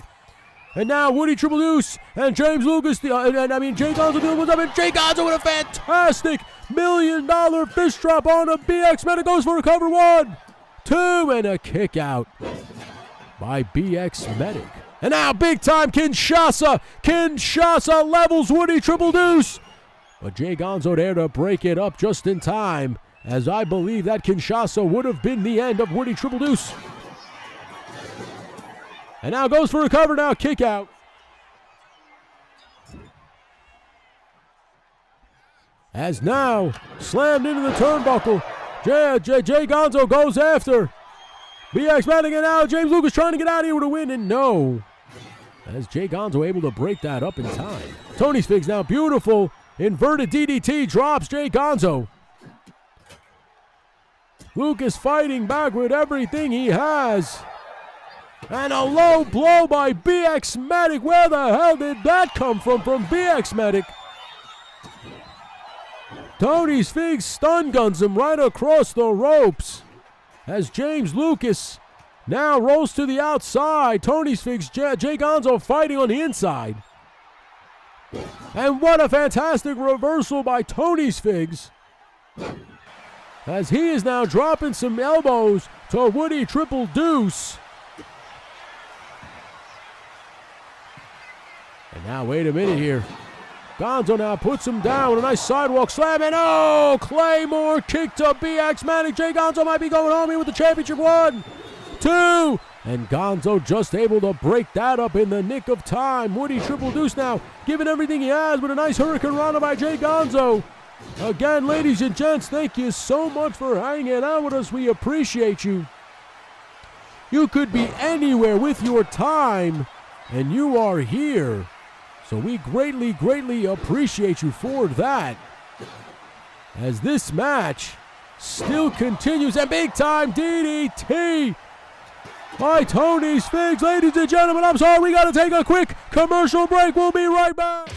And now Woody Triple Deuce and James Lucas, Jay Gonzo doing what's up, and Jay Gonzo with a fantastic $1 million fish drop on a BX Manic, goes for a cover. 1, 2, and a kick out by BX Medic. And now big time Kinshasa. Kinshasa levels Woody Triple Deuce. But Jay Gonzo there to break it up just in time, as I believe that Kinshasa would have been the end of Woody Triple Deuce. And now goes for a cover, now kick out. As now slammed into the turnbuckle. Jay Gonzo goes after BX Manic, and now James Lucas trying to get out of here with a win, and no. As Jay Gonzo able to break that up in time. Tony's Figs now, beautiful inverted DDT, drops Jay Gonzo. Lucas fighting back with everything he has. And a low blow by BX Medic. Where the hell did that come from BX Medic? Tony's Figs stun guns him right across the ropes. As James Lucas now rolls to the outside. Tony's Figs, Jay Gonzo fighting on the inside. And what a fantastic reversal by Tony's Figs, as he is now dropping some elbows to Woody Triple Deuce. And now, wait a minute here. Gonzo now puts him down with a nice sidewalk slam, and oh, Claymore kick to BX Manic. Jay Gonzo might be going home here with the championship. 1, 2, and Gonzo just able to break that up in the nick of time. Woody Triple Deuce now giving everything he has with a nice Hurricane Rana by Jay Gonzo. Again, ladies and gents, thank you so much for hanging out with us. We appreciate you. You could be anywhere with your time, and you are here. So we greatly, greatly appreciate you for that. As this match still continues, and big time DDT by Tony's Figs. Ladies and gentlemen, I'm sorry, we got to take a quick commercial break. We'll be right back.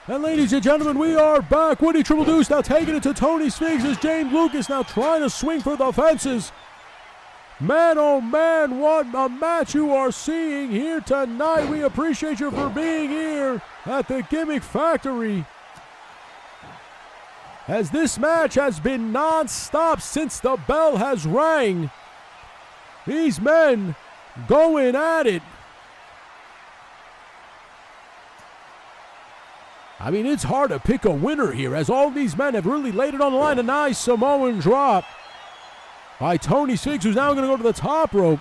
And ladies and gentlemen, we are back. Woody Triple Deuce now taking it to Tony's Figs, as James Lucas now trying to swing for the fences. Man, oh man, what a match you are seeing here tonight. We appreciate you for being here at the Gimmick Factory, as this match has been non-stop since the bell has rang. These men going at it. I mean, it's hard to pick a winner here, as all these men have really laid it on the line. A nice Samoan drop by Tony's Figs, who's now going to go to the top rope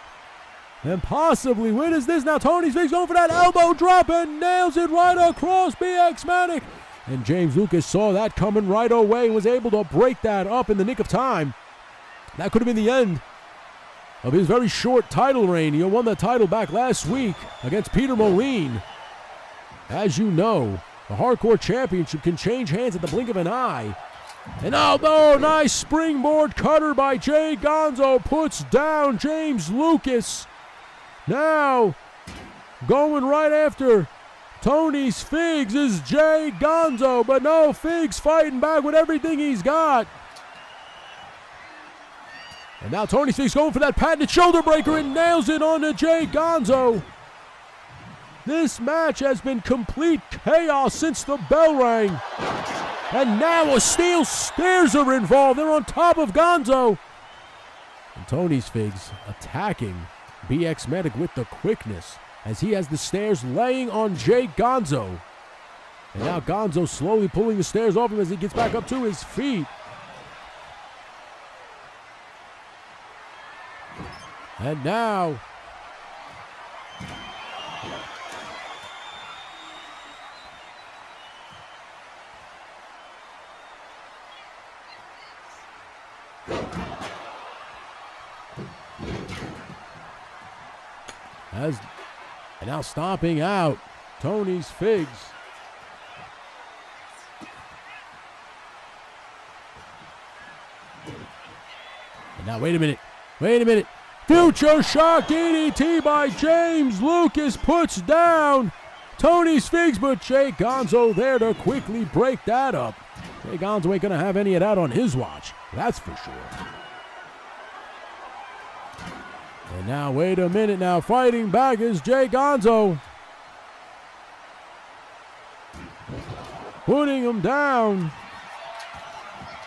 and possibly win. Is this now Tony's Figs going for that elbow drop and nails it right across BX Manic? And James Lucas saw that coming right away and was able to break that up in the nick of time. That could have been the end of his very short title reign. He won the title back last week against Peter Moline. As you know, the Hardcore Championship can change hands at the blink of an eye. And oh, nice springboard cutter by Jay Gonzo puts down James Lucas. Now, going right after Tony's Figs is Jay Gonzo, but no, Figs fighting back with everything he's got. And now Tony Sphinx going for that patented shoulder breaker and nails it onto Jay Gonzo. This match has been complete chaos since the bell rang. And now a steel stairs are involved. They're on top of Gonzo. And Tony Sphinx attacking BX Medic with the quickness as he has the stairs laying on Jay Gonzo. And now Gonzo slowly pulling the stairs off him as he gets back up to his feet. And now and now stomping out Tony's Figs. And now wait a minute. Future Shock DDT by James Lucas puts down Tony's Figs, but Jay Gonzo there to quickly break that up. Jay Gonzo ain't gonna have any of that on his watch, that's for sure. And now, wait a minute now, fighting back is Jay Gonzo. Putting him down.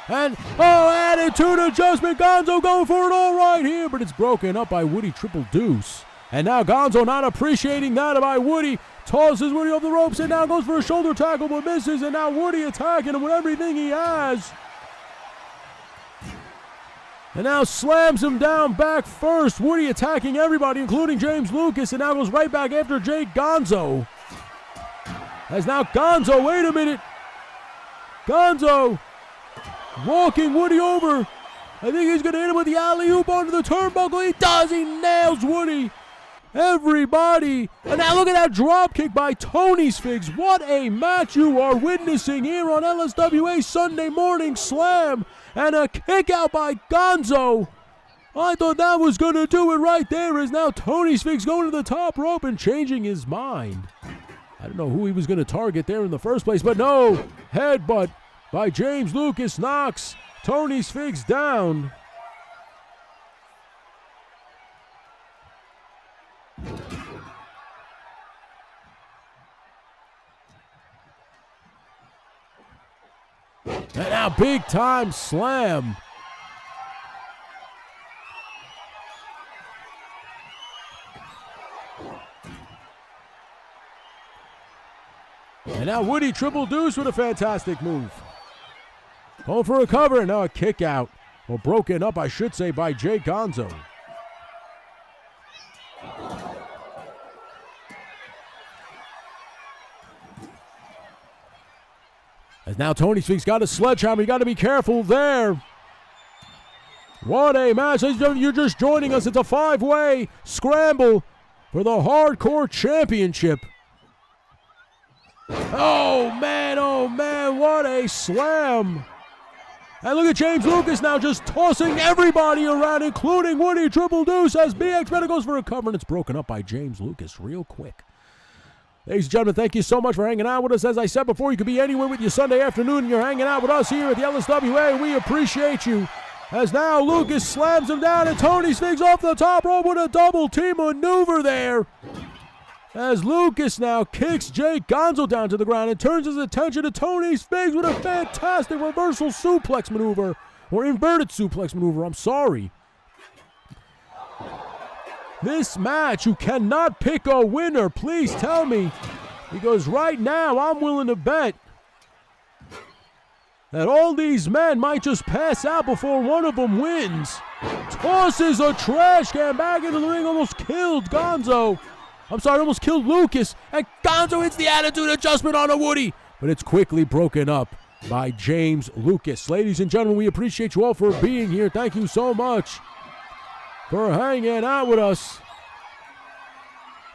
And, attitude adjustment. Gonzo going for it all right here, but it's broken up by Woody Triple Deuce. And now Gonzo not appreciating that by Woody. Tosses Woody off the ropes and now goes for a shoulder tackle but misses. And now Woody attacking him with everything he has. And now slams him down back first. Woody attacking everybody, including James Lucas, and now goes right back after Jay Gonzo. As now Gonzo, wait a minute. Gonzo walking Woody over. I think he's going to hit him with the alley-oop onto the turnbuckle. He does. He nails Woody. Everybody. And now look at that drop kick by Tony's Figs. What a match you are witnessing here on LSWA Sunday Morning Slam. And a kick out by Gonzo. I thought that was going to do it right there, as now Tony's Figs going to the top rope and changing his mind. I don't know who he was going to target there in the first place, but no. Headbutt by James Lucas knocks Tony's Figs down. And now big time slam. And now Woody Triple Deuce with a fantastic move. Going for a cover, and now a kick out. Well, broken up, I should say, by Jay Gonzo. As now Tony Sphinx got a sledgehammer. You got to be careful there. What a match. Ladies and gentlemen, you're just joining us. It's a 5-way scramble for the Hardcore Championship. Oh, man, what a slam. And look at James Lucas now just tossing everybody around, including Woody Triple Deuce, as BX Medic goes for a cover, and it's broken up by James Lucas real quick. Ladies and gentlemen, thank you so much for hanging out with us. As I said before, you could be anywhere with you Sunday afternoon, and you're hanging out with us here at the LSWA. We appreciate you. As now Lucas slams him down, and Tony Sphinx off the top rope with a double team maneuver there. As Lucas now kicks Jay Gonzo down to the ground and turns his attention to Tony Sphinx with a fantastic reversal suplex maneuver, or inverted suplex maneuver, I'm sorry. This match, you cannot pick a winner, please tell me. Because right now, I'm willing to bet that all these men might just pass out before one of them wins. Tosses a trash can back into the ring, almost killed Gonzo. I'm sorry, almost killed Lucas. And Gonzo hits the attitude adjustment on a Woody. But it's quickly broken up by James Lucas. Ladies and gentlemen, we appreciate you all for being here. Thank you so much for hanging out with us.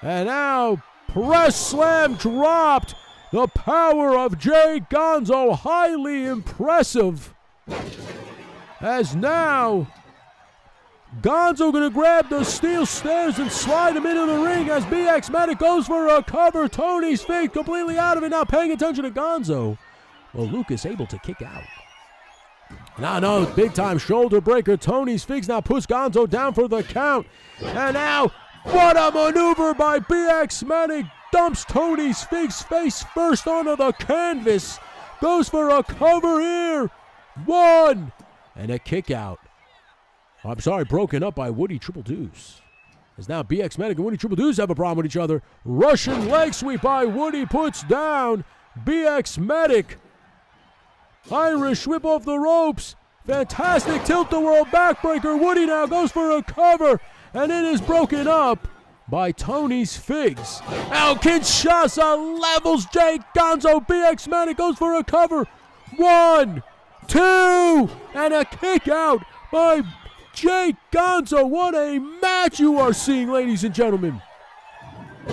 And now, press slam dropped. The power of Jay Gonzo, highly impressive. As now, Gonzo gonna grab the steel stairs and slide him into the ring as BX Medic goes for a cover. Tony Sphinx completely out of it, now paying attention to Gonzo. Well, Lucas able to kick out. Now, big time shoulder breaker. Tony's Figs now puts Gonzo down for the count. And now, what a maneuver by BX Manic. Dumps Tony's Figs face first onto the canvas. Goes for a cover here. 1. And a kick out. I'm sorry, broken up by Woody Triple Deuce. As now BX Manic and Woody Triple Deuce have a problem with each other. Russian leg sweep by Woody puts down BX Medic. Irish whip off the ropes. Fantastic tilt-the-world backbreaker. Woody now goes for a cover, and it is broken up by Tony's Figs. Now Kinshasa levels Jake Gonzo. BX Manic goes for a cover. 1, 2, and a kick out by Jake Gonzo. What a match you are seeing, ladies and gentlemen.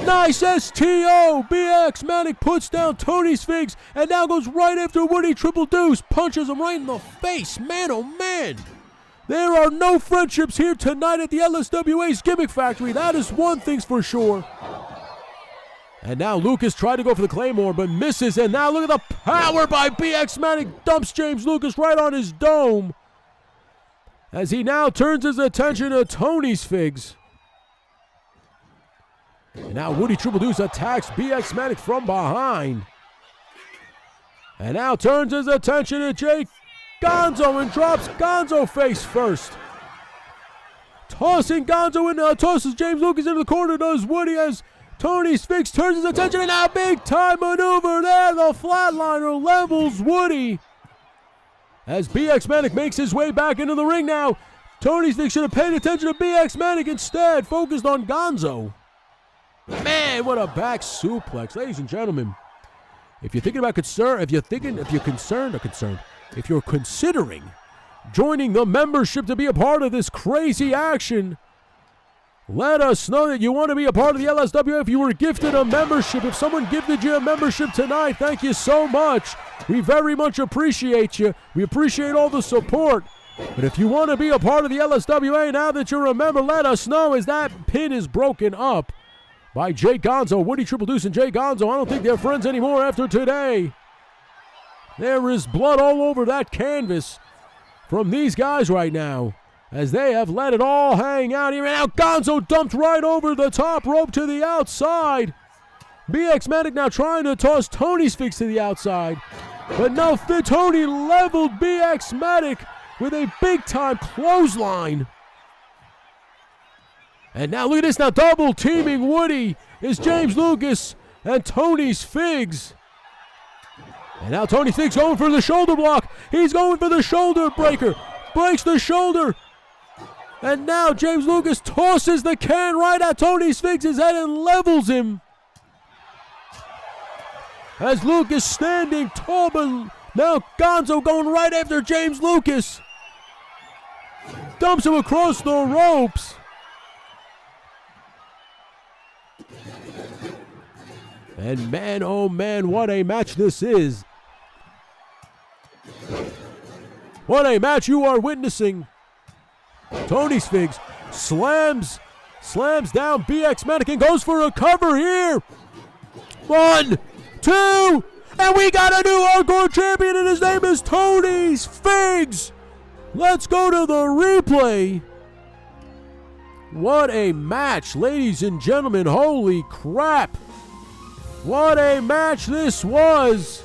Nice STO. BX Manic puts down Tony's Figs and now goes right after Woody Triple Deuce. Punches him right in the face. Man, oh man. There are no friendships here tonight at the LSWA's Gimmick Factory. That is one thing's for sure. And now Lucas tried to go for the Claymore but misses. And now look at the power by BX Manic. Dumps James Lucas right on his dome. As he now turns his attention to Tony's Figs. And now Woody Triple Deuce attacks BX Manic from behind. And now turns his attention to Jake Gonzo and drops Gonzo face first. Tossing Gonzo in, tosses James Lucas into the corner, does Woody as Tony's Figs turns his attention, and now big time maneuver there. The flatliner levels Woody. As BX Manic makes his way back into the ring now. Tony's Figs should have paid attention to BX Manic, instead focused on Gonzo. Man, what a back suplex. Ladies and gentlemen, if you're thinking about if you're considering joining the membership to be a part of this crazy action, let us know that you want to be a part of the LSWA. If you were gifted a membership, if someone gifted you a membership tonight, thank you so much. We very much appreciate you. We appreciate all the support. But if you want to be a part of the LSWA now that you're a member, let us know, as that pin is broken up by Jay Gonzo. Woody Triple Deuce and Jay Gonzo, I don't think they're friends anymore after today. There is blood all over that canvas from these guys right now, as they have let it all hang out here. And now Gonzo dumped right over the top rope to the outside. BX Manic now trying to toss Tony's Figs to the outside. But no, Tony leveled BX Manic with a big-time clothesline. And now look at this, now double teaming Woody is James Lucas and Tony's Figs. And now Tony's Figs going for the shoulder block. He's going for the shoulder breaker. Breaks the shoulder. And now James Lucas tosses the can right at Tony's Figs' head and levels him. As Lucas standing tall, but now Gonzo going right after James Lucas. Dumps him across the ropes. And man, oh man, what a match this is. What a match you are witnessing. Tony's Figs slams down BX Manic and goes for a cover here. 1, 2, and we got a new hardcore champion, and his name is Tony's Figs. Let's go to the replay. What a match, ladies and gentlemen. Holy crap. What a match this was.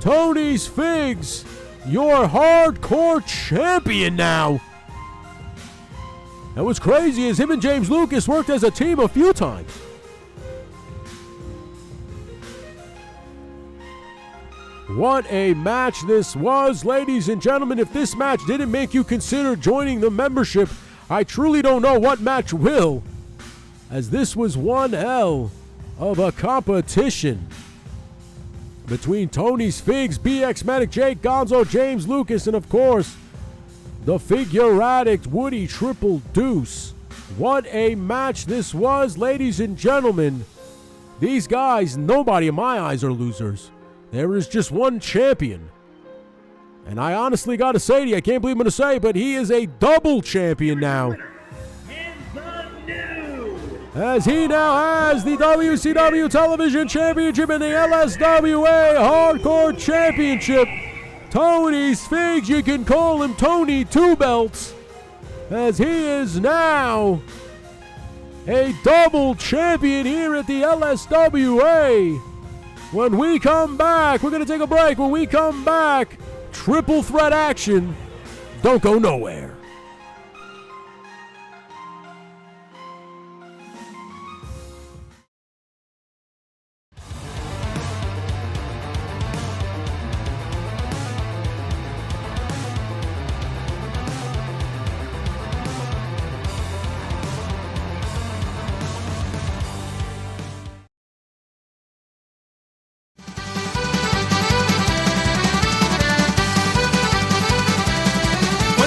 Tony's Figs, your hardcore champion now. And what's crazy is him and James Lucas worked as a team a few times. What a match this was, ladies and gentlemen. If this match didn't make you consider joining the membership, I truly don't know what match will, as this was one hell of a competition between Tony's Figs, BX Manic, Jake Gonzo, James Lucas, and of course, the figure addict Woody Triple Deuce. What a match this was, ladies and gentlemen. These guys, nobody in my eyes are losers. There is just one champion. And I honestly got to say to you, I can't believe I'm going to say, but he is a double champion now. As he now has the WCW Television Championship and the LSWA Hardcore Championship. Tony Sphinx, you can call him Tony Two Belts, as he is now a double champion here at the LSWA. When we come back, we're going to take a break. When we come back, triple threat action. Don't go nowhere.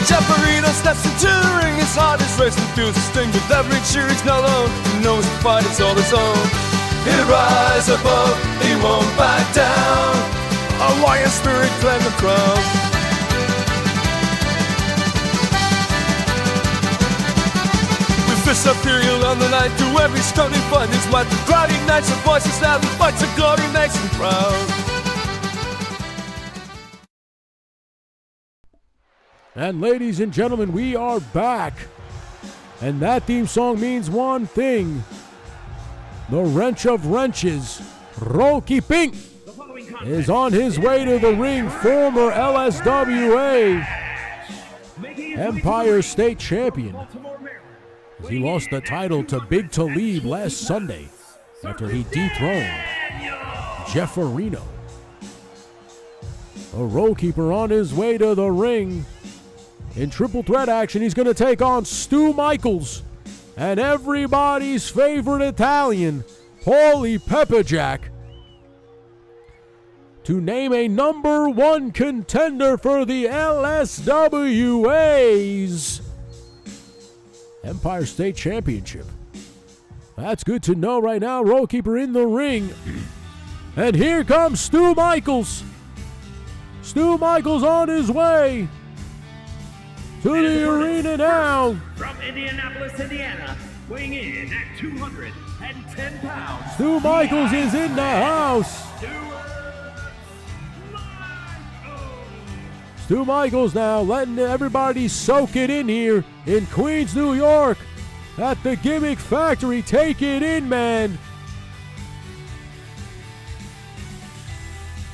Jeff steps into the ring, his heart is racing, feels the sting with every cheer. He's not alone, he knows the fight is all his own. He'll rise above, he won't back down. A lion spirit claim the crown. With fists up here, he'll on the night through every stunning fight. His might, the crowd ignites, the voices loud, the fights of glory, nice and proud. And ladies and gentlemen, we are back. And that theme song means one thing. The wrench of wrenches, Rocky Pink, is on his way to the ring. Former LSWA Empire State Champion. He lost the title to Big Talib last Sunday after he dethroned Jeff Areno. A Roll Keeper on his way to the ring. In triple threat action, he's going to take on Stu Michaels and everybody's favorite Italian, Paulie Pepperjack, to name a number one contender for the LSWA's Empire State Championship. That's good to know right now. Roll Keeper in the ring. And here comes Stu Michaels. Stu Michaels on his way to the arena now. From Indianapolis, Indiana, weighing in at 210 pounds. Stu Michaels is in the house. Stu Michaels now letting everybody soak it in here in Queens, New York at the Gimmick Factory. Take it in, man.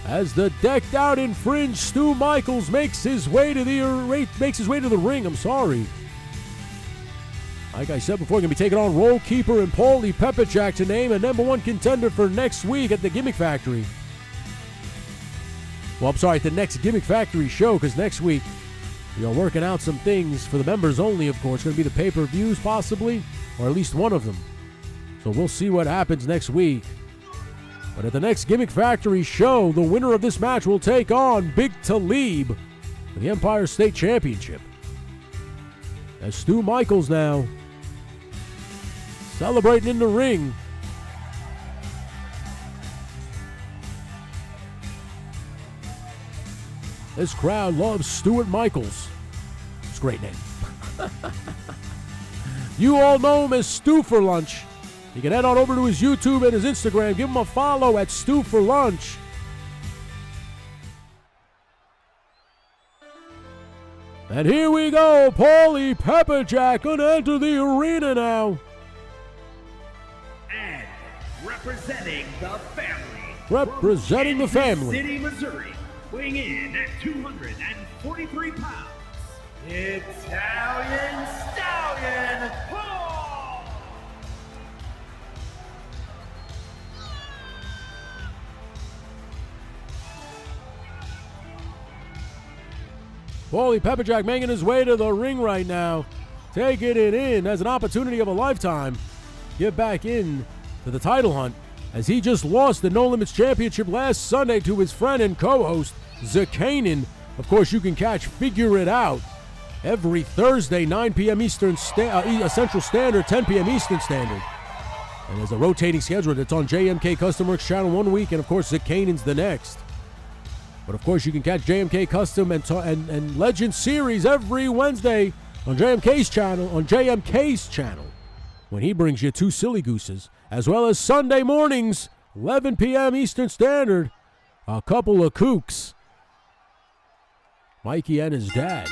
As the decked out and fringed Stu Michaels makes his way to the ring. I'm sorry. Like I said before, going to be taking on Roll Keeper and Paulie Pepperjack to name a number one contender for next week at the Gimmick Factory. Well, I'm sorry, at the next Gimmick Factory show, because next week we are working out some things for the members only, of course. It's going to be the pay-per-views, possibly, or at least one of them. So we'll see what happens next week. But at the next Gimmick Factory show, the winner of this match will take on Big Talib for the Empire State Championship. As Stu Michaels now celebrating in the ring. This crowd loves Stuart Michaels. It's a great name. You all know him as Stu for Lunch. You can head on over to his YouTube and his Instagram. Give him a follow at Stu for Lunch. And here we go. Paulie Pepperjack gonna enter the arena now. And representing the family. Representing the family. City, Missouri, weighing in at 243 pounds. Italian Stallion Paul. Paulie Pepperjack making his way to the ring right now. Taking it in as an opportunity of a lifetime. Get back in to the title hunt as he just lost the No Limits Championship last Sunday to his friend and co-host, Zakanin. Of course, you can catch Figure It Out every Thursday, 9 p.m. Central Standard, 10 p.m. Eastern Standard. And there's a rotating schedule that's on JMK Custom Works channel one week, and of course, Zakanin's the next. But of course, you can catch JMK Custom and Legend Series every Wednesday on JMK's channel, when he brings you two Silly Gooses, as well as Sunday mornings, 11 p.m. Eastern Standard, a couple of kooks. Mikey and his dad.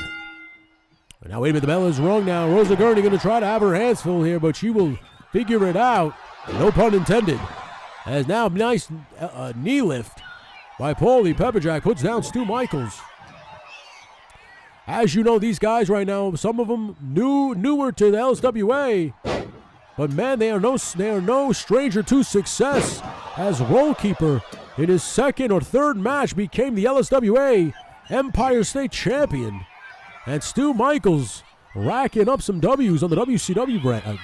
And now, wait a minute, the bell is rung now. Rosa Gurney going to try to have her hands full here, but she will figure it out. No pun intended. As now, nice knee lift by Paulie Pepperjack puts down Stu Michaels. As you know, these guys right now, some of them newer to the LSWA, but man, they are no stranger to success. As Rollkeeper in his second or third match became the LSWA Empire State Champion, and Stu Michaels racking up some W's on the WCW brand.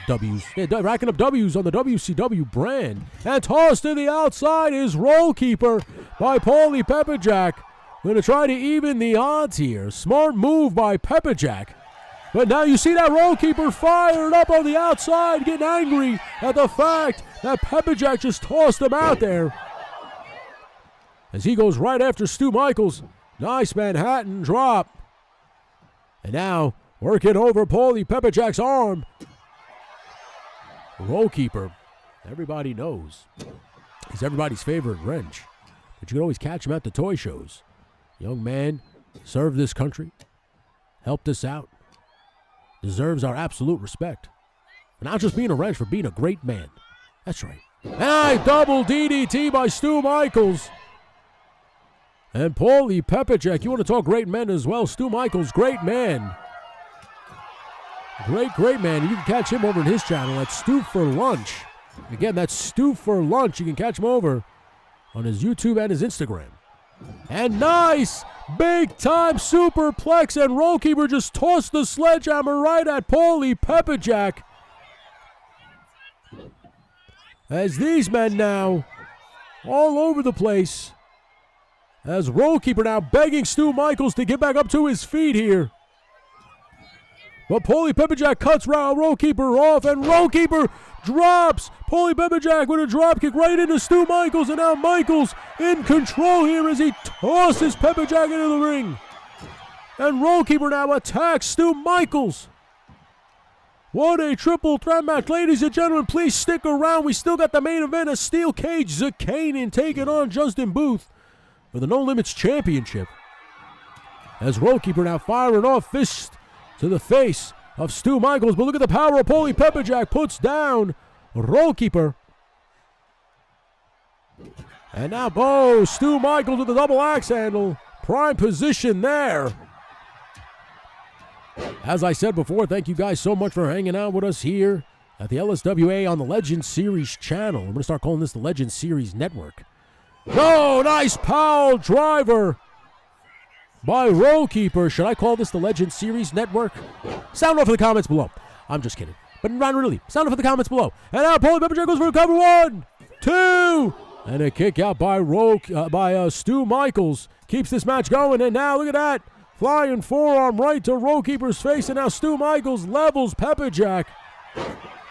Racking up W's on the WCW brand, and tossed to the outside is Rollkeeper by Paulie Pepperjack. Going to try to even the odds here. Smart move by Pepperjack. But now you see that Rollkeeper fired up on the outside, getting angry at the fact that Pepperjack just tossed him out there. As he goes right after Stu Michaels. Nice Manhattan drop. And now working over Paulie Pepperjack's arm. Rollkeeper, everybody knows, he's everybody's favorite wrench. But you can always catch him at the toy shows. Young man, served this country, helped us out, deserves our absolute respect. And not just being a wrench, for being a great man. That's right. And double DDT by Stu Michaels. And Paulie Pepperjack, you want to talk great men as well. Stu Michaels, great man. Great man. You can catch him over in his channel. That's Stu for Lunch. Again, that's Stu for Lunch. You can catch him over on his YouTube and his Instagram. And nice big-time superplex, and Rollkeeper just tossed the sledgehammer right at Paulie Pepperjack. As these men now all over the place. As Rollkeeper now begging Stu Michaels to get back up to his feet here. But Paulie Pepperjack cuts Rollkeeper off, and Rollkeeper drops Paulie Pepperjack with a drop kick right into Stu Michaels, and now Michaels in control here as he tosses Pepperjack into the ring. And Rollkeeper now attacks Stu Michaels. What a triple threat match. Ladies and gentlemen, please stick around. We still got the main event, a steel cage Zakanin taking on Justin Booth for the No Limits Championship. As Rollkeeper now firing off fist to the face of Stu Michaels, but look at the power of Paulie Pepperjack, puts down Rollkeeper. And now, Stu Michaels with a double axe handle. Prime position there. As I said before, thank you guys so much for hanging out with us here at the LSWA on the Legend Series channel. I'm going to start calling this the Legend Series Network. No, nice power driver by Rollkeeper. Should I call this the Legend Series Network? Sound off in the comments below. I'm just kidding. But not really. Sound off in the comments below. And now Paulie Pepperjack goes for a cover. 1, 2. And a kick out by Stu Michaels. Keeps this match going. And now look at that. Flying forearm right to Rollkeeper's face. And now Stu Michaels levels Pepperjack.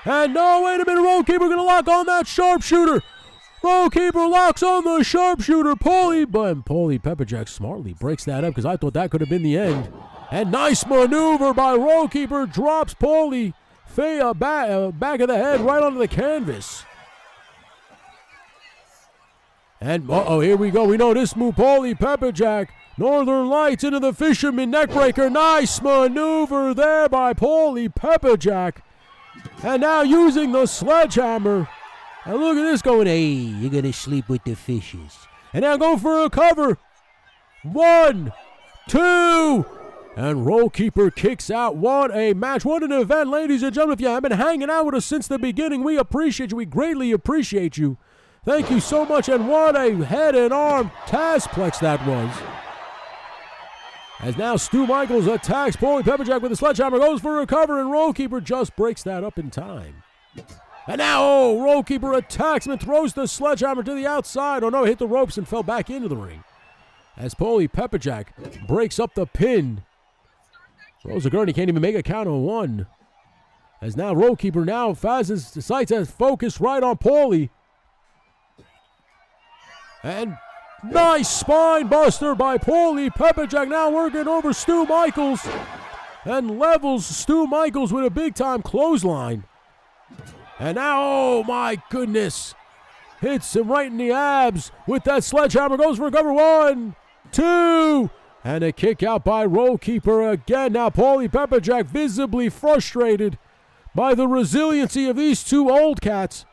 And no, wait a minute. Rollkeeper going to lock on that sharpshooter. Rollkeeper locks on the sharpshooter. Paulie Pepperjack smartly breaks that up because I thought that could have been the end. And nice maneuver by Rollkeeper. Drops Paulie back of the head right onto the canvas. And here we go. We know this move. Paulie Pepperjack. Northern Lights into the fisherman neckbreaker. Nice maneuver there by Paulie Pepperjack. And now using the sledgehammer. And look at this going, hey, you're going to sleep with the fishes. And now go for a cover. 1, 2. And Rollkeeper kicks out. What a match. What an event, ladies and gentlemen. If you have been hanging out with us since the beginning, we appreciate you. We greatly appreciate you. Thank you so much. And what a head and arm Tazplex that was. As now Stu Michaels attacks Paulie Pepperjack with a sledgehammer. Goes for a cover, and Rollkeeper just breaks that up in time. And now, Rollkeeper attacks him and throws the sledgehammer to the outside. Oh no, hit the ropes and fell back into the ring. As Paulie Pepperjack breaks up the pin. Rosa Gurney can't even make a count of 1. As now Rollkeeper now has his sights as focused right on Paulie. And nice spine buster by Paulie Pepperjack, now working over Stu Michaels. And levels Stu Michaels with a big time clothesline. And now, oh my goodness, hits him right in the abs with that sledgehammer. Goes for a cover. 1, 2. And a kick out by Rollkeeper again. Now Paulie Pepperjack visibly frustrated by the resiliency of these two old cats.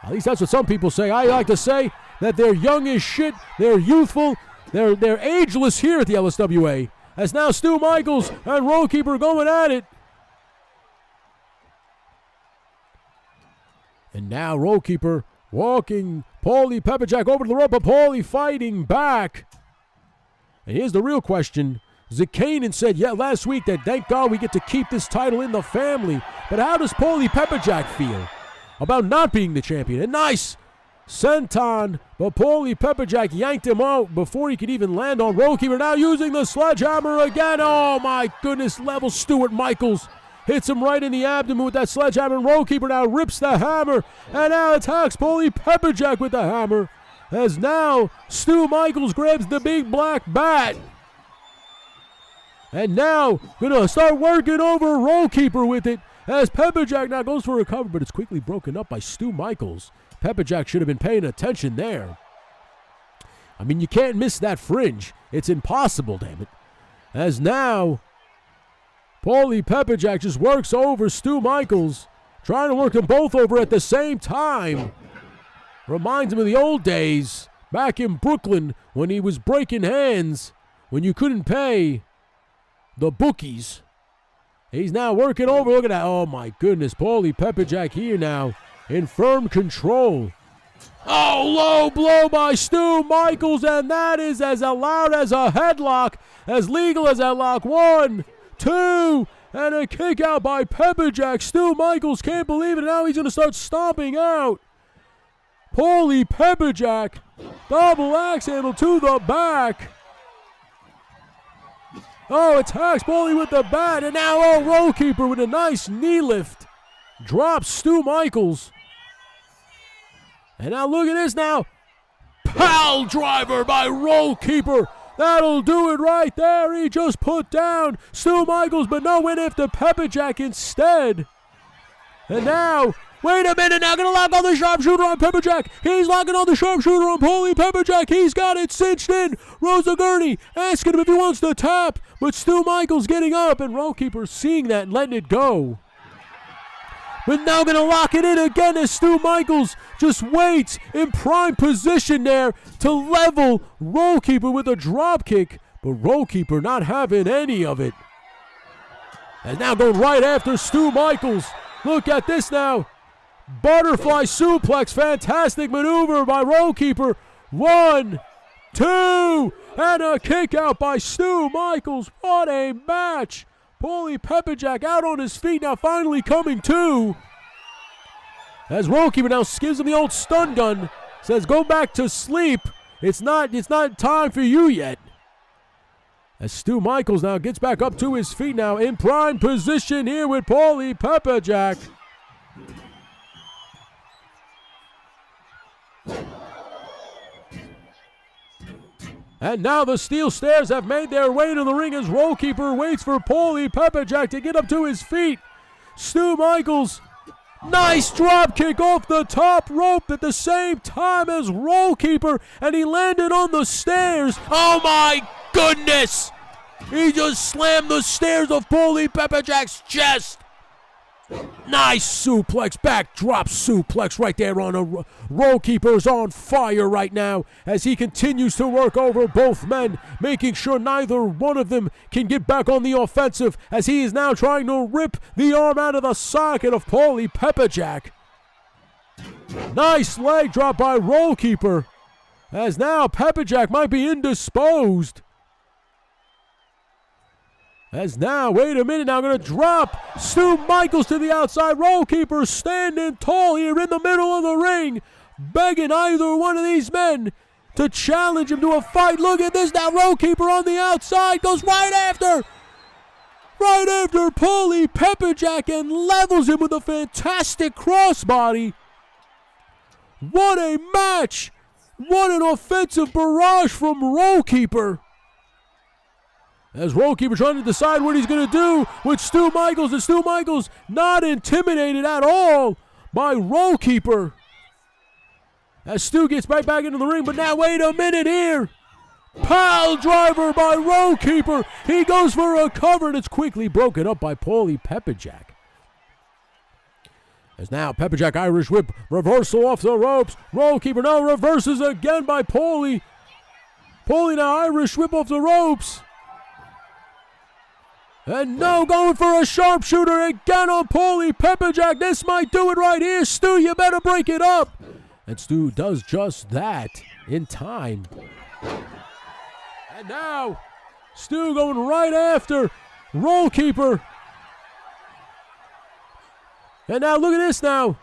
At least that's what some people say. I like to say that they're young as shit, they're youthful, they're ageless here at the LSWA. As now Stu Michaels and Rollkeeper going at it. And now Rollkeeper walking Paulie Pepperjack over to the rope, but Paulie fighting back. And here's the real question. Zakanin said, last week that thank God we get to keep this title in the family. But how does Paulie Pepperjack feel about not being the champion? And nice senton, but Paulie Pepperjack yanked him out before he could even land on Rollkeeper. Now using the sledgehammer again. Oh my goodness, level Stuart Michaels. Hits him right in the abdomen with that sledgehammer. And Rollkeeper now rips the hammer and now attacks Paulie Pepperjack with the hammer. As now Stu Michaels grabs the big black bat. And now gonna start working over Rollkeeper with it. As Pepperjack now goes for a cover, but it's quickly broken up by Stu Michaels. Pepperjack should have been paying attention there. I mean, you can't miss that fringe. It's impossible, damn it. As now Paulie Pepperjack just works over Stu Michaels, trying to work them both over at the same time. Reminds him of the old days back in Brooklyn when he was breaking hands when you couldn't pay the bookies. He's now working over. Look at that. Oh my goodness. Paulie Pepperjack here now in firm control. Oh, low blow by Stu Michaels, and that is as allowed as a headlock, as legal as a headlock. 1, 2, and a kick out by Pepperjack. Stu Michaels can't believe it. Now he's going to start stomping out Paulie Pepperjack. Double axe handle to the back. Oh, attacks Paulie with the bat, and now Rollkeeper with a nice knee lift. Drops Stu Michaels. And now look at this now. Pile driver by Rollkeeper. That'll do it right there. He just put down Stu Michaels, but no win after Pepperjack instead. And now, wait a minute now, gonna lock on the sharpshooter on Pepperjack. He's locking on the sharpshooter on Paulie Pepperjack. He's got it cinched in. Rosa Gurney asking him if he wants to tap, but Stu Michaels getting up, and Rollkeeper seeing that and letting it go. But now gonna lock it in again as Stu Michaels just waits in prime position there to level Rollkeeper with a drop kick, but Rollkeeper not having any of it. And now going right after Stu Michaels. Look at this now. Butterfly suplex, fantastic maneuver by Rollkeeper. 1, 2, and a kick out by Stu Michaels. What a match. Paulie Pepperjack out on his feet now, finally coming to. As Rollkeeper now gives him the old stun gun. Says, go back to sleep. It's not time for you yet. As Stu Michaels now gets back up to his feet now in prime position here with Paulie Pepperjack. And now the steel stairs have made their way to the ring as Rollkeeper waits for Paulie Pepperjack to get up to his feet. Stu Michaels, nice drop kick off the top rope at the same time as Rollkeeper, and he landed on the stairs. Oh my goodness! He just slammed the stairs of Paulie Pepperjack's chest. Nice suplex, backdrop suplex right there on a Rollkeeper's on fire right now as he continues to work over both men, making sure neither one of them can get back on the offensive as he is now trying to rip the arm out of the socket of Paulie Pepperjack. Nice leg drop by Rollkeeper as now Pepperjack might be indisposed. As now, wait a minute, now going to drop Stu Michaels to the outside. Rollkeeper standing tall here in the middle of the ring, begging either one of these men to challenge him to a fight. Look at this now, Rollkeeper on the outside, goes right after Paulie Pepperjack and levels him with a fantastic crossbody. What a match! What an offensive barrage from Rollkeeper. As Rollkeeper trying to decide what he's going to do with Stu Michaels, and Stu Michaels not intimidated at all by Rollkeeper. As Stu gets right back into the ring, but now wait a minute here. Pile driver by Row Keeper. He goes for a cover, and it's quickly broken up by Paulie Pepperjack. As now Pepperjack Irish Whip, reversal off the ropes. Row Keeper now reverses again by Paulie. Paulie now Irish Whip off the ropes. And now going for a sharpshooter again on Paulie Pepperjack. This might do it right here. Stu, you better break it up. And Stu does just that in time. And now Stu going right after Roll Keeper. And now look at this now.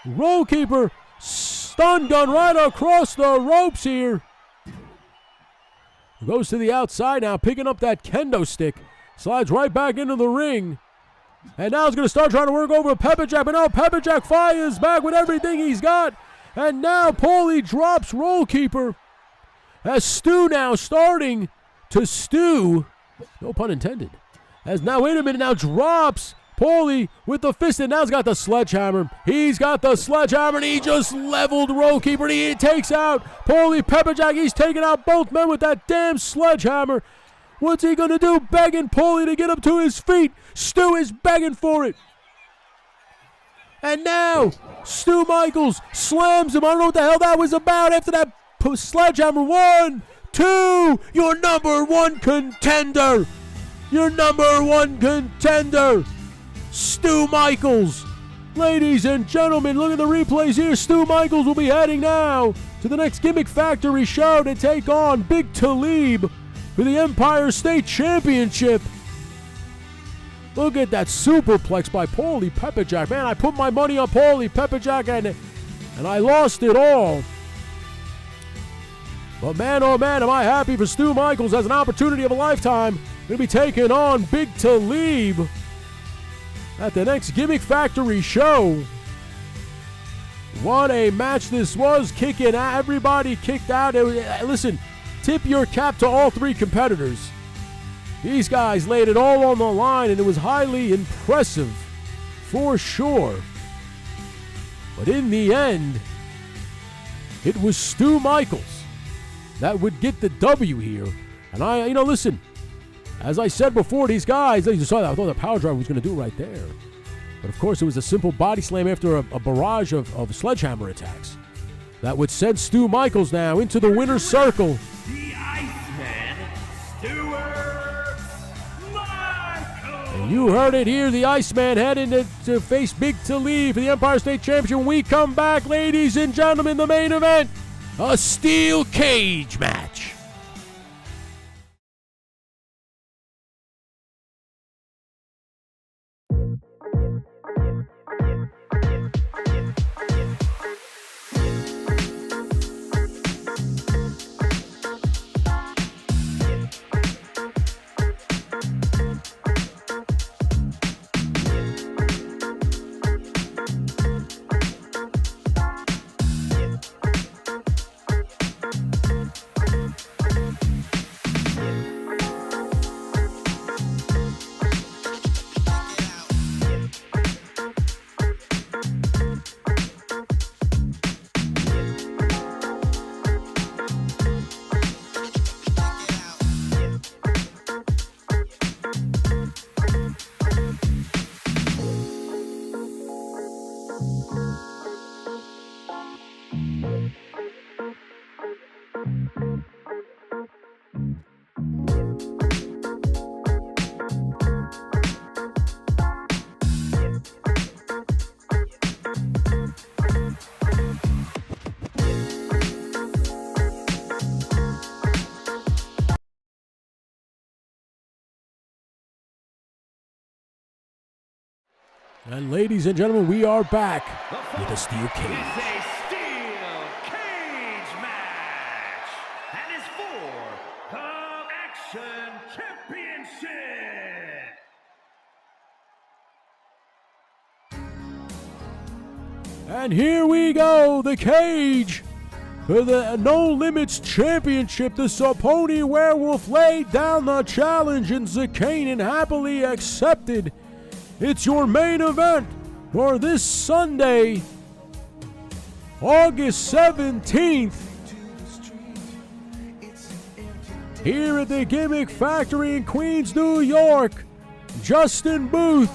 Roll Keeper stun gun right across the ropes here. Goes to the outside now, picking up that kendo stick. Slides right back into the ring. And now he's going to start trying to work over Pepperjack. But now Pepperjack fires back with everything he's got. And now Paulie drops Roll Keeper. As Stu now starting to stew. No pun intended. As now, wait a minute, now drops Paulie with the fist, and now he's got the sledgehammer. He's got the sledgehammer, and he just leveled Row Keeper, and he takes out Paulie Pepperjack. He's taking out both men with that damn sledgehammer. What's he going to do? Begging Paulie to get up to his feet. Stu is begging for it. And now, Stu Michaels slams him. I don't know what the hell that was about after that sledgehammer. 1, 2, your number one contender. Your number one contender. Stu Michaels. Ladies and gentlemen, look at the replays here. Stu Michaels will be heading now to the next Gimmick Factory show to take on Big Talib for the Empire State Championship. Look at that superplex by Paulie Pepperjack. Man, I put my money on Paulie Pepperjack and I lost it all. But man, oh man, am I happy for Stu Michaels as an opportunity of a lifetime. Going to be taking on Big Talib at the next Gimmick Factory show. What a match this was. Kicking out, everybody kicked out. Listen, tip your cap to all three competitors. These guys laid it all on the line, and it was highly impressive, for sure. But in the end, it was Stu Michaels that would get the W here. And listen, as I said before, these guys, you saw that, I thought the power driver was going to do right there. But of course, it was a simple body slam after a barrage of sledgehammer attacks that would send Stu Michaels now into the winner's circle. The Iceman, Stuart Michaels. And you heard it here, the Iceman heading to face Big Talib for the Empire State Championship. When we come back, ladies and gentlemen, the main event, a steel cage match. And ladies and gentlemen, we are back with a steel cage. It's a steel cage match, and is for the Action Championship. And here we go, the cage for the No Limits Championship. The Saponi Werewolf laid down the challenge, and Zakanin happily accepted. It's your main event for this Sunday, August 17th. Here at the Gimmick Factory in Queens, New York, Justin Booth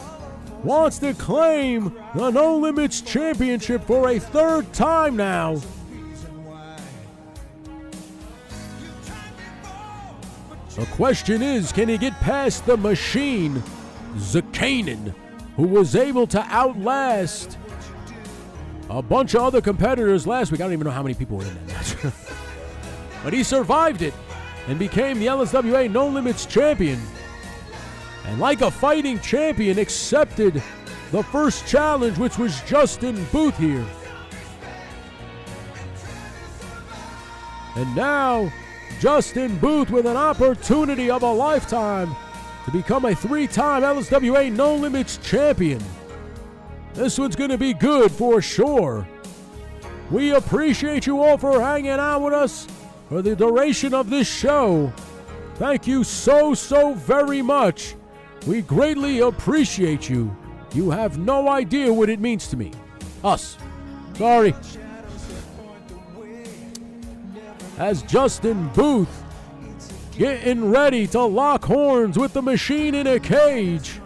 wants to claim the No Limits Championship for a third time now. The question is, can he get past the Machine, Zakanin, who was able to outlast a bunch of other competitors last week? I don't even know how many people were in that match. But he survived it and became the LSWA No Limits Champion. And like a fighting champion, accepted the first challenge, which was Justin Booth here. And now, Justin Booth with an opportunity of a lifetime to become a 3-time LSWA No Limits champion. This one's going to be good for sure. We appreciate you all for hanging out with us for the duration of this show. Thank you so very much. We greatly appreciate you. You have no idea what it means to me. Us. Sorry. As Justin Booth getting ready to lock horns with the Machine in a cage.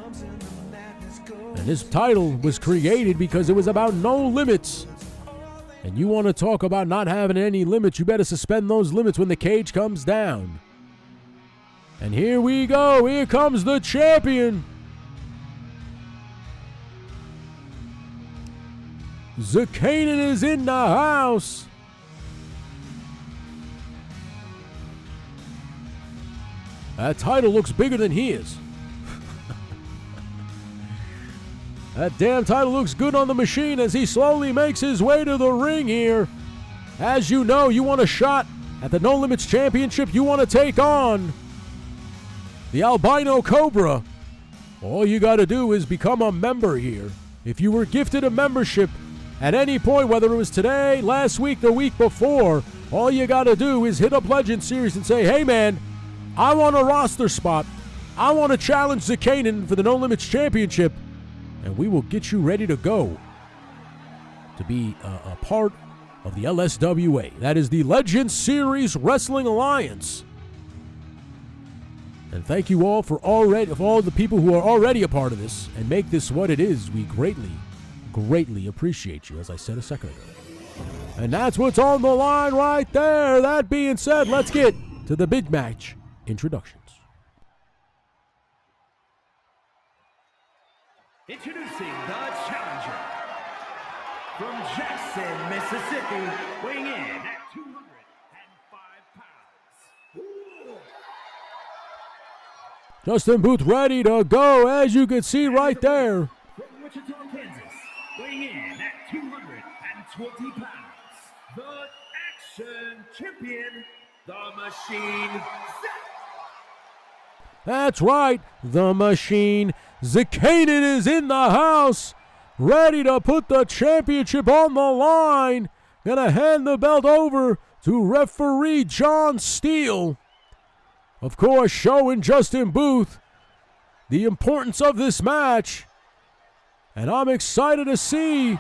And this title was created because it was about no limits. And you want to talk about not having any limits, you better suspend those limits when the cage comes down. And here we go. Here comes the champion. Zakanin is in the house. That title looks bigger than he is. That damn title looks good on the Machine as he slowly makes his way to the ring here. As you know, you want a shot at the No Limits Championship. You want to take on the Albino Cobra. All you got to do is become a member here. If you were gifted a membership at any point, whether it was today, last week, the week before, all you got to do is hit up Legend Series and say, hey man, I want a roster spot. I want to challenge Zakanin for the No Limits Championship. And we will get you ready to go to be a part of the LSWA. That is the Legend Series Wrestling Alliance. And thank you all for all the people who are already a part of this and make this what it is. We greatly appreciate you, as I said a second ago. And that's what's on the line right there. That being said, let's get to the big match introductions. Introducing the challenger from Jackson, Mississippi, weighing in at 205 pounds. Ooh. Justin Booth ready to go, as you can see right there. From Wichita, Kansas, weighing in at 220 pounds. The Action Champion, the Machine. That's right, the Machine. Zakanin is in the house, ready to put the championship on the line. Gonna hand the belt over to referee John Steele. Of course, showing Justin Booth the importance of this match. And I'm excited to see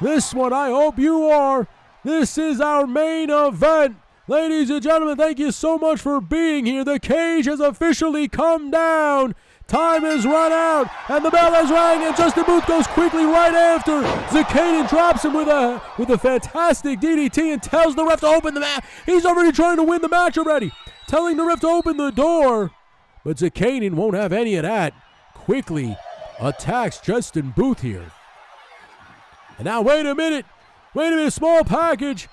this one. I hope you are. This is our main event. Ladies and gentlemen, thank you so much for being here. The cage has officially come down. Time has run out, and the bell has rang, and Justin Booth goes quickly right after. Zakanin drops him with a fantastic DDT and tells the ref to open the match. He's already trying to win the match already, telling the ref to open the door. But Zakanin won't have any of that. Quickly attacks Justin Booth here. And now, wait a minute, small package.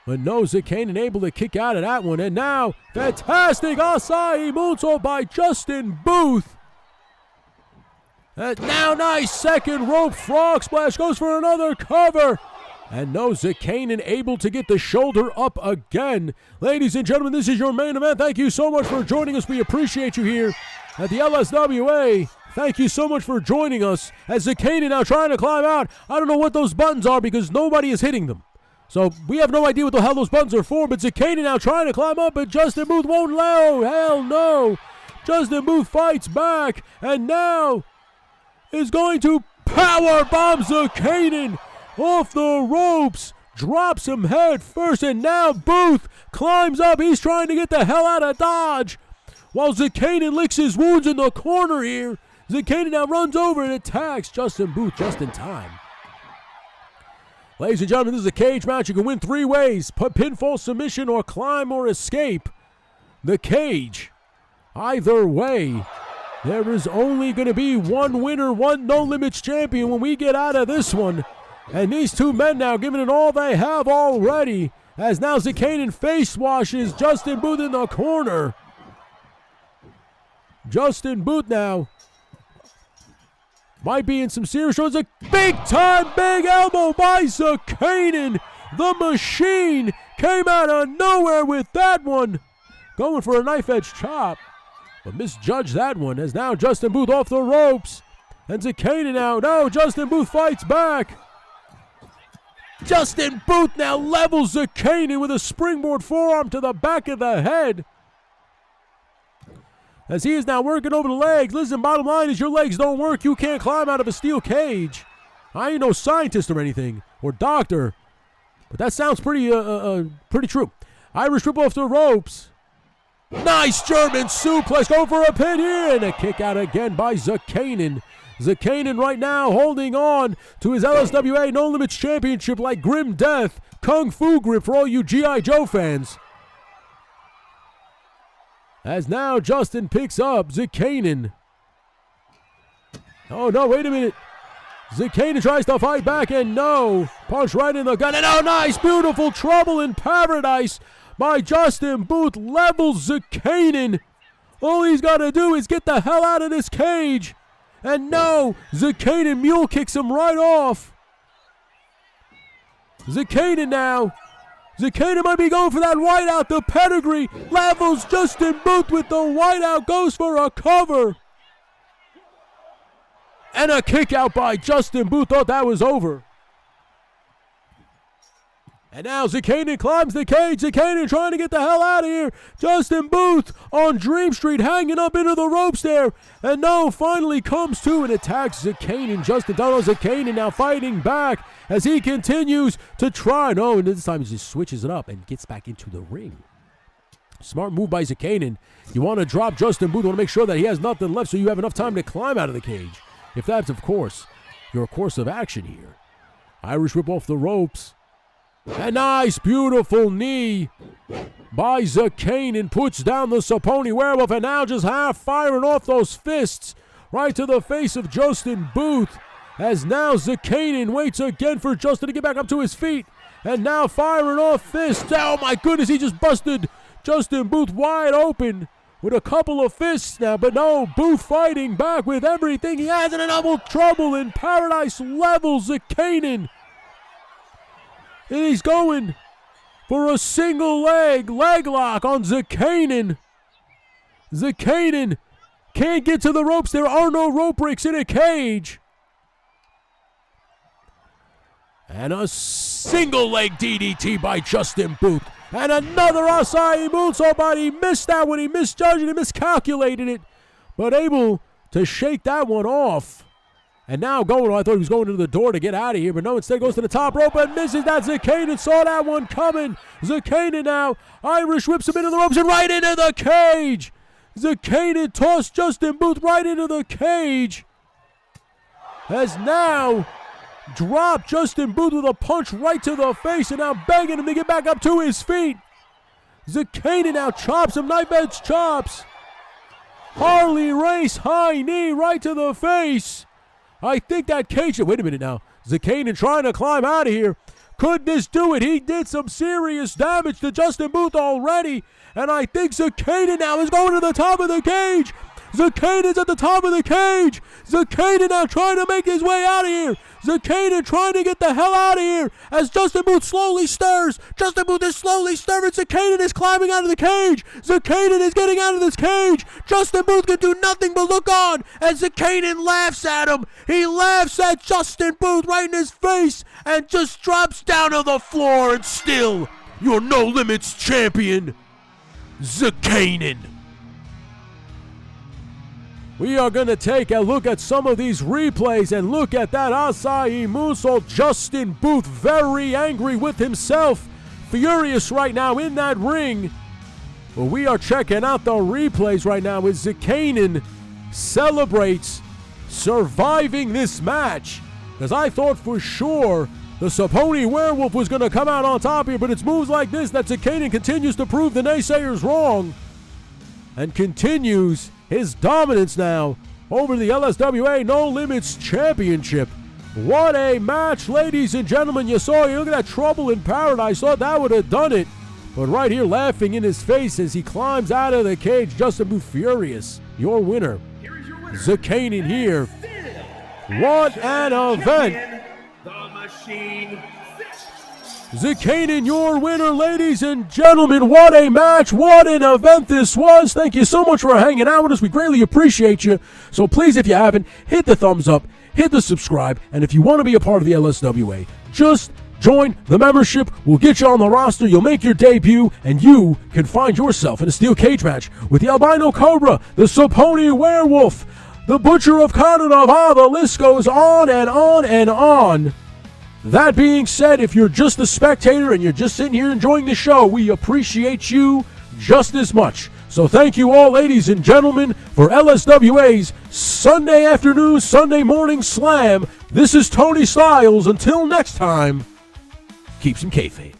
But no, Zakanin able to kick out of that one. And now, fantastic Asai Moonsault by Justin Booth. Now nice second rope frog splash, goes for another cover. And no, Zakanin able to get the shoulder up again. Ladies and gentlemen, this is your main event. Thank you so much for joining us. We appreciate you here at the LSWA. Thank you so much for joining us. As Zakanin now trying to climb out. I don't know what those buttons are because nobody is hitting them. So we have no idea what the hell those buttons are for, but Zakanin now trying to climb up, but Justin Booth won't allow. Hell no. Justin Booth fights back, and now is going to power bomb Zakanin off the ropes. drops him head first, and now Booth climbs up. He's trying to get the hell out of Dodge, while Zakanin licks his wounds in the corner here. Zakanin now runs over and attacks Justin Booth just in time. Ladies and gentlemen, this is a cage match. You can win 3 ways: pinfall, submission, or climb or escape. The cage. Either way, there is only going to be one winner, one No Limits champion when we get out of this one. And these two men now giving it all they have already, as now Zakanin face washes Justin Booth in the corner. Justin Booth now might be in some serious trouble. It's a big-time big elbow by Zakanin. The Machine came out of nowhere with that one, going for a knife-edge chop, but misjudged that one, as now Justin Booth off the ropes. And Zakanin now, no, Justin Booth fights back. Justin Booth now levels Zakanin with a springboard forearm to the back of the head, as he is now working over the legs. Listen, bottom line is your legs don't work, you can't climb out of a steel cage. I ain't no scientist or anything, or doctor, but that sounds pretty true. Irish whip off the ropes. Nice German suplex, going for a pin here, and a kick out again by Zakanin. Zakanin right now holding on to his LSWA No Limits Championship like grim death. Kung Fu grip for all you G.I. Joe fans. As now Justin picks up Zakanin. Oh no, wait a minute. Zakanin tries to fight back, and no. Punch right in the gut, and oh, nice, beautiful Trouble in Paradise by Justin Booth. Levels Zakanin. All he's got to do is get the hell out of this cage. And no, Zakanin mule kicks him right off. Zakanin now. Zakanin might be going for that whiteout. The pedigree levels Justin Booth with the whiteout. Goes for a cover. And a kick out by Justin Booth. Thought that was over. And now Zakanin climbs the cage. Zakanin trying to get the hell out of here. Justin Booth on Dream Street hanging up into the ropes there. And no, finally comes to and attacks Zakanin. Justin Zakanin now fighting back as he continues to try. No, and this time he just switches it up and gets back into the ring. Smart move by Zakanin. You want to drop Justin Booth. You want to make sure that he has nothing left so you have enough time to climb out of the cage. If that's, of course, your course of action here. Irish whip off the ropes. A nice, beautiful knee by Zakanin puts down the Saponi werewolf, and now just half firing off those fists right to the face of Justin Booth. As now Zakanin waits again for Justin to get back up to his feet, and now firing off fists. Oh my goodness, he just busted Justin Booth wide open with a couple of fists now, but no, Booth fighting back with everything he has, and a double Trouble in Paradise levels Zakanin. And he's going for a single leg lock on Zakanin. Zakanin can't get to the ropes. There are no rope breaks in a cage. And a single leg DDT by Justin Booth. And another Asai moonsault, but he missed that one. He misjudged it, he miscalculated it, but able to shake that one off. And now going, I thought he was going to the door to get out of here, but no, instead goes to the top rope and misses that. Zakanin saw that one coming. Zakanin now, Irish whips him into the ropes and right into the cage. Zakanin tossed Justin Booth right into the cage. Has now dropped Justin Booth with a punch right to the face, and now begging him to get back up to his feet. Zakanin now chops him, knife edge chops. Harley Race high knee right to the face. I think that cage, wait a minute now. Zakanin trying to climb out of here. Could this do it? He did some serious damage to Justin Booth already. And I think Zakanin now is going to the top of the cage. Zakanin's at the top of the cage. Zakanin now trying to make his way out of here. Zakanin trying to get the hell out of here as Justin Booth slowly stirs. Justin Booth is slowly stirring. Zakanin is climbing out of the cage. Zakanin is getting out of this cage. Justin Booth can do nothing but look on as Zakanin laughs at him. He laughs at Justin Booth right in his face and just drops down to the floor, and still your No Limits champion, Zakanin. We are going to take a look at some of these replays and look at that Acai Muso. Justin Booth very angry with himself. Furious right now in that ring. Well, we are checking out the replays right now as Zakanin celebrates surviving this match. Because I thought for sure the Saponi Werewolf was going to come out on top here, but it's moves like this that Zakanin continues to prove the naysayers wrong and continues his dominance now over the LSWA No Limits Championship. What a match, ladies and gentlemen. You saw, you look at that Trouble in Paradise. Thought that would have done it. But right here, laughing in his face as he climbs out of the cage, Justin Booth furious. Your winner, Zakanin here. What an event. The Machine. Zakanin, your winner, ladies and gentlemen. What a match. What an event this was. Thank you so much for hanging out with us. We greatly appreciate you. So please, if you haven't, hit the thumbs up, hit the subscribe, and if you want to be a part of the LSWA, just join the membership. We'll get you on the roster. You'll make your debut, and you can find yourself in a steel cage match with the Albino Cobra, the Saponi Werewolf, the Butcher of Kananov. The list goes on and on and on. That being said, if you're just a spectator and you're just sitting here enjoying the show, we appreciate you just as much. So thank you all, ladies and gentlemen, for LSWA's Sunday afternoon, Sunday morning slam. This is Tony Styles. Until next time, keep some kayfabe.